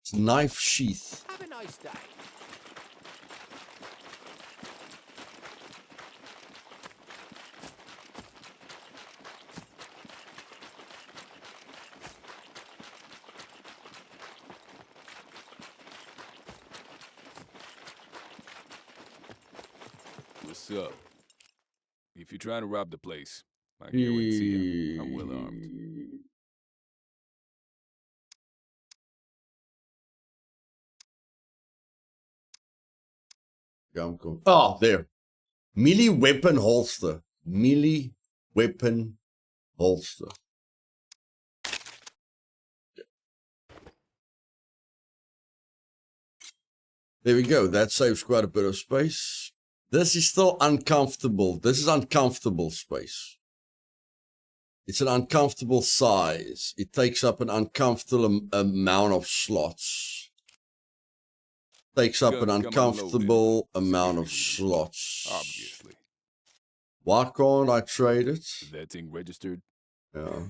It's knife sheath. Have a nice day. What's up? If you're trying to rob the place, I guarantee you, I'm well armed. Oh, there. Melee weapon holster. Melee weapon holster. There we go. That saves quite a bit of space. This is still uncomfortable. This is uncomfortable space. It's an uncomfortable size. It takes up an uncomfortable amount of slots. Takes up an uncomfortable amount of slots. Obviously. Why can't I trade it? That thing registered? Yeah.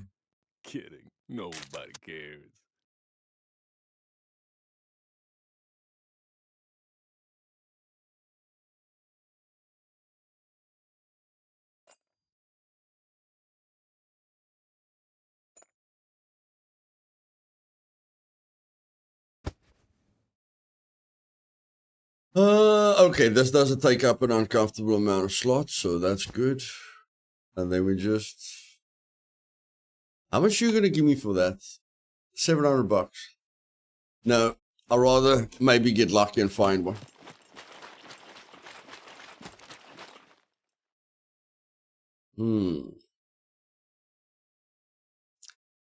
Kidding. Nobody cares. Okay, this doesn't take up an uncomfortable amount of slots, so that's good. And then we just... How much are you going to give me for that? $700. No, I'd rather maybe get lucky and find one.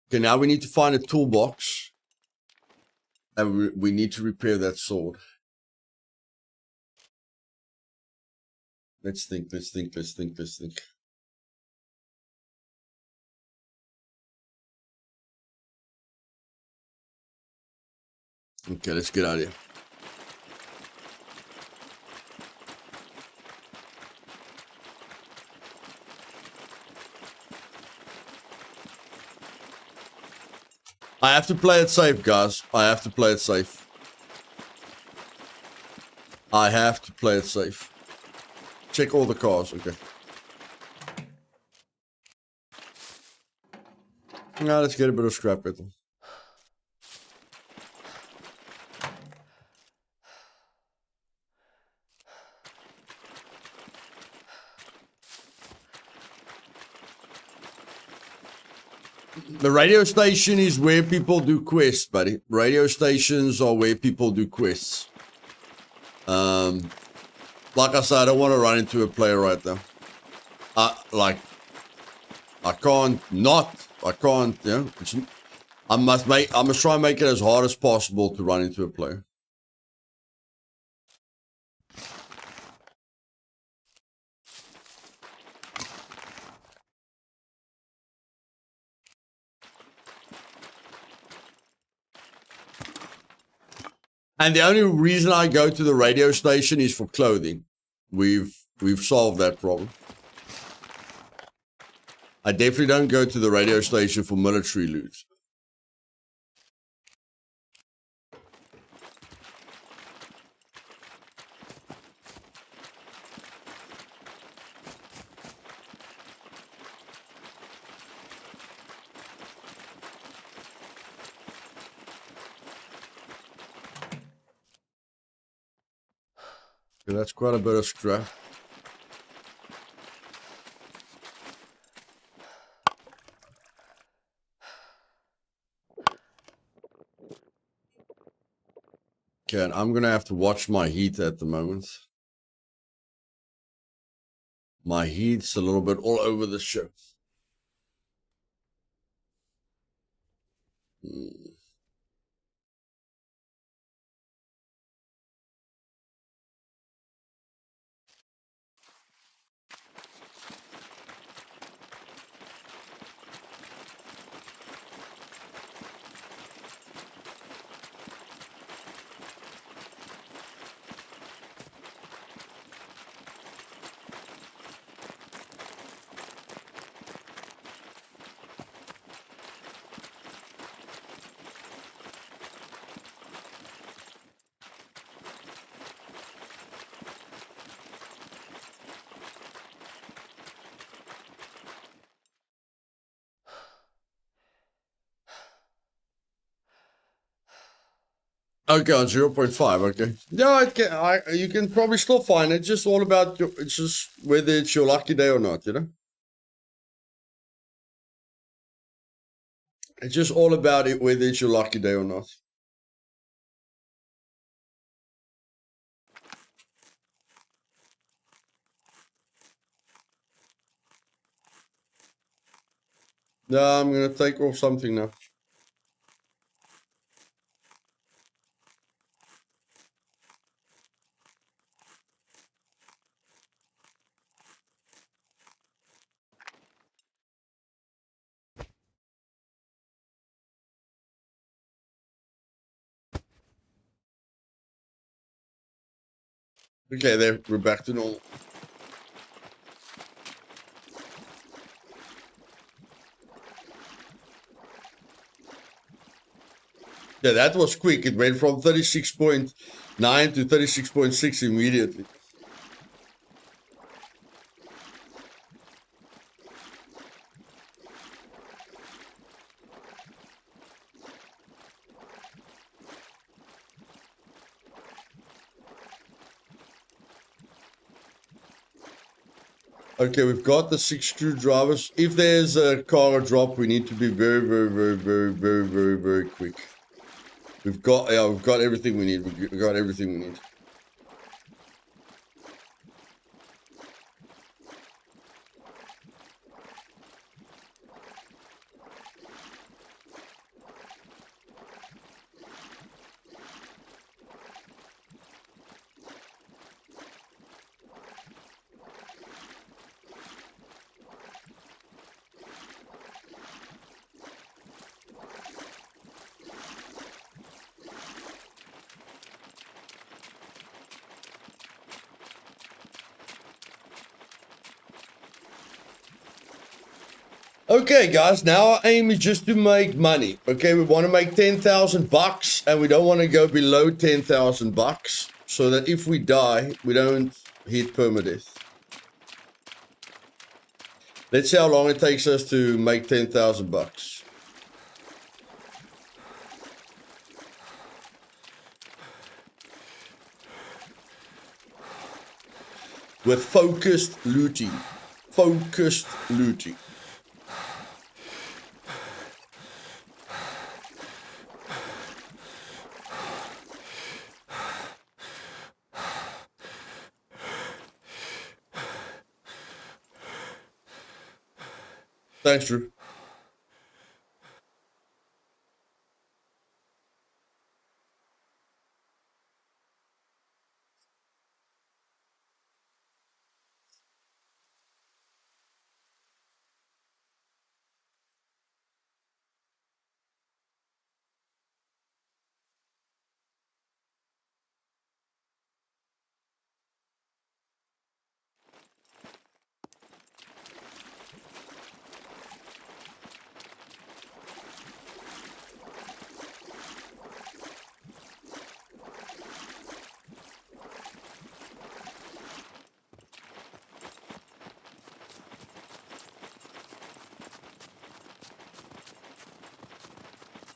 Okay, now we need to find a toolbox. And we need to repair that sword. Let's think. Okay, let's get out of here. I have to play it safe, guys. I have to play it safe. Check all the cars, okay. Now let's get a bit of scrap metal. The radio station is where people do quests, buddy. Radio stations are where people do quests. Like I said, I don't want to run into a player right now. I can't, you know, I must try and make it as hard as possible to run into a player. And the only reason I go to the radio station is for clothing. We've solved that problem. I definitely don't go to the radio station for military loot. Okay, that's quite a bit of scrap. Okay, and I'm gonna have to watch my heat at the moment. My heat's a little bit all over the show. Okay, on 0.5, okay. Yeah, you can probably still find it. It's just all about it's just whether it's your lucky day or not, you know? It's just all about it, whether it's your lucky day or not. No, I'm gonna take off something now. Okay, there, we're back to normal. Yeah, that was quick. It went from 36.9 to 36.6 immediately. Okay, we've got the 6 screwdrivers. If there's a cargo drop, we need to be very, very, very, very, very, very, very quick. We've got everything we need. We've got everything we need. Okay, guys, now our aim is just to make money. Okay, we want to make 10,000 bucks, and we don't want to go below 10,000 bucks, so that if we die, we don't hit permadeath. Let's see how long it takes us to make 10,000 bucks. With focused looting. Focused looting. Thanks, Drew.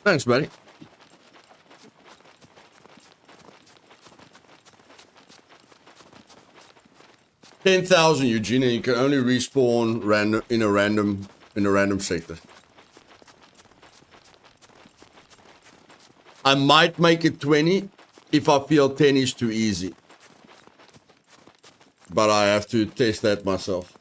Thanks, buddy. 10,000, Eugene, and you can only respawn in a random sector. I might make it 20 if I feel 10 is too easy. But I have to test that myself.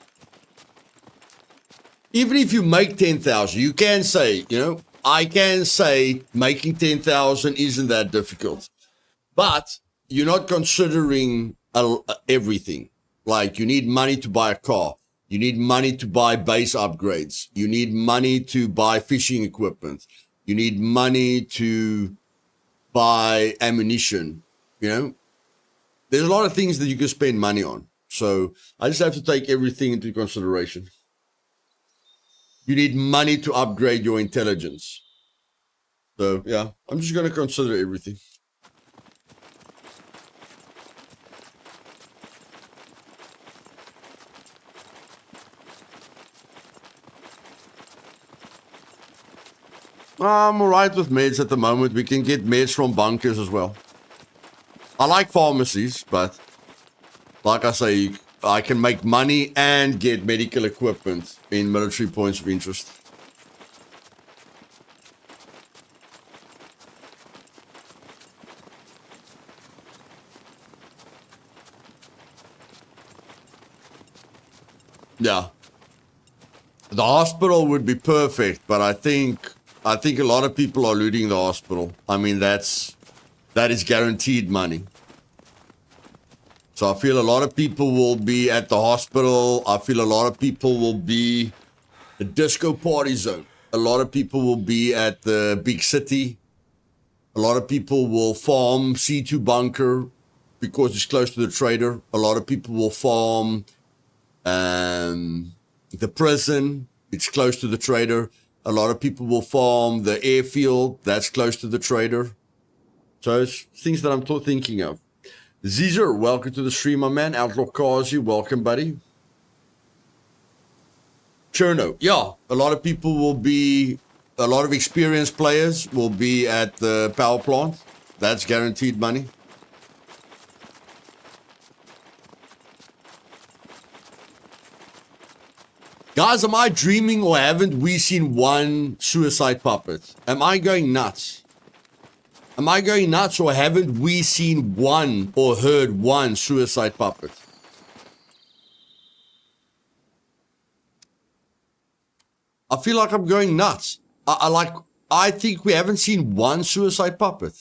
Even if you make 10,000, you can say, you know, I can say making 10,000 isn't that difficult. But you're not considering everything. Like you need money to buy a car. You need money to buy base upgrades. You need money to buy fishing equipment. You need money to buy ammunition. You know, there's a lot of things that you can spend money on. So I just have to take everything into consideration. You need money to upgrade your intelligence. So yeah, I'm just going to consider everything. I'm alright with meds at the moment. We can get meds from bunkers as well. I like pharmacies, but like I say, I can make money and get medical equipment in military points of interest. Yeah. The hospital would be perfect, but I think a lot of people are looting the hospital. I mean, that is guaranteed money. So I feel a lot of people will be at the hospital. I feel a lot of people will be the disco party zone. A lot of people will be at the big city. A lot of people will farm C2 bunker because it's close to the trader. A lot of people will farm the prison. It's close to the trader. A lot of people will farm the airfield. That's close to the trader. So it's things that I'm thinking of. Caesar, welcome to the stream, my man. Outlaw Kazi, welcome, buddy. Cherno, yeah, a lot of people will be, a lot of experienced players will be at the power plant. That's guaranteed money. Guys, am I dreaming or haven't we seen one suicide puppet? Am I going nuts? Am I going nuts or haven't we seen one or heard one suicide puppet? I feel like I'm going nuts. I think we haven't seen one suicide puppet.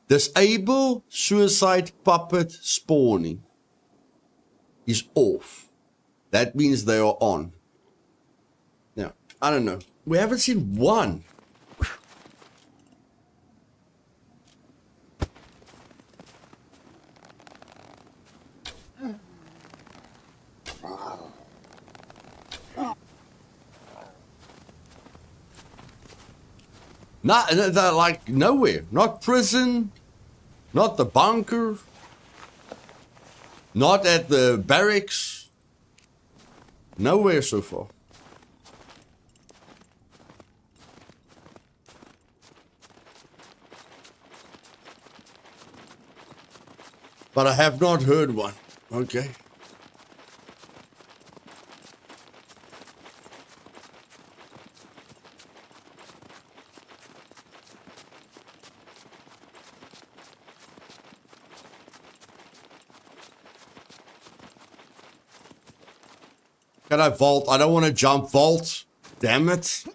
Disable suicide puppet spawning is off. That means they are on. Now, I don't know. We haven't seen one. Not like nowhere. Not prison. Not the bunker. Not at the barracks. Nowhere so far. But I have not heard one. Okay. Can I vault? I don't want to jump vault. Damn it.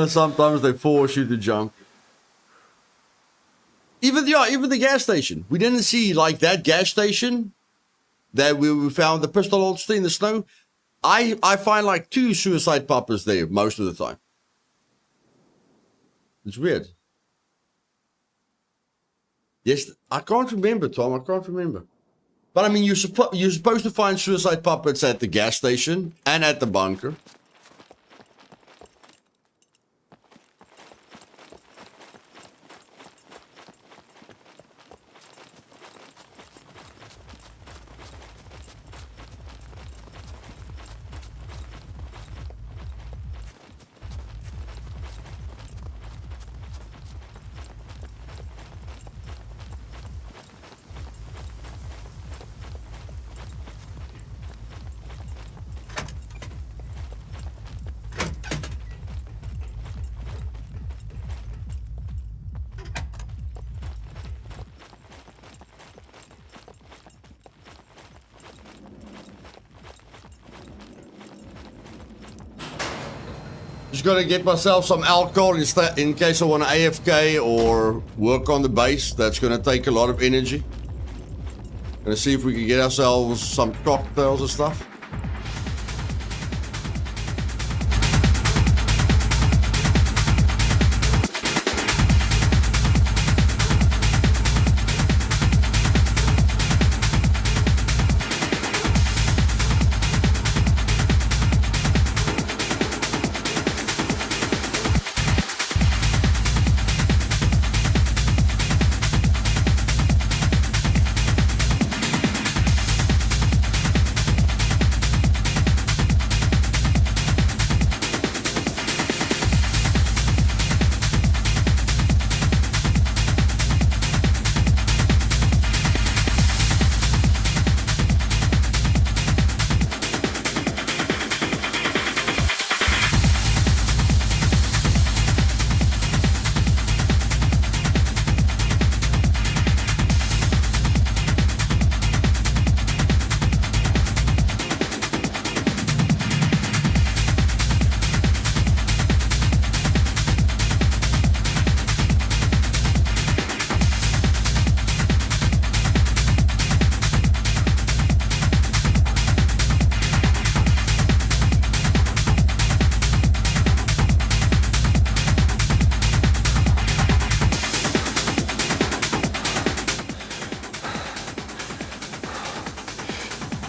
Sometimes they force you to jump. Even the gas station. We didn't see like that gas station that we found the pistol holster in the snow. I find like 2 suicide poppers there most of the time. It's weird. Yes, I can't remember, Tom. I can't remember. But I mean, you're supposed to find suicide puppets at the gas station and at the bunker. Just gonna get myself some alcohol in case I want to AFK or work on the base. That's gonna take a lot of energy. Gonna see if we can get ourselves some cocktails and stuff.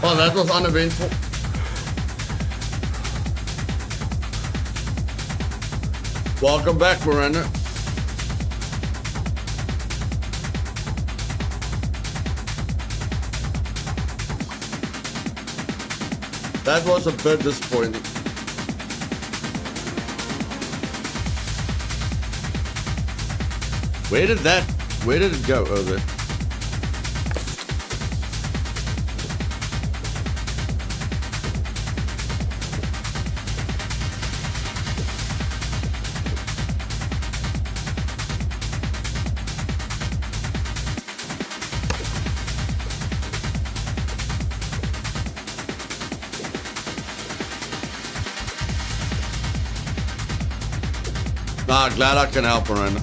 Oh, that was uneventful. Welcome back, Miranda. That was a bit disappointing. Where did it go? Oh, there. Nah, glad I can help, Miranda.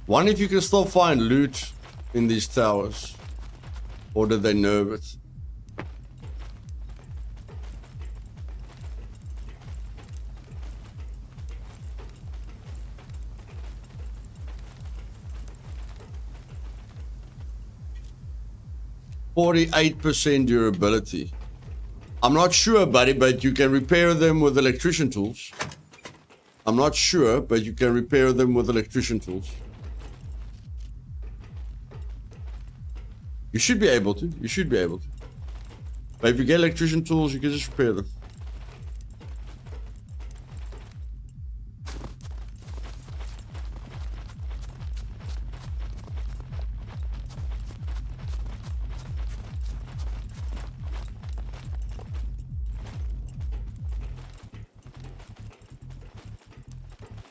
Wonder if you can still find loot in these towers. Or did they nerve it? %48 durability. I'm not sure, buddy, but you can repair them with electrician tools. I'm not sure, but you can repair them with electrician tools. You should be able to. You should be able to. But if you get electrician tools, you can just repair them.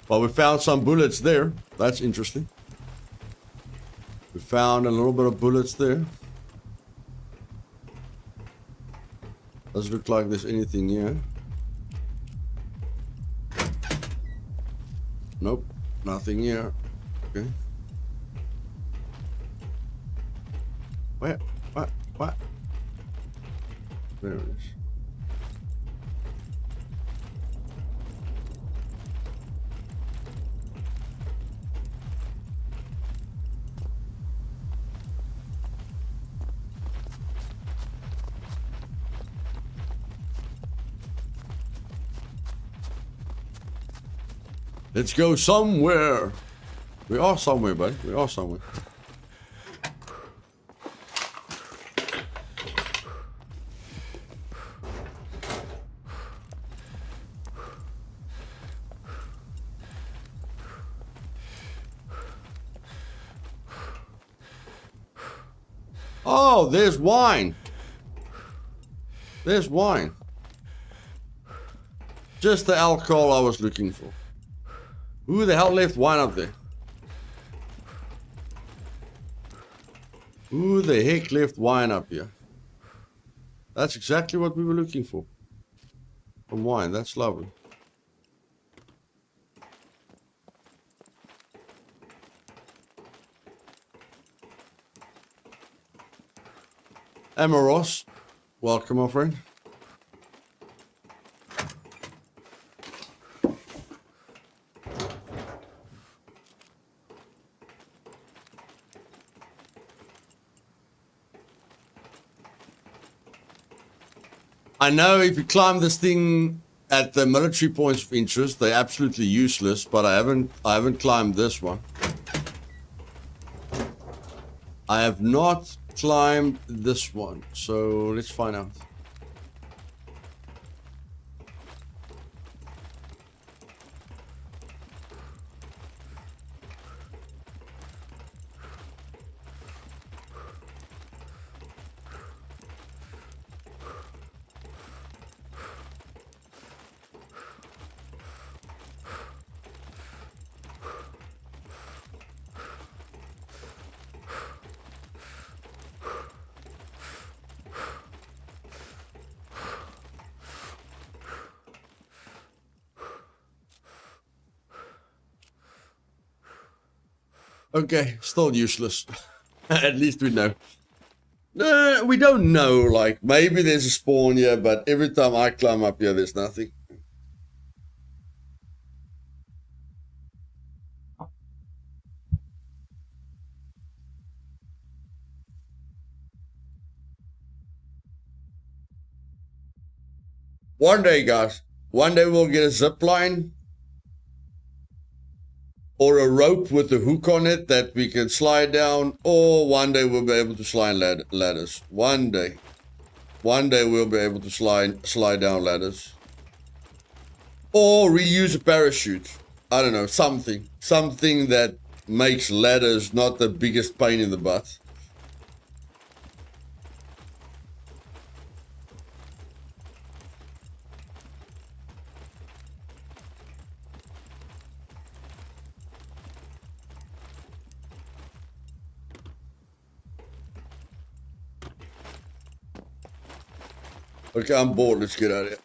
Well, we found some bullets there. That's interesting. We found a little bit of bullets there. Doesn't look like there's anything here. Nope, nothing here. Okay. Where? What? There it is. Let's go somewhere. We are somewhere, buddy. We are somewhere. Oh, there's wine. There's wine. Just the alcohol I was looking for. Who the hell left wine up there? Who the heck left wine up here? That's exactly what we were looking for. Some wine, that's lovely. Amaros, welcome, my friend. I know if you climb this thing at the military points of interest, they're absolutely useless, but I haven't climbed this one. I have not climbed this one, so let's find out. Okay, still useless. At least we know. No, we don't know. Like, maybe there's a spawn here, but every time I climb up here, there's nothing. One day, guys. One day we'll get a zip line. Or a rope with a hook on it that we can slide down. Or one day we'll be able to slide ladders. One day. One day we'll be able to slide down ladders. Or reuse a parachute. I don't know, something. Something that makes ladders not the biggest pain in the butt. Okay, I'm bored. Let's get out of here.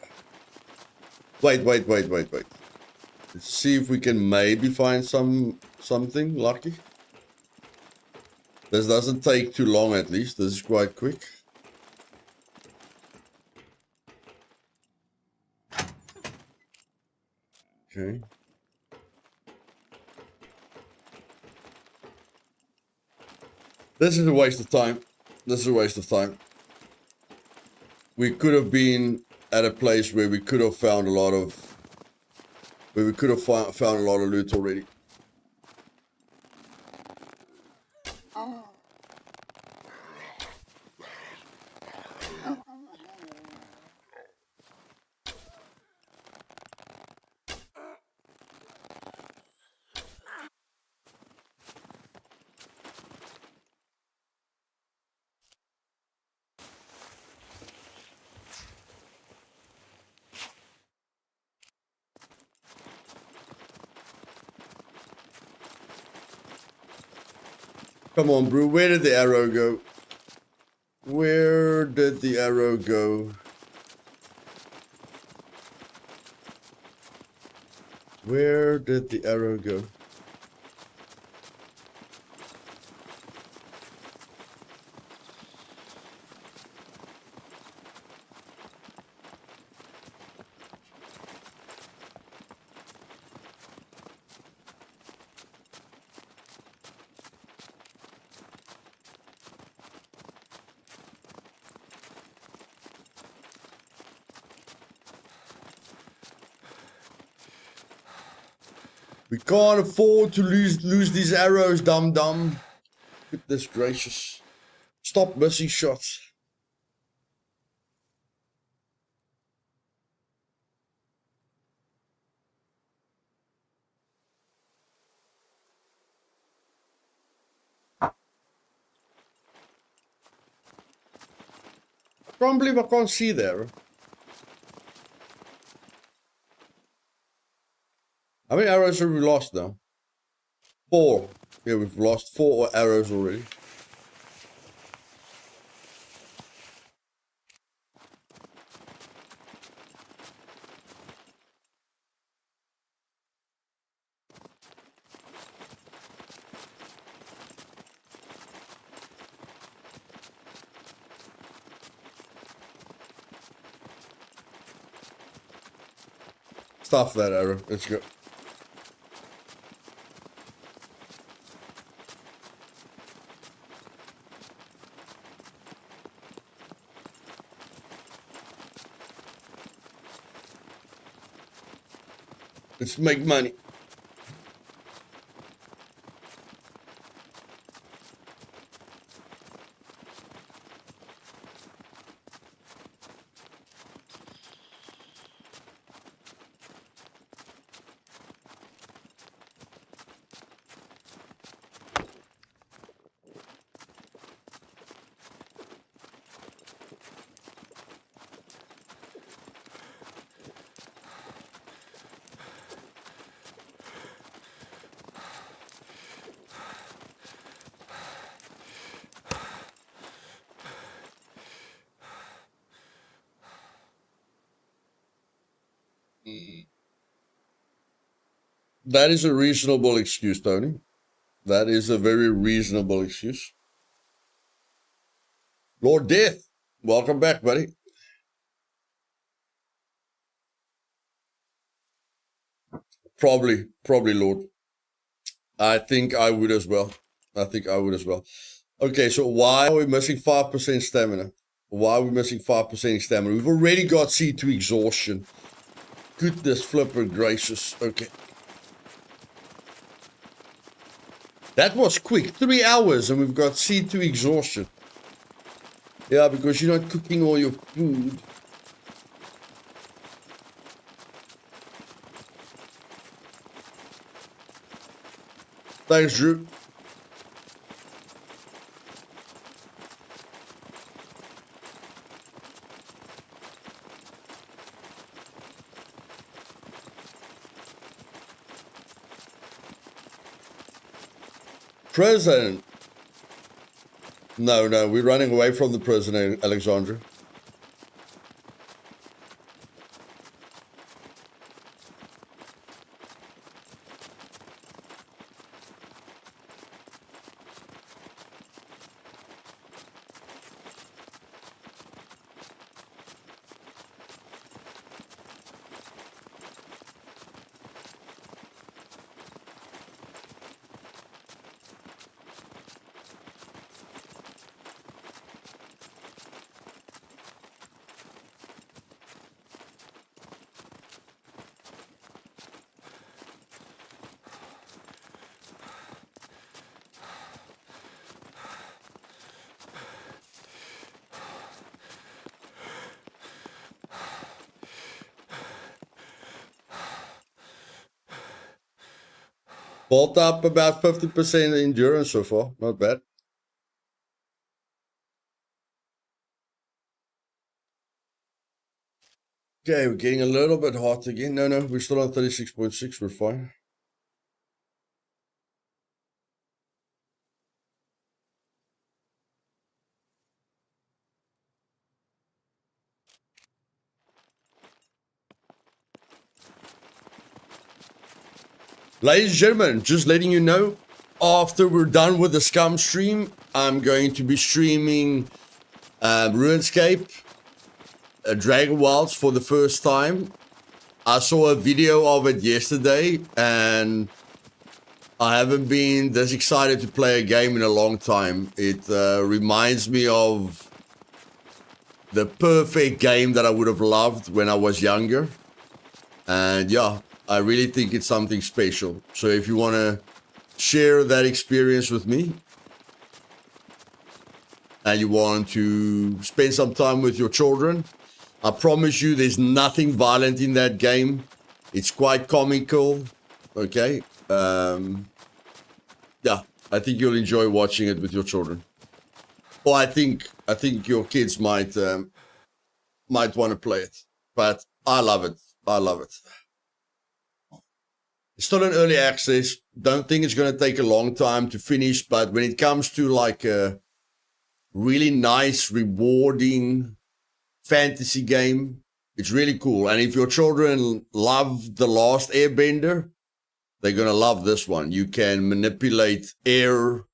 Wait. Let's see if we can maybe find something lucky. This doesn't take too long, at least. This is quite quick. Okay. This is a waste of time. This is a waste of time. We could have been at a place where we could have found a lot of... Where we could have found a lot of loot already. Come on, Brew. Where did the arrow go? Where did the arrow go? Where did the arrow go? We can't afford to lose these arrows, dum-dum. Goodness gracious. Stop missing shots. I can't believe I can't see there. How many arrows have we lost now? 4. Yeah, we've lost 4 arrows already. Stuff that arrow. Let's go. Let's make money. That is a reasonable excuse, Tony. That is a very reasonable excuse. Lord Death, welcome back, buddy. Probably, Lord. I think I would as well. Okay, so why are we missing 5% stamina? Why are we missing 5% stamina? We've already got C2 exhaustion. Goodness flipper gracious. Okay. That was quick. 3 hours and we've got C2 exhaustion. Yeah, because you're not cooking all your food. Thanks, Drew. Prison. No, we're running away from the prison, Alexandra. Vault up about 50% endurance so far. Not bad. Okay, we're getting a little bit hot again. No, we're still on 36.6. We're fine. Ladies and gentlemen, just letting you know, after we're done with the Scum stream, I'm going to be streaming RuneScape, Dragon Wilds for the first time. I saw a video of it yesterday, and I haven't been this excited to play a game in a long time. It reminds me of the perfect game that I would have loved when I was younger. And yeah, I really think it's something special. So if you want to share that experience with me, and you want to spend some time with your children, I promise you there's nothing violent in that game. It's quite comical, okay? Yeah, I think you'll enjoy watching it with your children. Or I think your kids might want to play it. But I love it. I love it. It's still in early access. Don't think it's going to take a long time to finish. But when it comes to like a really nice, rewarding fantasy game, it's really cool. And if your children love The Last Airbender, they're going to love this one. You can manipulate air,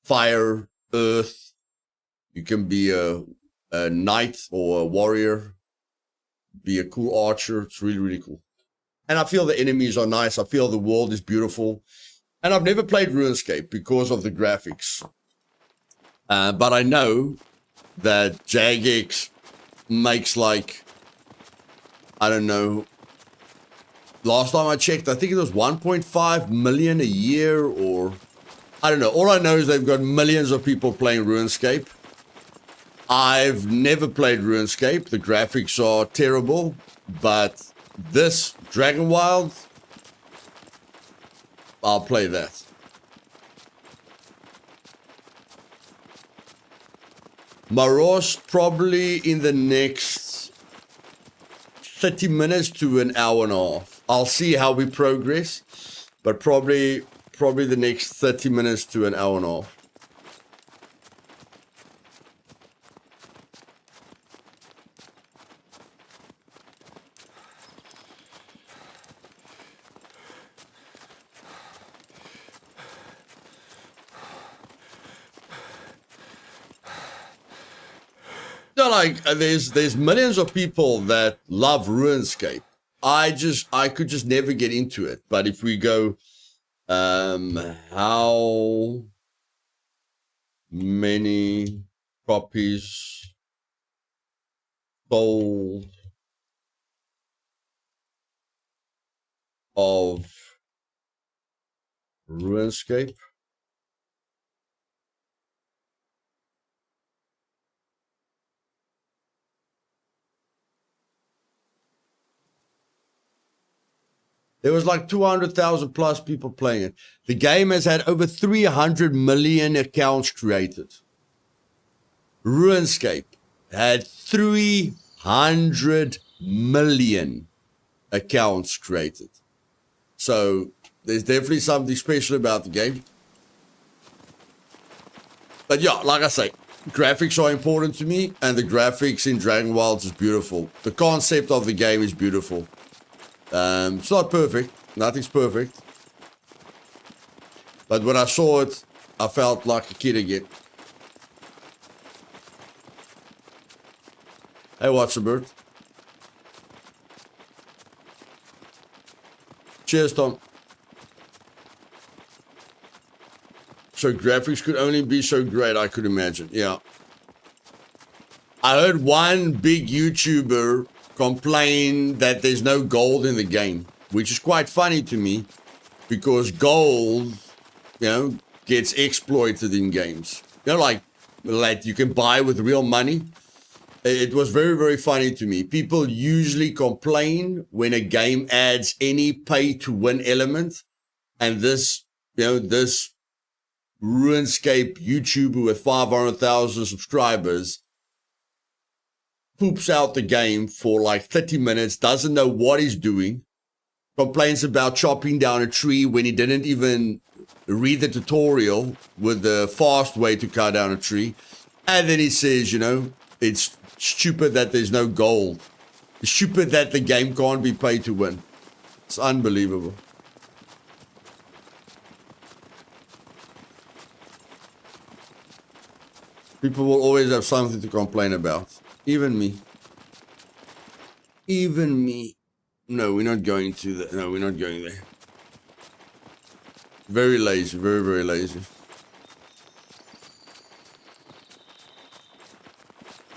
fire, earth. You can be a knight or a warrior, be a cool archer. It's really, really cool. And I feel the enemies are nice. I feel the world is beautiful. And I've never played RuneScape because of the graphics. But I know that Jagex makes like, I don't know, last time I checked, I think it was 1.5 million a year, or I don't know. All I know is they've got millions of people playing RuneScape. I've never played RuneScape. The graphics are terrible, but this Dragonwild, I'll play that. Maros probably in the next 30 minutes to an hour and a half. I'll see how we progress, but probably the next 30 minutes to an hour and a half. No, like there's millions of people that love RuneScape. I could just never get into it. But if we go, how many copies sold of RuneScape? There was like 200,000 plus people playing it. The game has had over 300 million accounts created. RuneScape had 300 million accounts created. So there's definitely something special about the game. But yeah, like I say, graphics are important to me, and the graphics in Dragon Wilds is beautiful. The concept of the game is beautiful. It's not perfect. Nothing's perfect. But when I saw it, I felt like a kid again. Hey, Watson Cheers, Tom. So graphics could only be so great, I could imagine. Yeah. I heard one big YouTuber complain that there's no gold in the game, which is quite funny to me because gold, gets exploited in games. Like you can buy with real money. It was very, very funny to me. People usually complain when a game adds any pay to win element. And this, this RuneScape YouTuber with 500,000 subscribers poops out the game for like 30 minutes, doesn't know what he's doing, complains about chopping down a tree when he didn't even read the tutorial with the fast way to cut down a tree. And then he says, it's stupid that there's no gold. It's stupid that the game can't be paid to win. It's unbelievable. People will always have something to complain about. Even me. Even me. No, we're not going to that. No, we're not going there. Very lazy. Very, very lazy.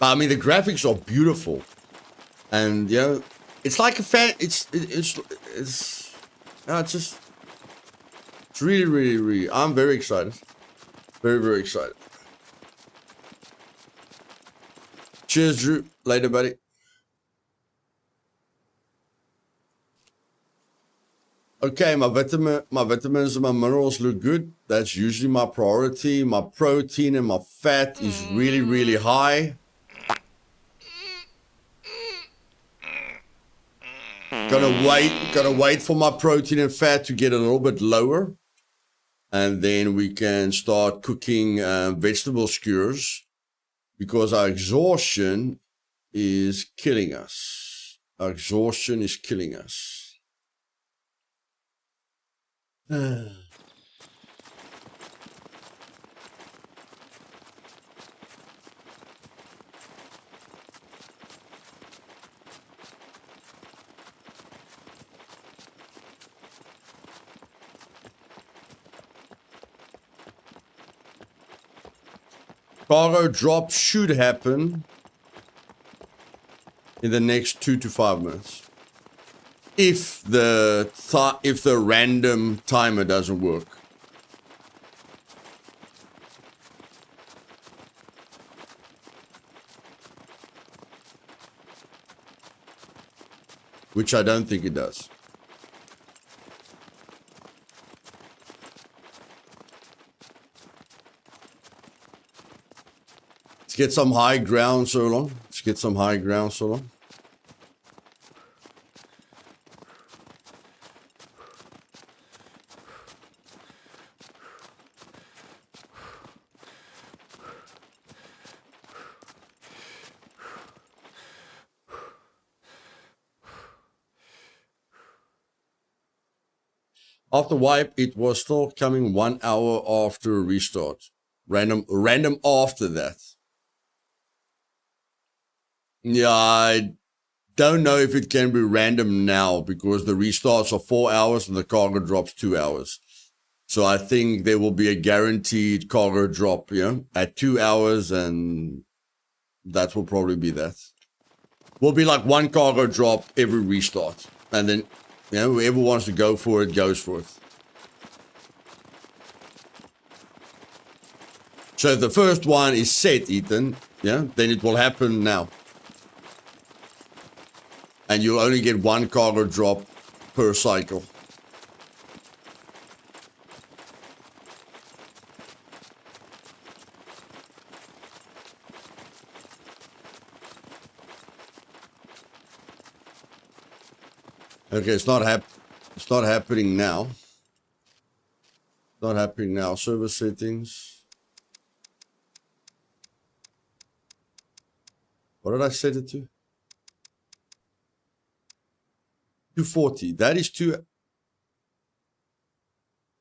I mean, the graphics are beautiful. And, it's like a fan... It's It's really, really, really, I'm very excited. Very, very excited. Cheers, Drew. Later, buddy. Okay, my vitamins and my minerals look good. That's usually my priority. My protein and my fat is really, really high. Gotta wait for my protein and fat to get a little bit lower. And then we can start cooking vegetable skewers because our exhaustion is killing us. Our exhaustion is killing us. Cargo drop should happen in the next 2 to 5 minutes. If the random timer doesn't work. Which I don't think it does. Let's get some high ground so long. Let's get some high ground so long. After wipe, it was still coming 1 hour after restart. Random after that. Yeah, I don't know if it can be random now because the restarts are 4 hours and the cargo drops 2 hours. So I think there will be a guaranteed cargo drop, at 2 hours, and that will probably be that. Will be like one cargo drop every restart. And then, whoever wants to go for it, goes for it. So if the first one is set, Ethan, then it will happen now. And you'll only get one cargo drop per cycle. Okay, it's not happening now. Not happening now. Server settings. What did I set it to? 240.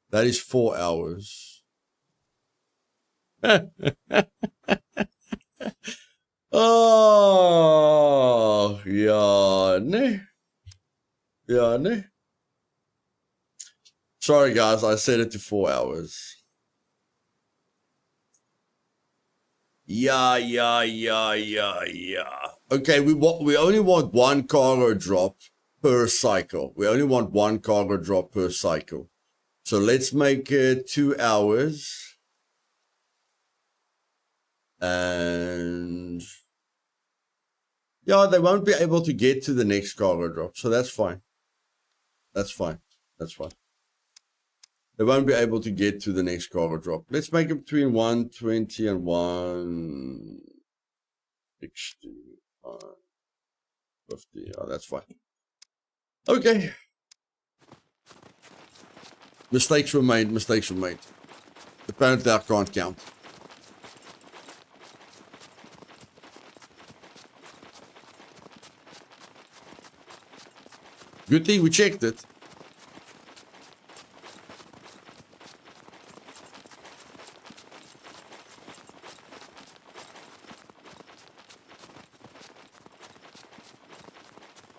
That is 4 hours. Oh, yeah, ne. Yeah, ne. Sorry, guys, I set it to 4 hours. Yeah. Okay, we only want one cargo drop per cycle. We only want one cargo drop per cycle. So let's make it 2 hours. And yeah, they won't be able to get to the next cargo drop. So that's fine. That's fine. They won't be able to get to the next cargo drop. Let's make it between 120 and 160. 50. Oh, that's fine. Okay. Mistakes were made. Apparently I can't count. Good thing we checked it.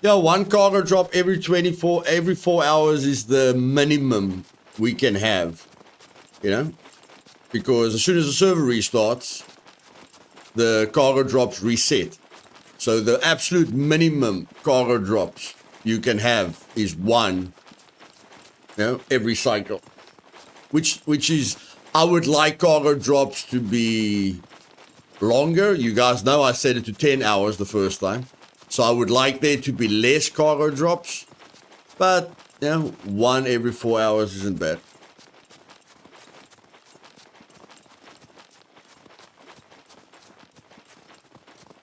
Yeah, one cargo drop every 4 hours is the minimum we can have, because as soon as the server restarts, the cargo drops reset. So the absolute minimum cargo drops you can have is one every cycle. Which is, I would like cargo drops to be longer. You guys know I set it to 10 hours the first time. So I would like there to be less cargo drops. But, one every 4 hours isn't bad.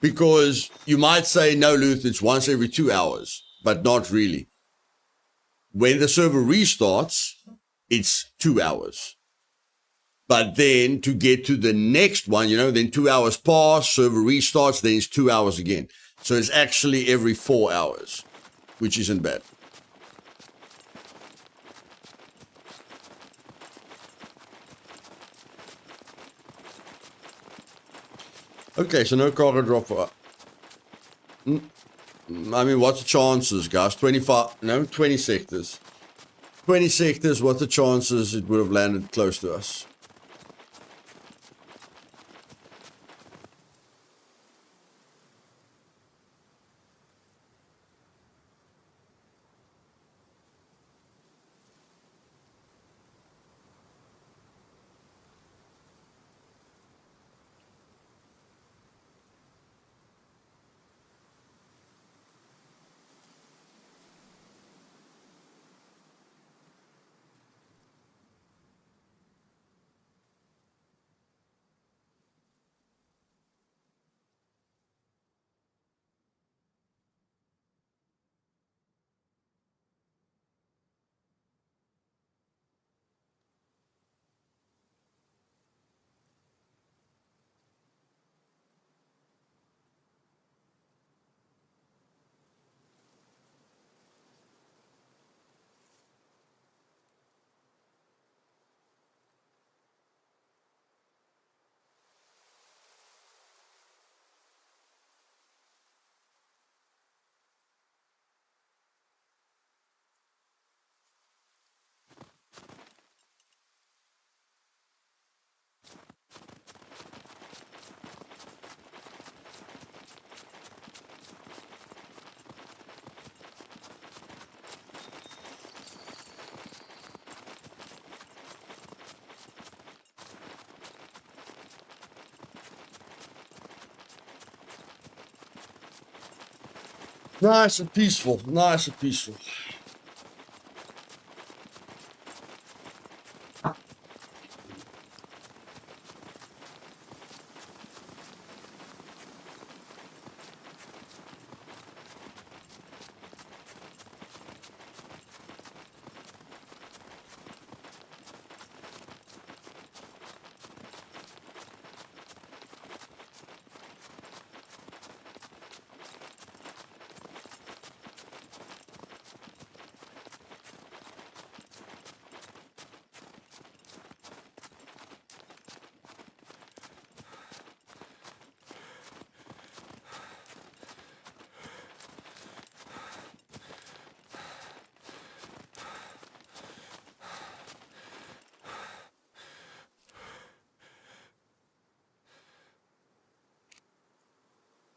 Because you might say, no, Luth, it's once every 2 hours. But not really. When the server restarts, it's 2 hours. But then to get to the next one, then 2 hours pass, server restarts, then it's 2 hours again. So it's actually every 4 hours, which isn't bad. Okay, so no cargo drop for... I mean, what's the chances, guys? 20 sectors. 20 sectors, what's the chances it would have landed close to us? Nice and peaceful. Nice and peaceful.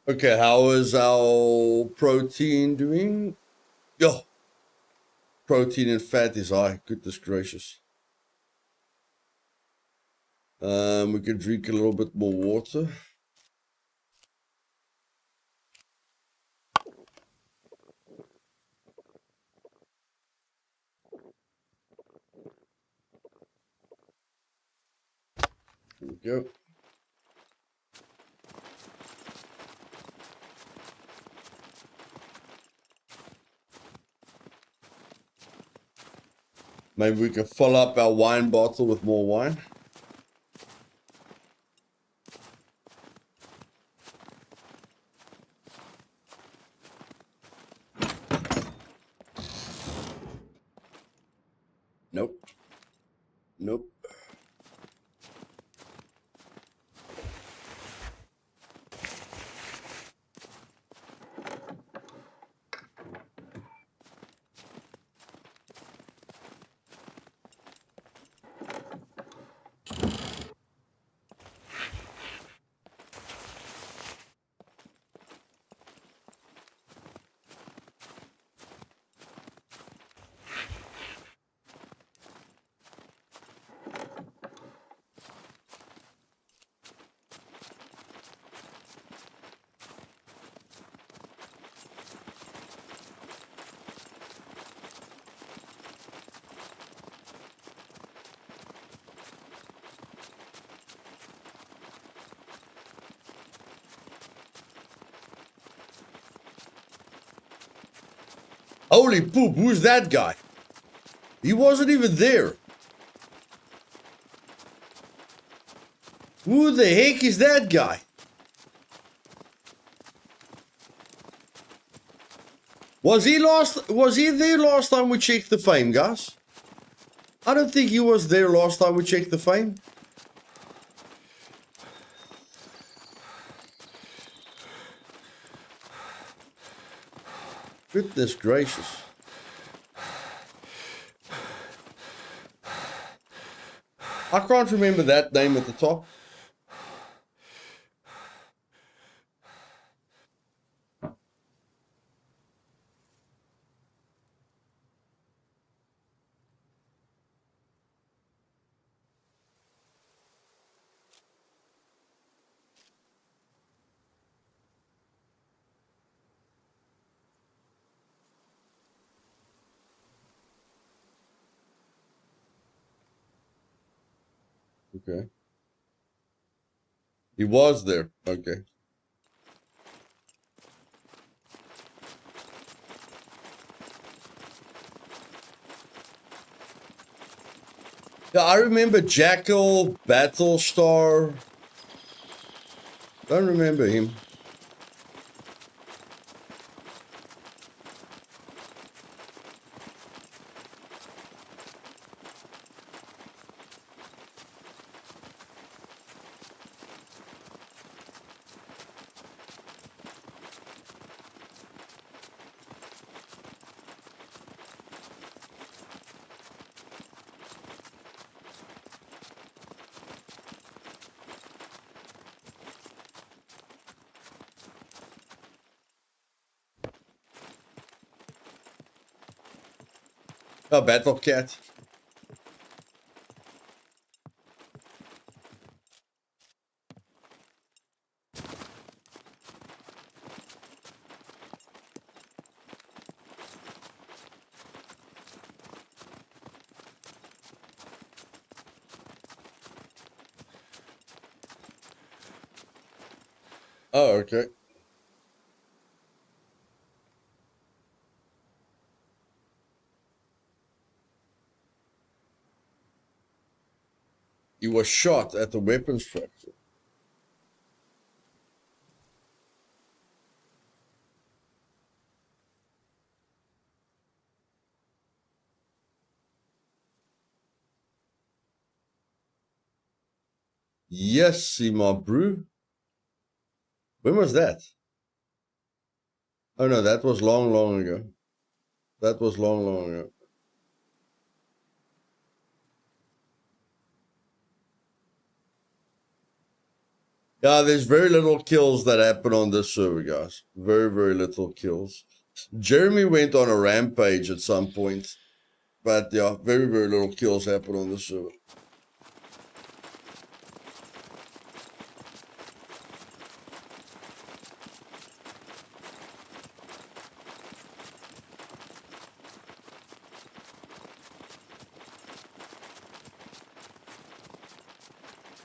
Okay, how is our protein doing? Yo, protein and fat is high. Goodness gracious. We can drink a little bit more water. There we go. Maybe we can fill up our wine bottle with more wine. Nope. Nope. Holy poop, who's that guy? He wasn't even there. Who the heck is that guy? Was he there last time we checked the fame, guys? I don't think he was there last time we checked the fame. Goodness gracious. I can't remember that name at the top. Okay. He was there. Okay. Yeah, I remember Jackal, Battlestar. Don't remember him. Oh, Battle Cat. Oh, okay. He was shot at the weapons factory. Yes, my brew. When was that? Oh no, that was long, long ago. That was long, long ago. Yeah, there's very little kills that happen on this server, guys. Very, very little kills. Jeremy went on a rampage at some point. But yeah, very, very little kills happen on this server.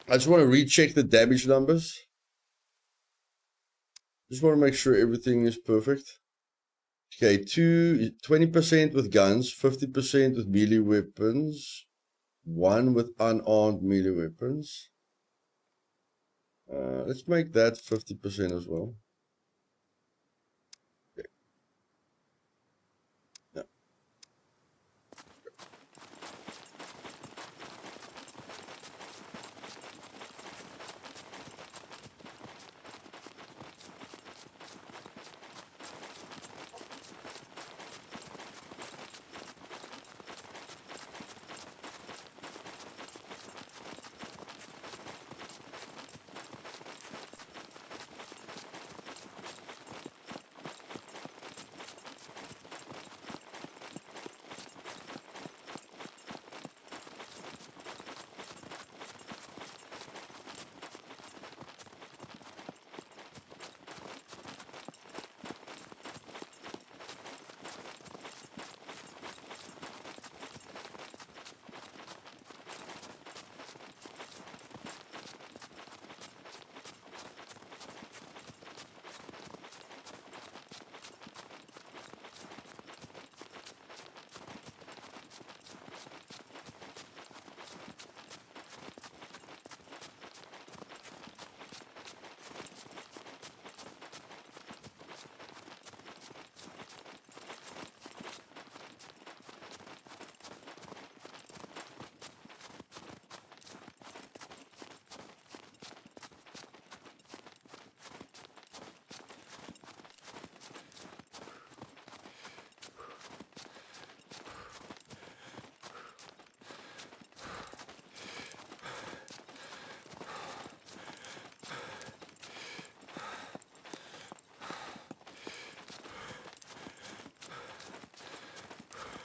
I just want to recheck the damage numbers. Just want to make sure everything is perfect. Okay, 20% with guns, 50% with melee weapons, 1 with unarmed melee weapons. Let's make that 50% as well. Okay. Yeah.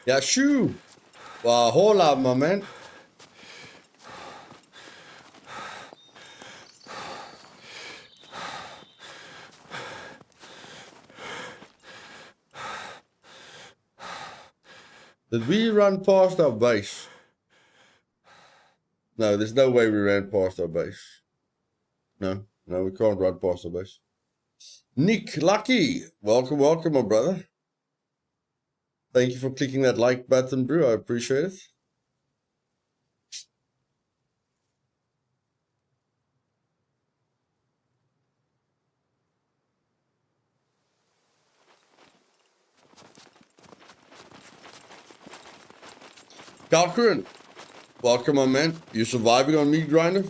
Yeah, shoo. Hola, my man. Did we run past our base? No, there's no way we ran past our base. No, we can't run past our base. Nick Lucky, welcome, my brother. Thank you for clicking that like button, bro. I appreciate it. Calcrin, welcome, my man. You surviving on meat grinder?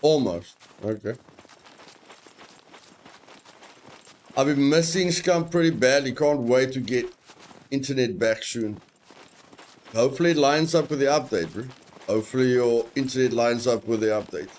Almost. Okay. I've been missing Scum pretty badly. Can't wait to get internet back soon. Hopefully it lines up with the update, bro. Hopefully your internet lines up with the update.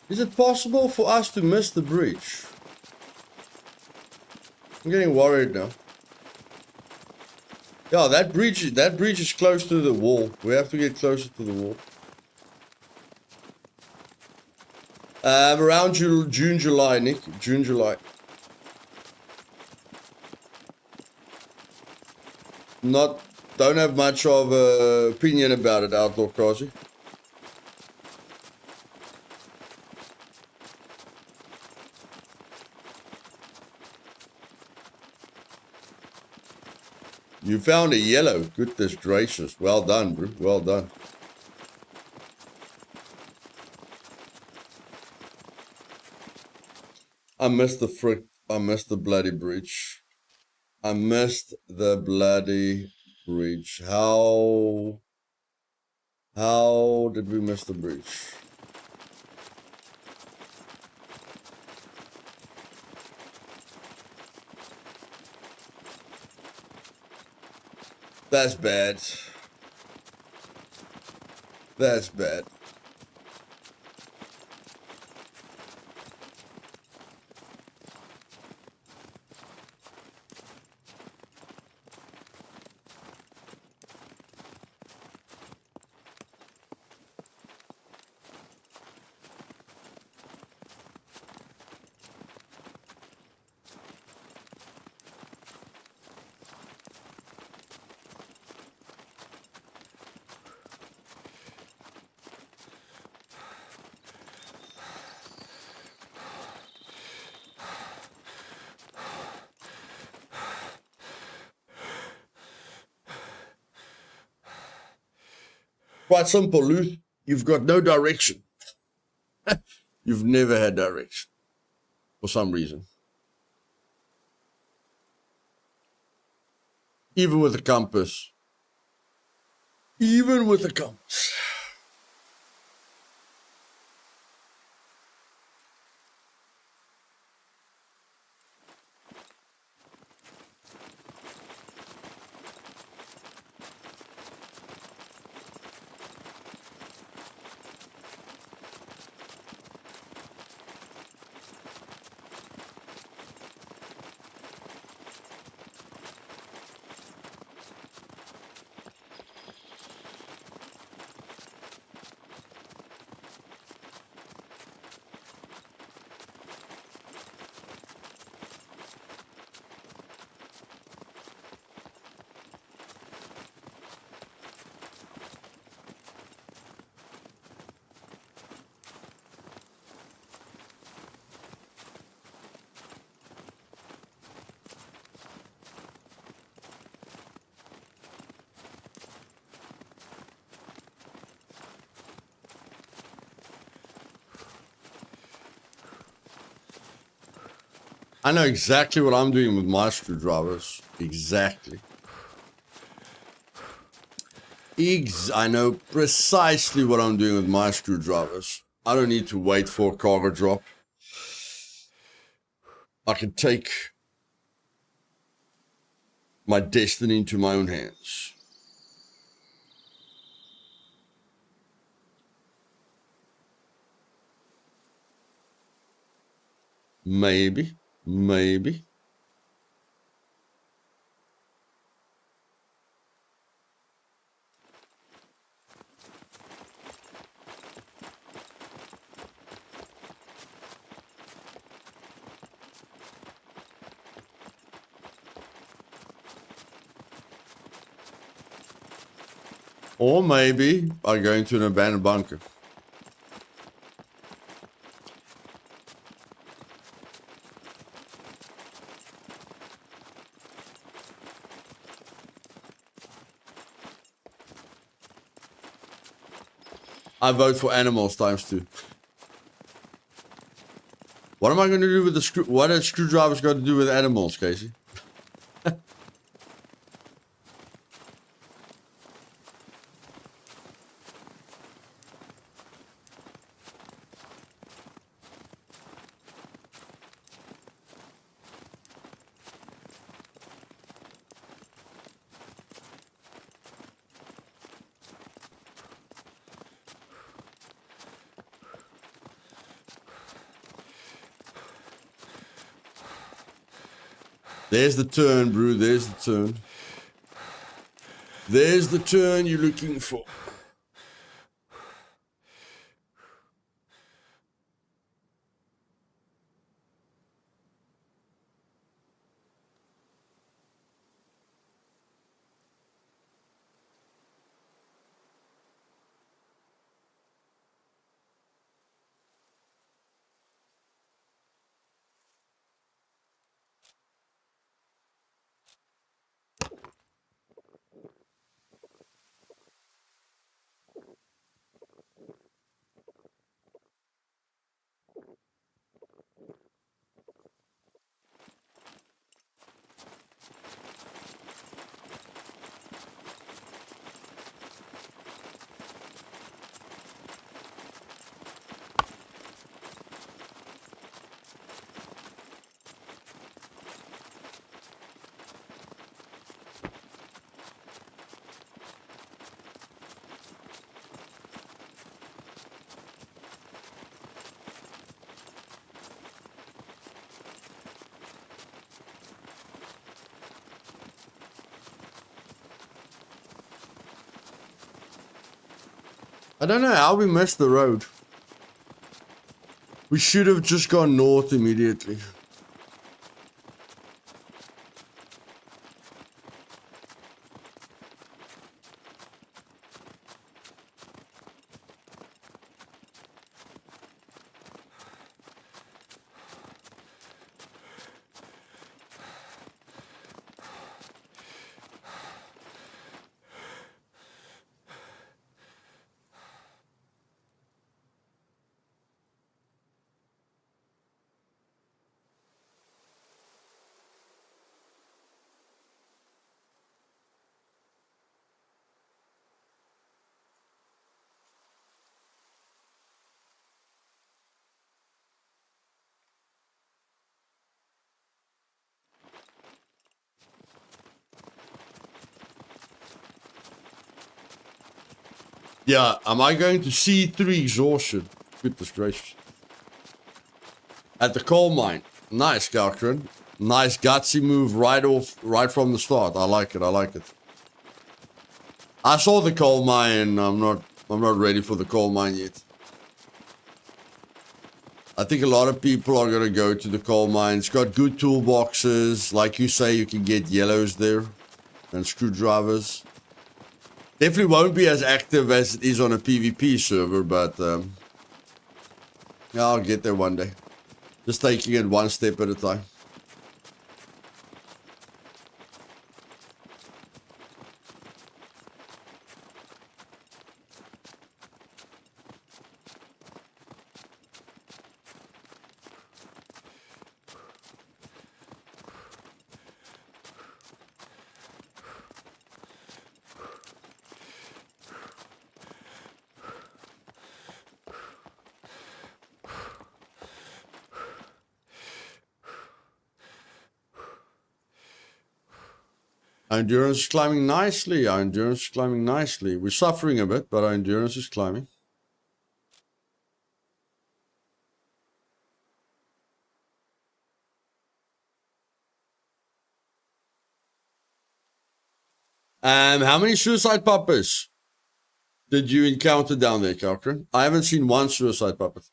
Is it possible for us to miss the bridge? I'm getting worried now. Yeah, that bridge is close to the wall. We have to get closer to the wall. Around June, July, Nick. June, July. Don't have much of an opinion about it, Outlaw Kazi. You found a yellow. Goodness gracious. Well done, bro. Well done. I missed the bloody bridge. I missed the bloody bridge. How did we miss the bridge? That's bad. That's bad. Quite simple, Luth. You've got no direction. You've never had direction. For some reason. Even with a compass. Even with a compass. I know exactly what I'm doing with my screwdrivers. Exactly. I know precisely what I'm doing with my screwdrivers. I don't need to wait for a cargo drop. I can take my destiny into my own hands. Maybe. Maybe. Or maybe I go into an abandoned bunker. I vote for animals ×2. What am I going to do with the screw? What has screwdrivers got to do with animals, Casey? There's the turn, bro. There's the turn. There's the turn you're looking for. I don't know how we missed the road. We should have just gone north immediately. Yeah, am I going to see 3 exhaustion? Goodness gracious. At the coal mine. Nice, Galkrin. Nice gutsy move right from the start. I like it, I like it. I saw the coal mine. I'm not ready for the coal mine yet. I think a lot of people are gonna go to the coal mine. It's got good toolboxes. Like you say, you can get yellows there and screwdrivers. Definitely won't be as active as it is on a PvP server, but yeah, I'll get there one day. Just taking it one step at a time. Our endurance is climbing nicely. Our endurance is climbing nicely. We're suffering a bit, but our endurance is climbing. How many suicide puppets did you encounter down there, Cochrane? I haven't seen one suicide puppet.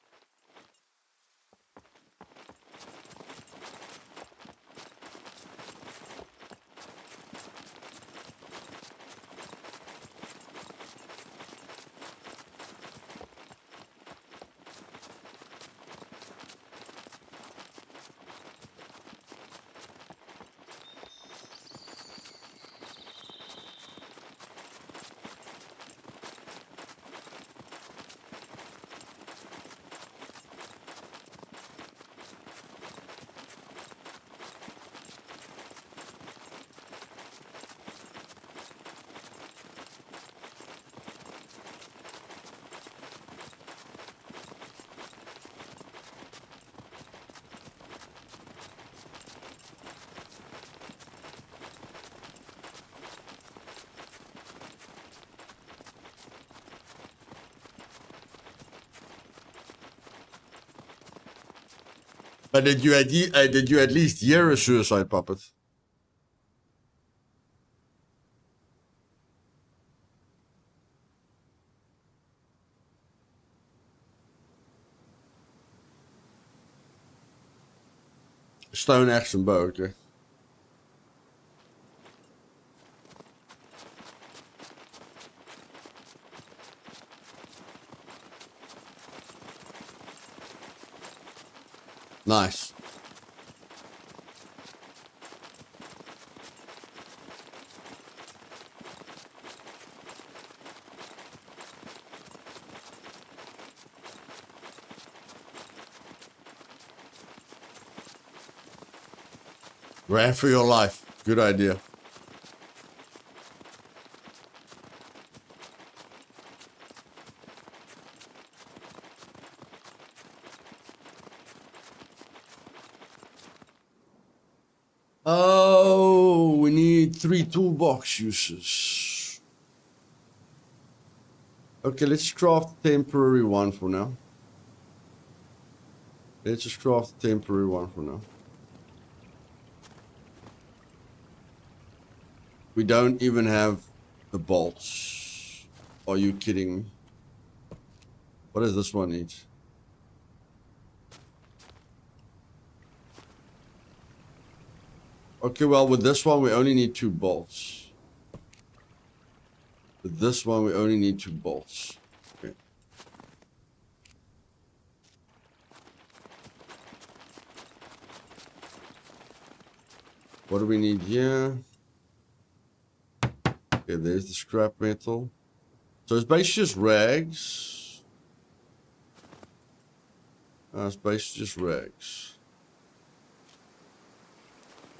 But did you at least hear a suicide puppet? Stone, axe, and bow, okay. Nice. Ran for your life. Good idea. Oh, we need 3 toolbox uses. Okay, let's craft a temporary one for now. Let's just craft a temporary one for now. We don't even have the bolts. Are you kidding me? What does this one need? Okay, well, with this one, we only need 2 bolts. With this one, we only need 2 bolts. Okay. What do we need here? Okay, there's the scrap metal. So it's basically just rags. It's basically just rags.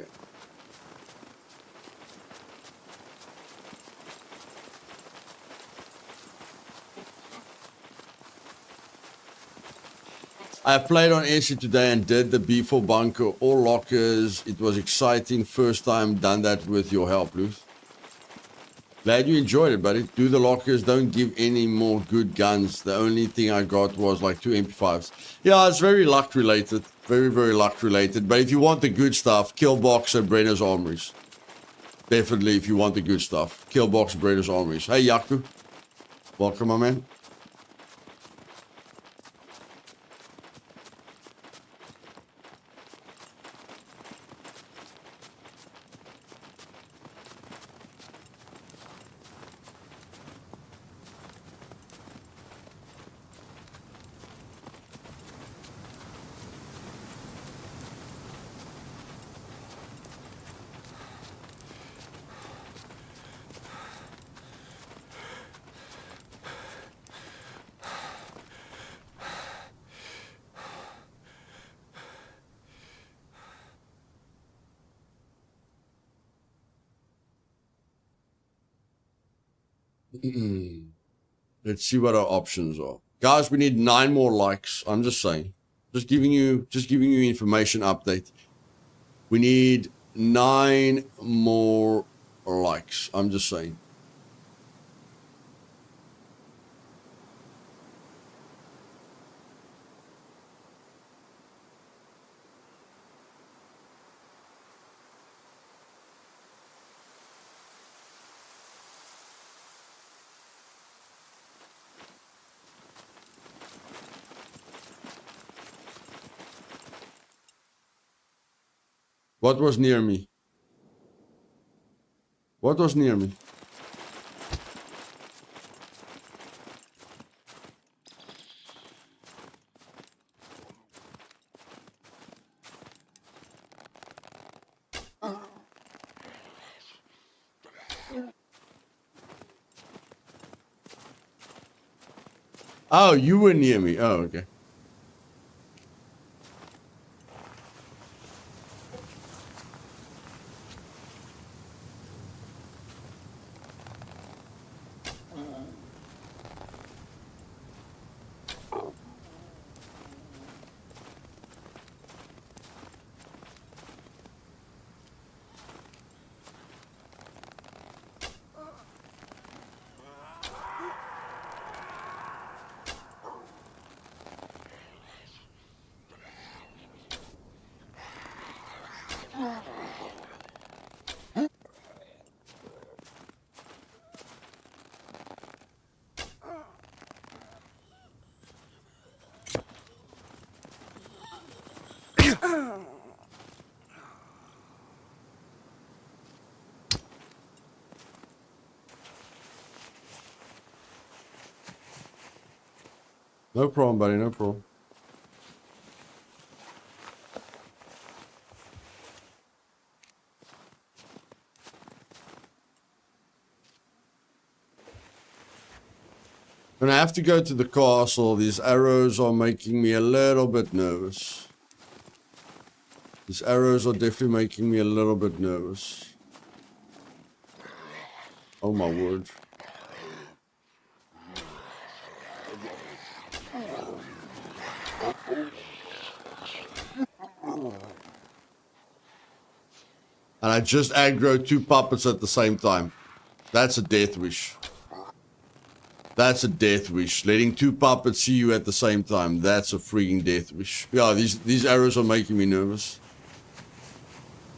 Okay. I played on AC today and did the B4 bunker, all lockers. It was exciting. First time done that with your help, Luth. Glad you enjoyed it, buddy. Do the lockers. Don't give any more good guns. The only thing I got was like 2 MP5s. Yeah, it's very luck related. Very, very luck related. But if you want the good stuff, Killbox and Brenner's Armories. Definitely, if you want the good stuff. Killbox and Brenner's Armories. Hey, Yaku. Welcome, my man. Let's see what our options are. Guys, we need 9 more likes. I'm just saying. Just giving you information update. We need 9 more likes. I'm just saying. What was near me? What was near me? Oh, you were near me. Oh, okay. No problem, buddy. No problem. When I have to go to the castle, these arrows are making me a little bit nervous. These arrows are definitely making me a little bit nervous. Oh my word. And I just aggro 2 puppets at the same time. That's a death wish. That's a death wish. Letting 2 puppets see you at the same time. That's a freaking death wish. Yeah, these arrows are making me nervous.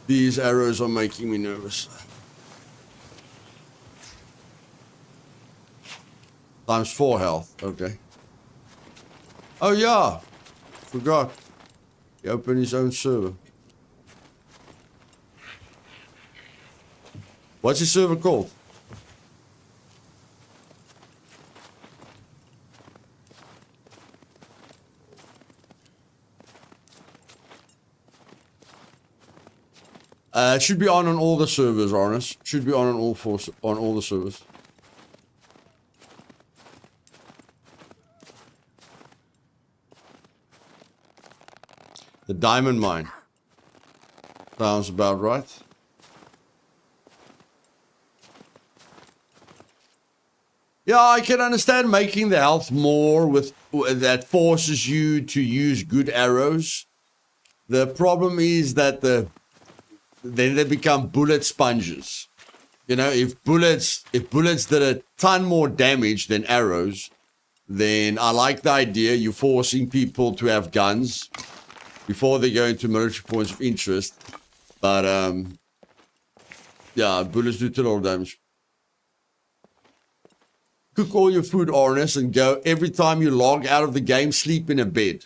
These arrows are making me nervous. Times 4 health. Okay. Oh yeah. Forgot. He opened his own server. What's his server called? It should be on all the servers, Arnis. Should be on all the servers. The diamond mine. Sounds about right. Yeah, I can understand making the health more with that forces you to use good arrows. The problem is that then they become bullet sponges. You know, if bullets did a ton more damage than arrows, then I like the idea you're forcing people to have guns before they go into military points of interest. But yeah, bullets do a lot of damage. Cook all your food, Arnis, and go every time you log out of the game, sleep in a bed.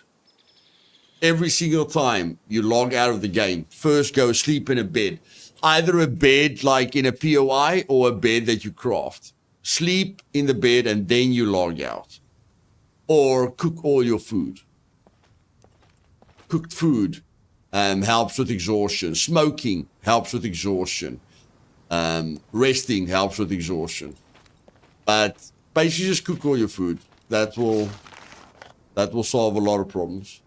Every single time you log out of the game, first go sleep in a bed. Either a bed like in a POI or a bed that you craft. Sleep in the bed and then you log out. Or cook all your food. Cooked food helps with exhaustion. Smoking helps with exhaustion. Resting helps with exhaustion. But basically just cook all your food. That will solve a lot of problems.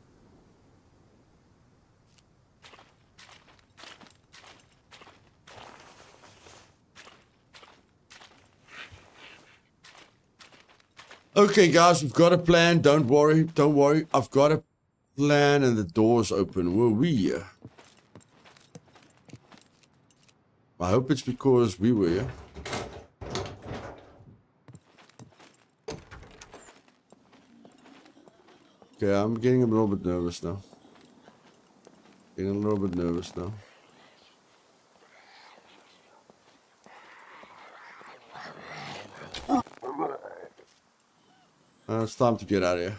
Okay, guys, we've got a plan. Don't worry. I've got a plan and the door's open. Were we here? I hope it's because we were here. Okay, I'm getting a little bit nervous now. Getting a little bit nervous now. It's time to get out of here.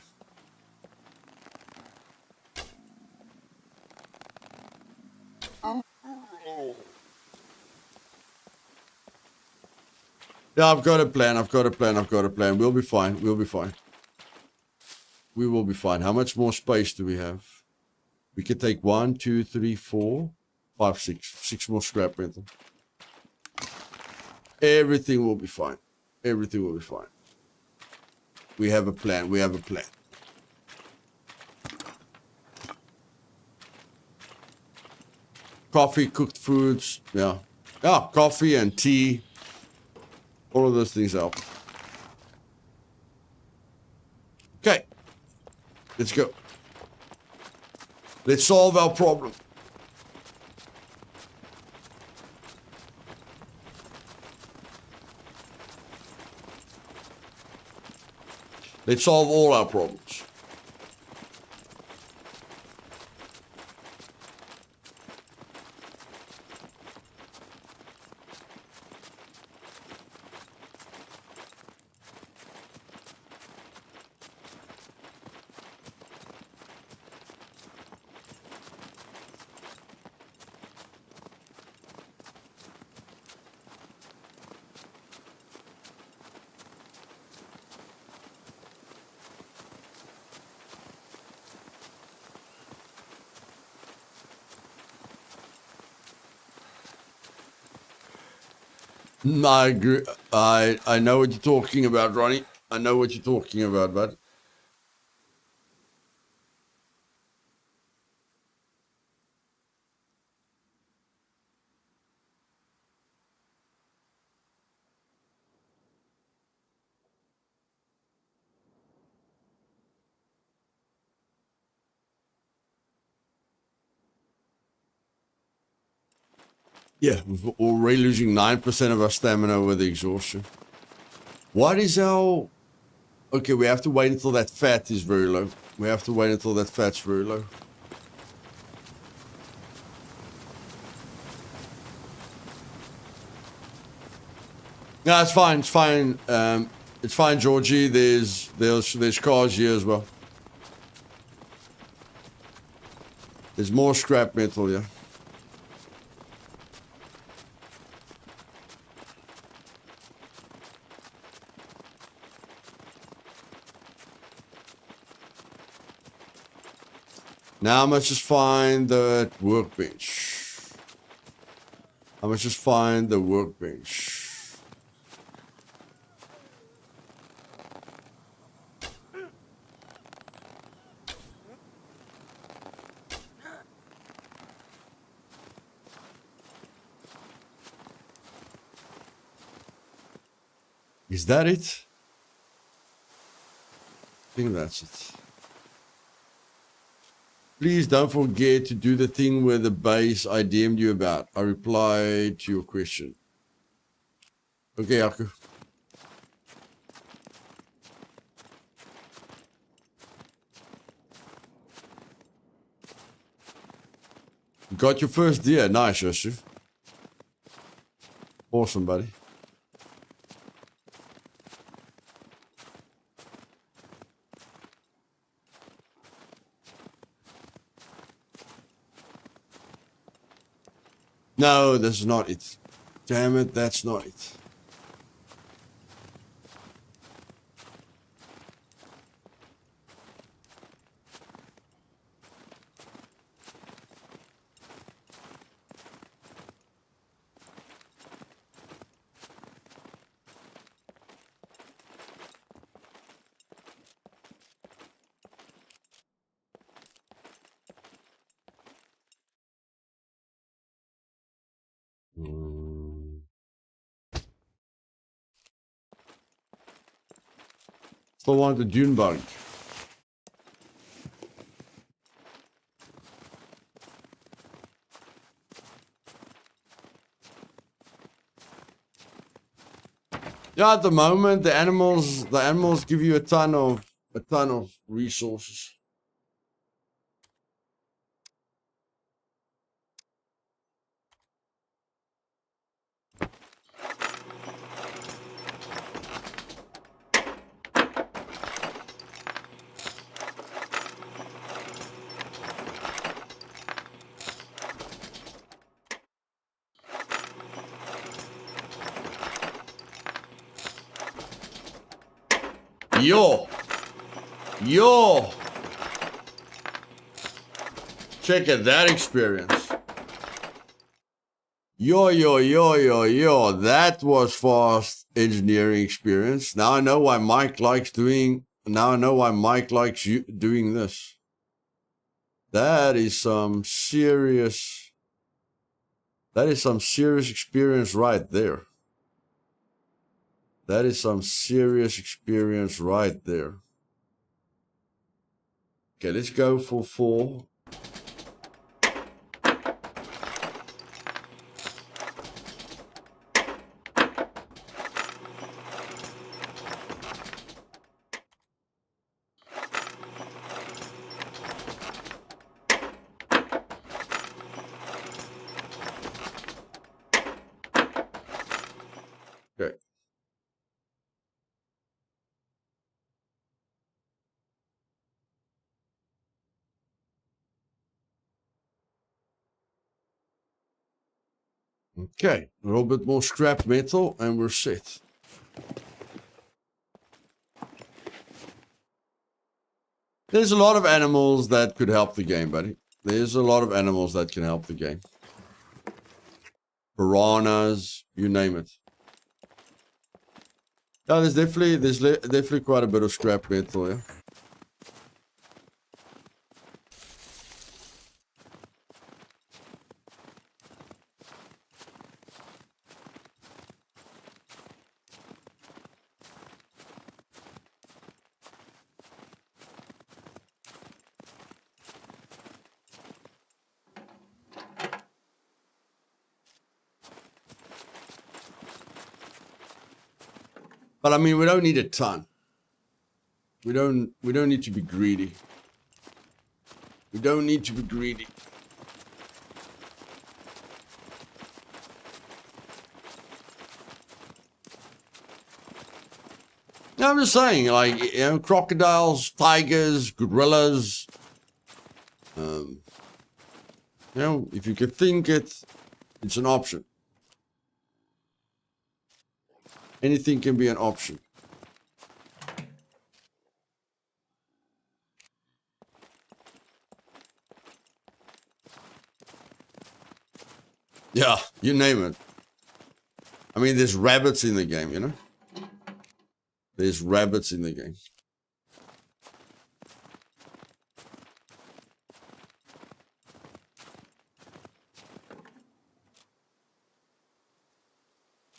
Yeah, I've got a plan. I've got a plan. We'll be fine. We will be fine. How much more space do we have? We can take 1, 2, 3, 4, 5, 6. 6 more scrap metal. Everything will be fine. Everything will be fine. We have a plan. Coffee, cooked foods. Yeah. Yeah, coffee and tea. All of those things help. Okay. Let's go. Let's solve our problem. Let's solve all our problems. I agree. I know what you're talking about, Ronnie. I know what you're talking about, bud. Yeah, we're already losing 9% of our stamina with the exhaustion. What is our... Okay, we have to wait until that fat is very low. We have to wait until that fat's very low. No, it's fine. It's fine. It's fine, Georgie. There's cars here as well. There's more scrap metal here. Now I must just find the workbench. I must just find the workbench. Is that it? I think that's it. Please don't forget to do the thing with the base I DM'd you about. I replied to your question. Okay, Aku. Got your first deer. Nice, Yosuf. Awesome, buddy. No, that's not it. Damn it, that's not it. Still want the dune bug. Yeah, at the moment the animals give you a ton of resources. Yo. Check out that experience. Yo. That was fast engineering experience. Now I know why Mike likes doing this. That is some serious experience right there. That is some serious experience right there. Okay, let's go for 4. Okay. Okay, a little bit more scrap metal and we're set. There's a lot of animals that could help the game, buddy. There's a lot of animals that can help the game. Piranhas, you name it. Yeah, there's definitely quite a bit of scrap metal here. But I mean, we don't need a ton. We don't need to be greedy. We don't need to be greedy. No, I'm just saying, like, you know, crocodiles, tigers, gorillas. You know, if you could think it, it's an option. Anything can be an option. Yeah, you name it. I mean, there's rabbits in the game, you know? There's rabbits in the game.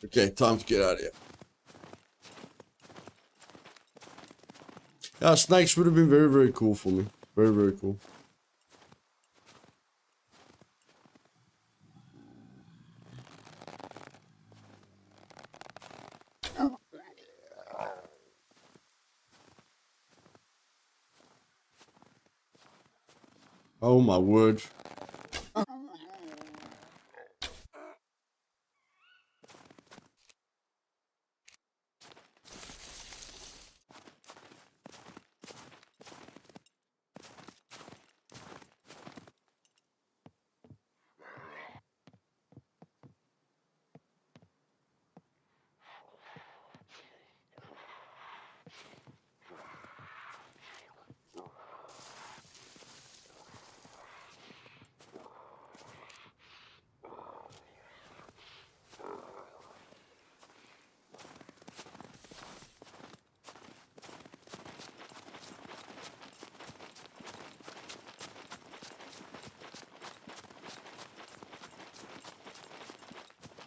Okay, time to get out of here. Yeah, snakes would have been very, very cool for me. Very, very cool. Oh my word.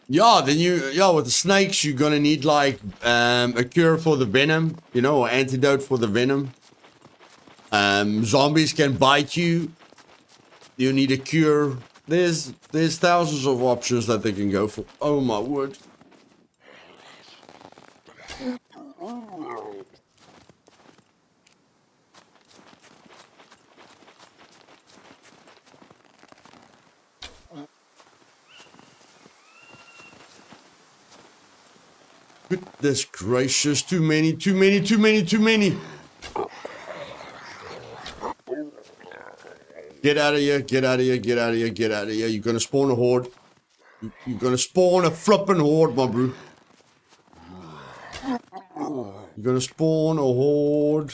Yeah, with the snakes, you're gonna need like a cure for the venom, you know, or antidote for the venom. Zombies can bite you. You need a cure. There's thousands of options that they can go for. Oh my word. Goodness gracious, too many, too many, too many, too many. Get out of here, get out of here, get out of here, get out of here. You're gonna spawn a horde. You're gonna spawn a flippin' horde, my bro. You're gonna spawn a horde.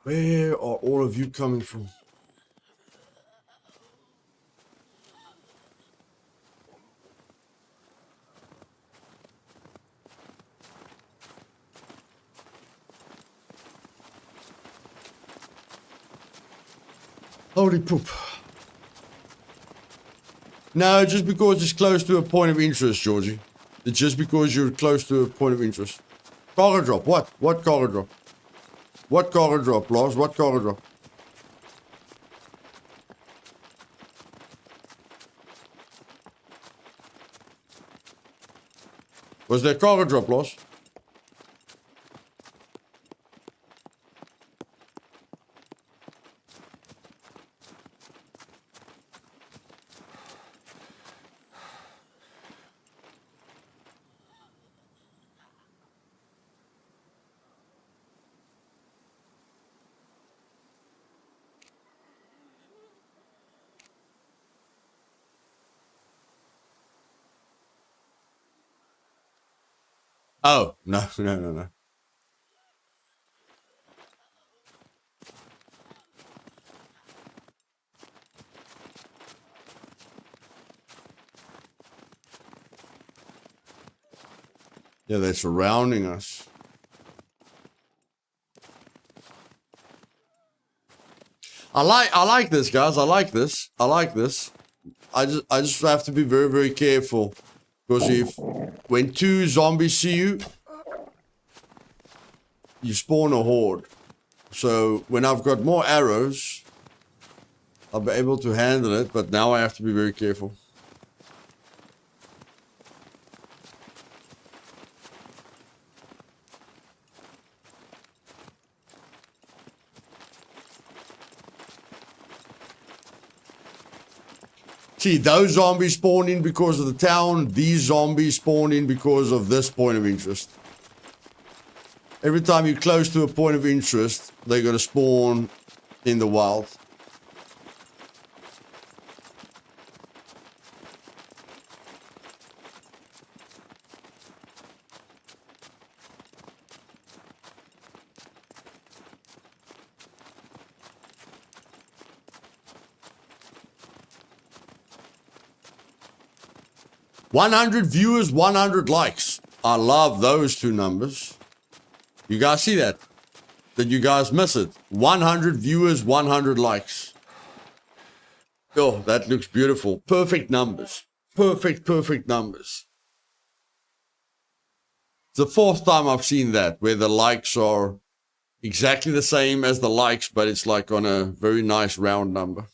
Where are all of you coming from? Holy poop. No, just because it's close to a point of interest, Georgie. It's just because you're close to a point of interest. Cargo drop, what? What cargo drop? What cargo drop, Lars? What cargo drop? Was there cargo drop, Lars? Oh, no, no, no, no. Yeah, they're surrounding us. I like this, guys. I like this. I like this. I just have to be very, very careful. Because when two zombies see you, you spawn a horde. So when I've got more arrows, I'll be able to handle it, but now I have to be very careful. See, those zombies spawn in because of the town. These zombies spawn in because of this point of interest. Every time you're close to a point of interest, they're going to spawn in the wild. $100 viewers, 100 likes. I love those two numbers. You guys see that? Did you guys miss it? 100 viewers, 100 likes. Oh, that looks beautiful. Perfect numbers. Perfect numbers. It's the fourth time I've seen that, where the likes are exactly the same as the likes, but it's like on a very nice round number.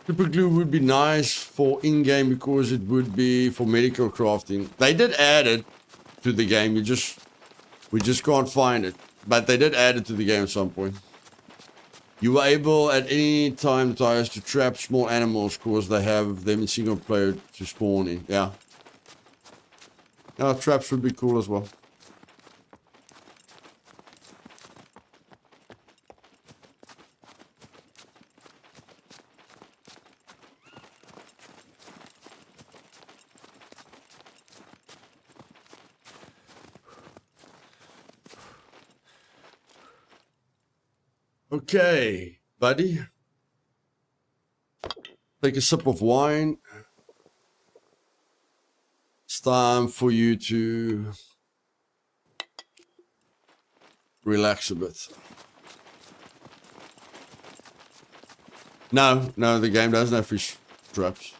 Super glue would be nice for in-game because it would be for medical crafting. They did add it to the game. We just can't find it. But they did add it to the game at some point. You were able at any time, Luthais, to trap small animals because they have them in single player to spawn in. Yeah. Yeah, traps would be cool as well. Okay, buddy. Take a sip of wine. It's time for you to relax a bit. No, the game doesn't have fish traps.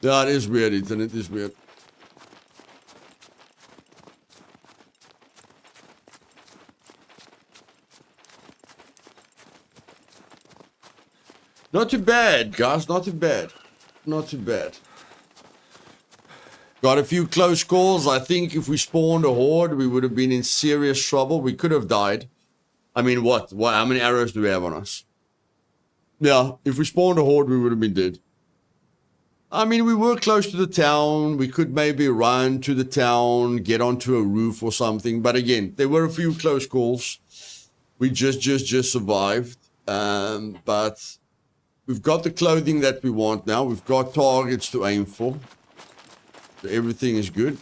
Yeah, it is weird, Ethan. It is weird. Not too bad, guys. Not too bad. Not too bad. Got a few close calls. I think if we spawned a horde, we would have been in serious trouble. We could have died. I mean, what? How many arrows do we have on us? Yeah, if we spawned a horde, we would have been dead. I mean, we were close to the town. We could maybe run to the town, get onto a roof or something. But again, there were a few close calls. We just survived. But we've got the clothing that we want now. We've got targets to aim for. So everything is good.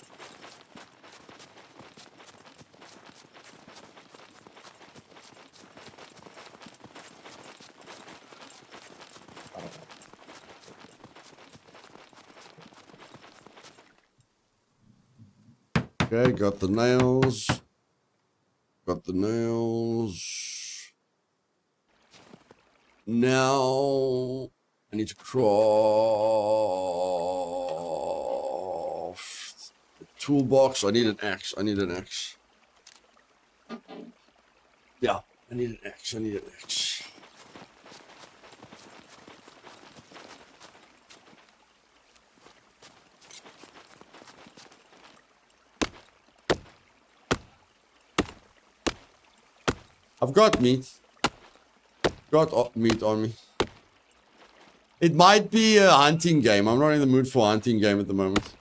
Okay, got the nails. Got the nails. Now I need to craft a toolbox. I need an axe. I need an axe. Yeah, I need an axe. I need an axe. I've got meat. Got meat on me. It might be a hunting game. I'm not in the mood for a hunting game at the moment.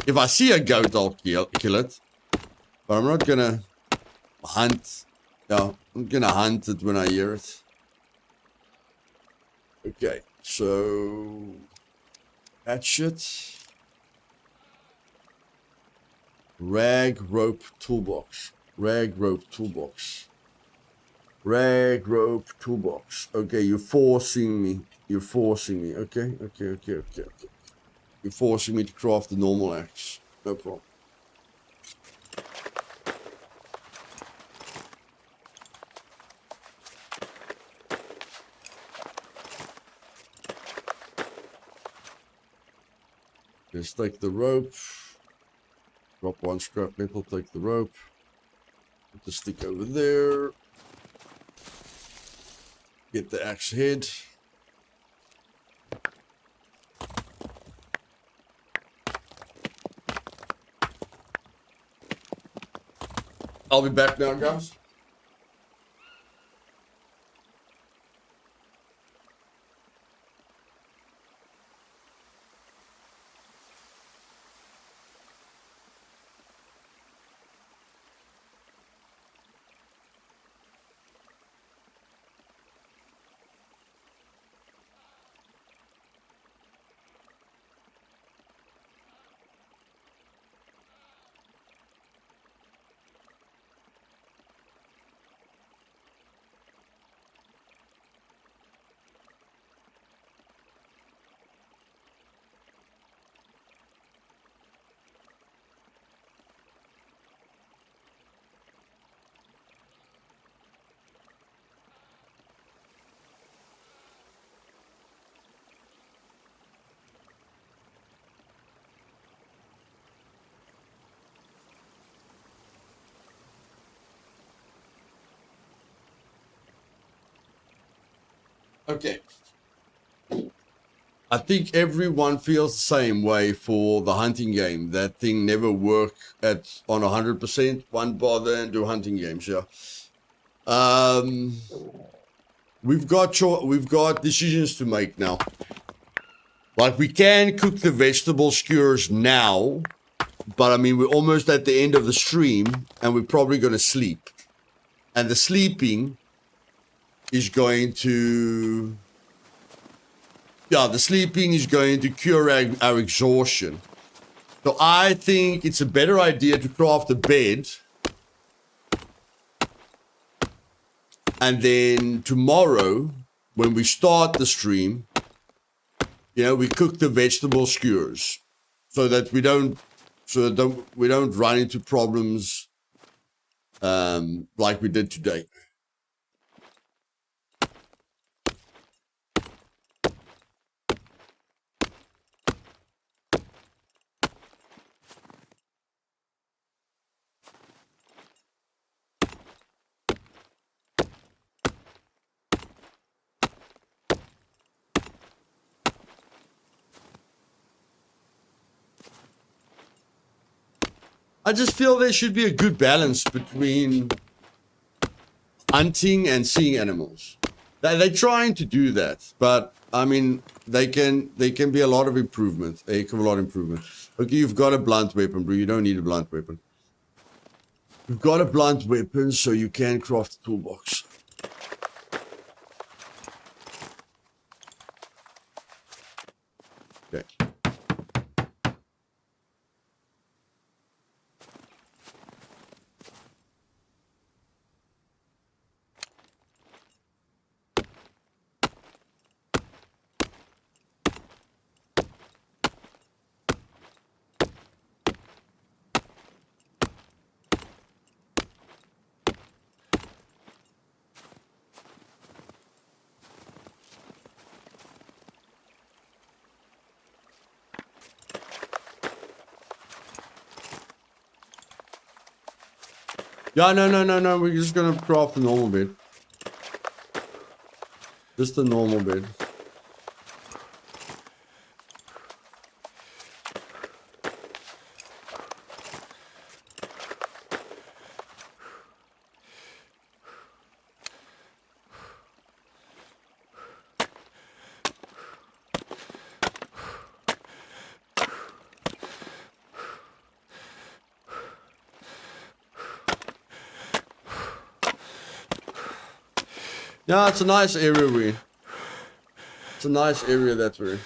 If I see a goat, I'll kill it. But I'm not gonna hunt. No, I'm gonna hunt it when I hear it. Okay, so hatchet. Rag rope toolbox. Rag rope toolbox. Rag rope toolbox. Okay, you're forcing me. You're forcing me. Okay. You're forcing me to craft the normal axe. No problem. Let's take the rope. Drop one scrap metal, take the rope. Put the stick over there. Get the axe head. I'll be back now, guys. Okay. I think everyone feels the same way for the hunting game. That thing never worked on 100%. One bother and do hunting games, yeah. We've got decisions to make now. Like, we can cook the vegetable skewers now, but I mean, we're almost at the end of the stream and we're probably going to sleep. And the sleeping is going to yeah, the sleeping is going to cure our exhaustion. So I think it's a better idea to craft a bed. And then tomorrow, when we start the stream, you know, we cook the vegetable skewers so that we don't run into problems like we did today. I just feel there should be a good balance between hunting and seeing animals. They're trying to do that, but I mean, they can be a lot of improvement. A heck of a lot of improvement. Okay, you've got a blunt weapon, bro. You don't need a blunt weapon. You've got a blunt weapon, so you can craft a toolbox. Okay. Yeah, no. We're just gonna craft a normal bed. Just a normal bed. Yeah, it's a nice area It's a nice area that we're in.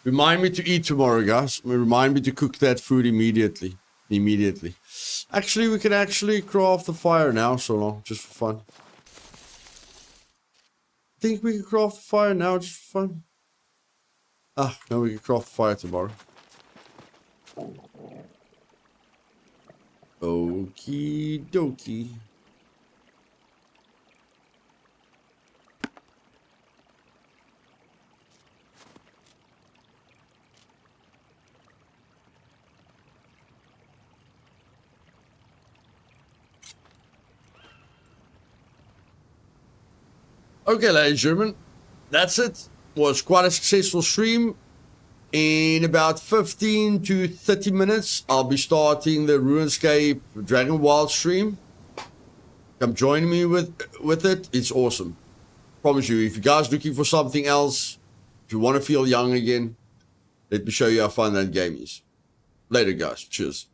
Remind me to eat tomorrow, guys. Remind me to cook that food immediately. Immediately. Actually, we can actually craft the fire now, so long, just for fun. Think we can craft the fire now, just for fun. Ah, no, we can craft the fire tomorrow. Okie dokie. Okay, ladies and gentlemen, that's it. Was quite a successful stream. In about 15 to 30 minutes, I'll be starting the RuneScape Dragon Wild stream. Come join me with it. It's awesome. Promise you, if you guys looking for something else, if you want to feel young again, let me show you how fun that game is. Later, guys. Cheers.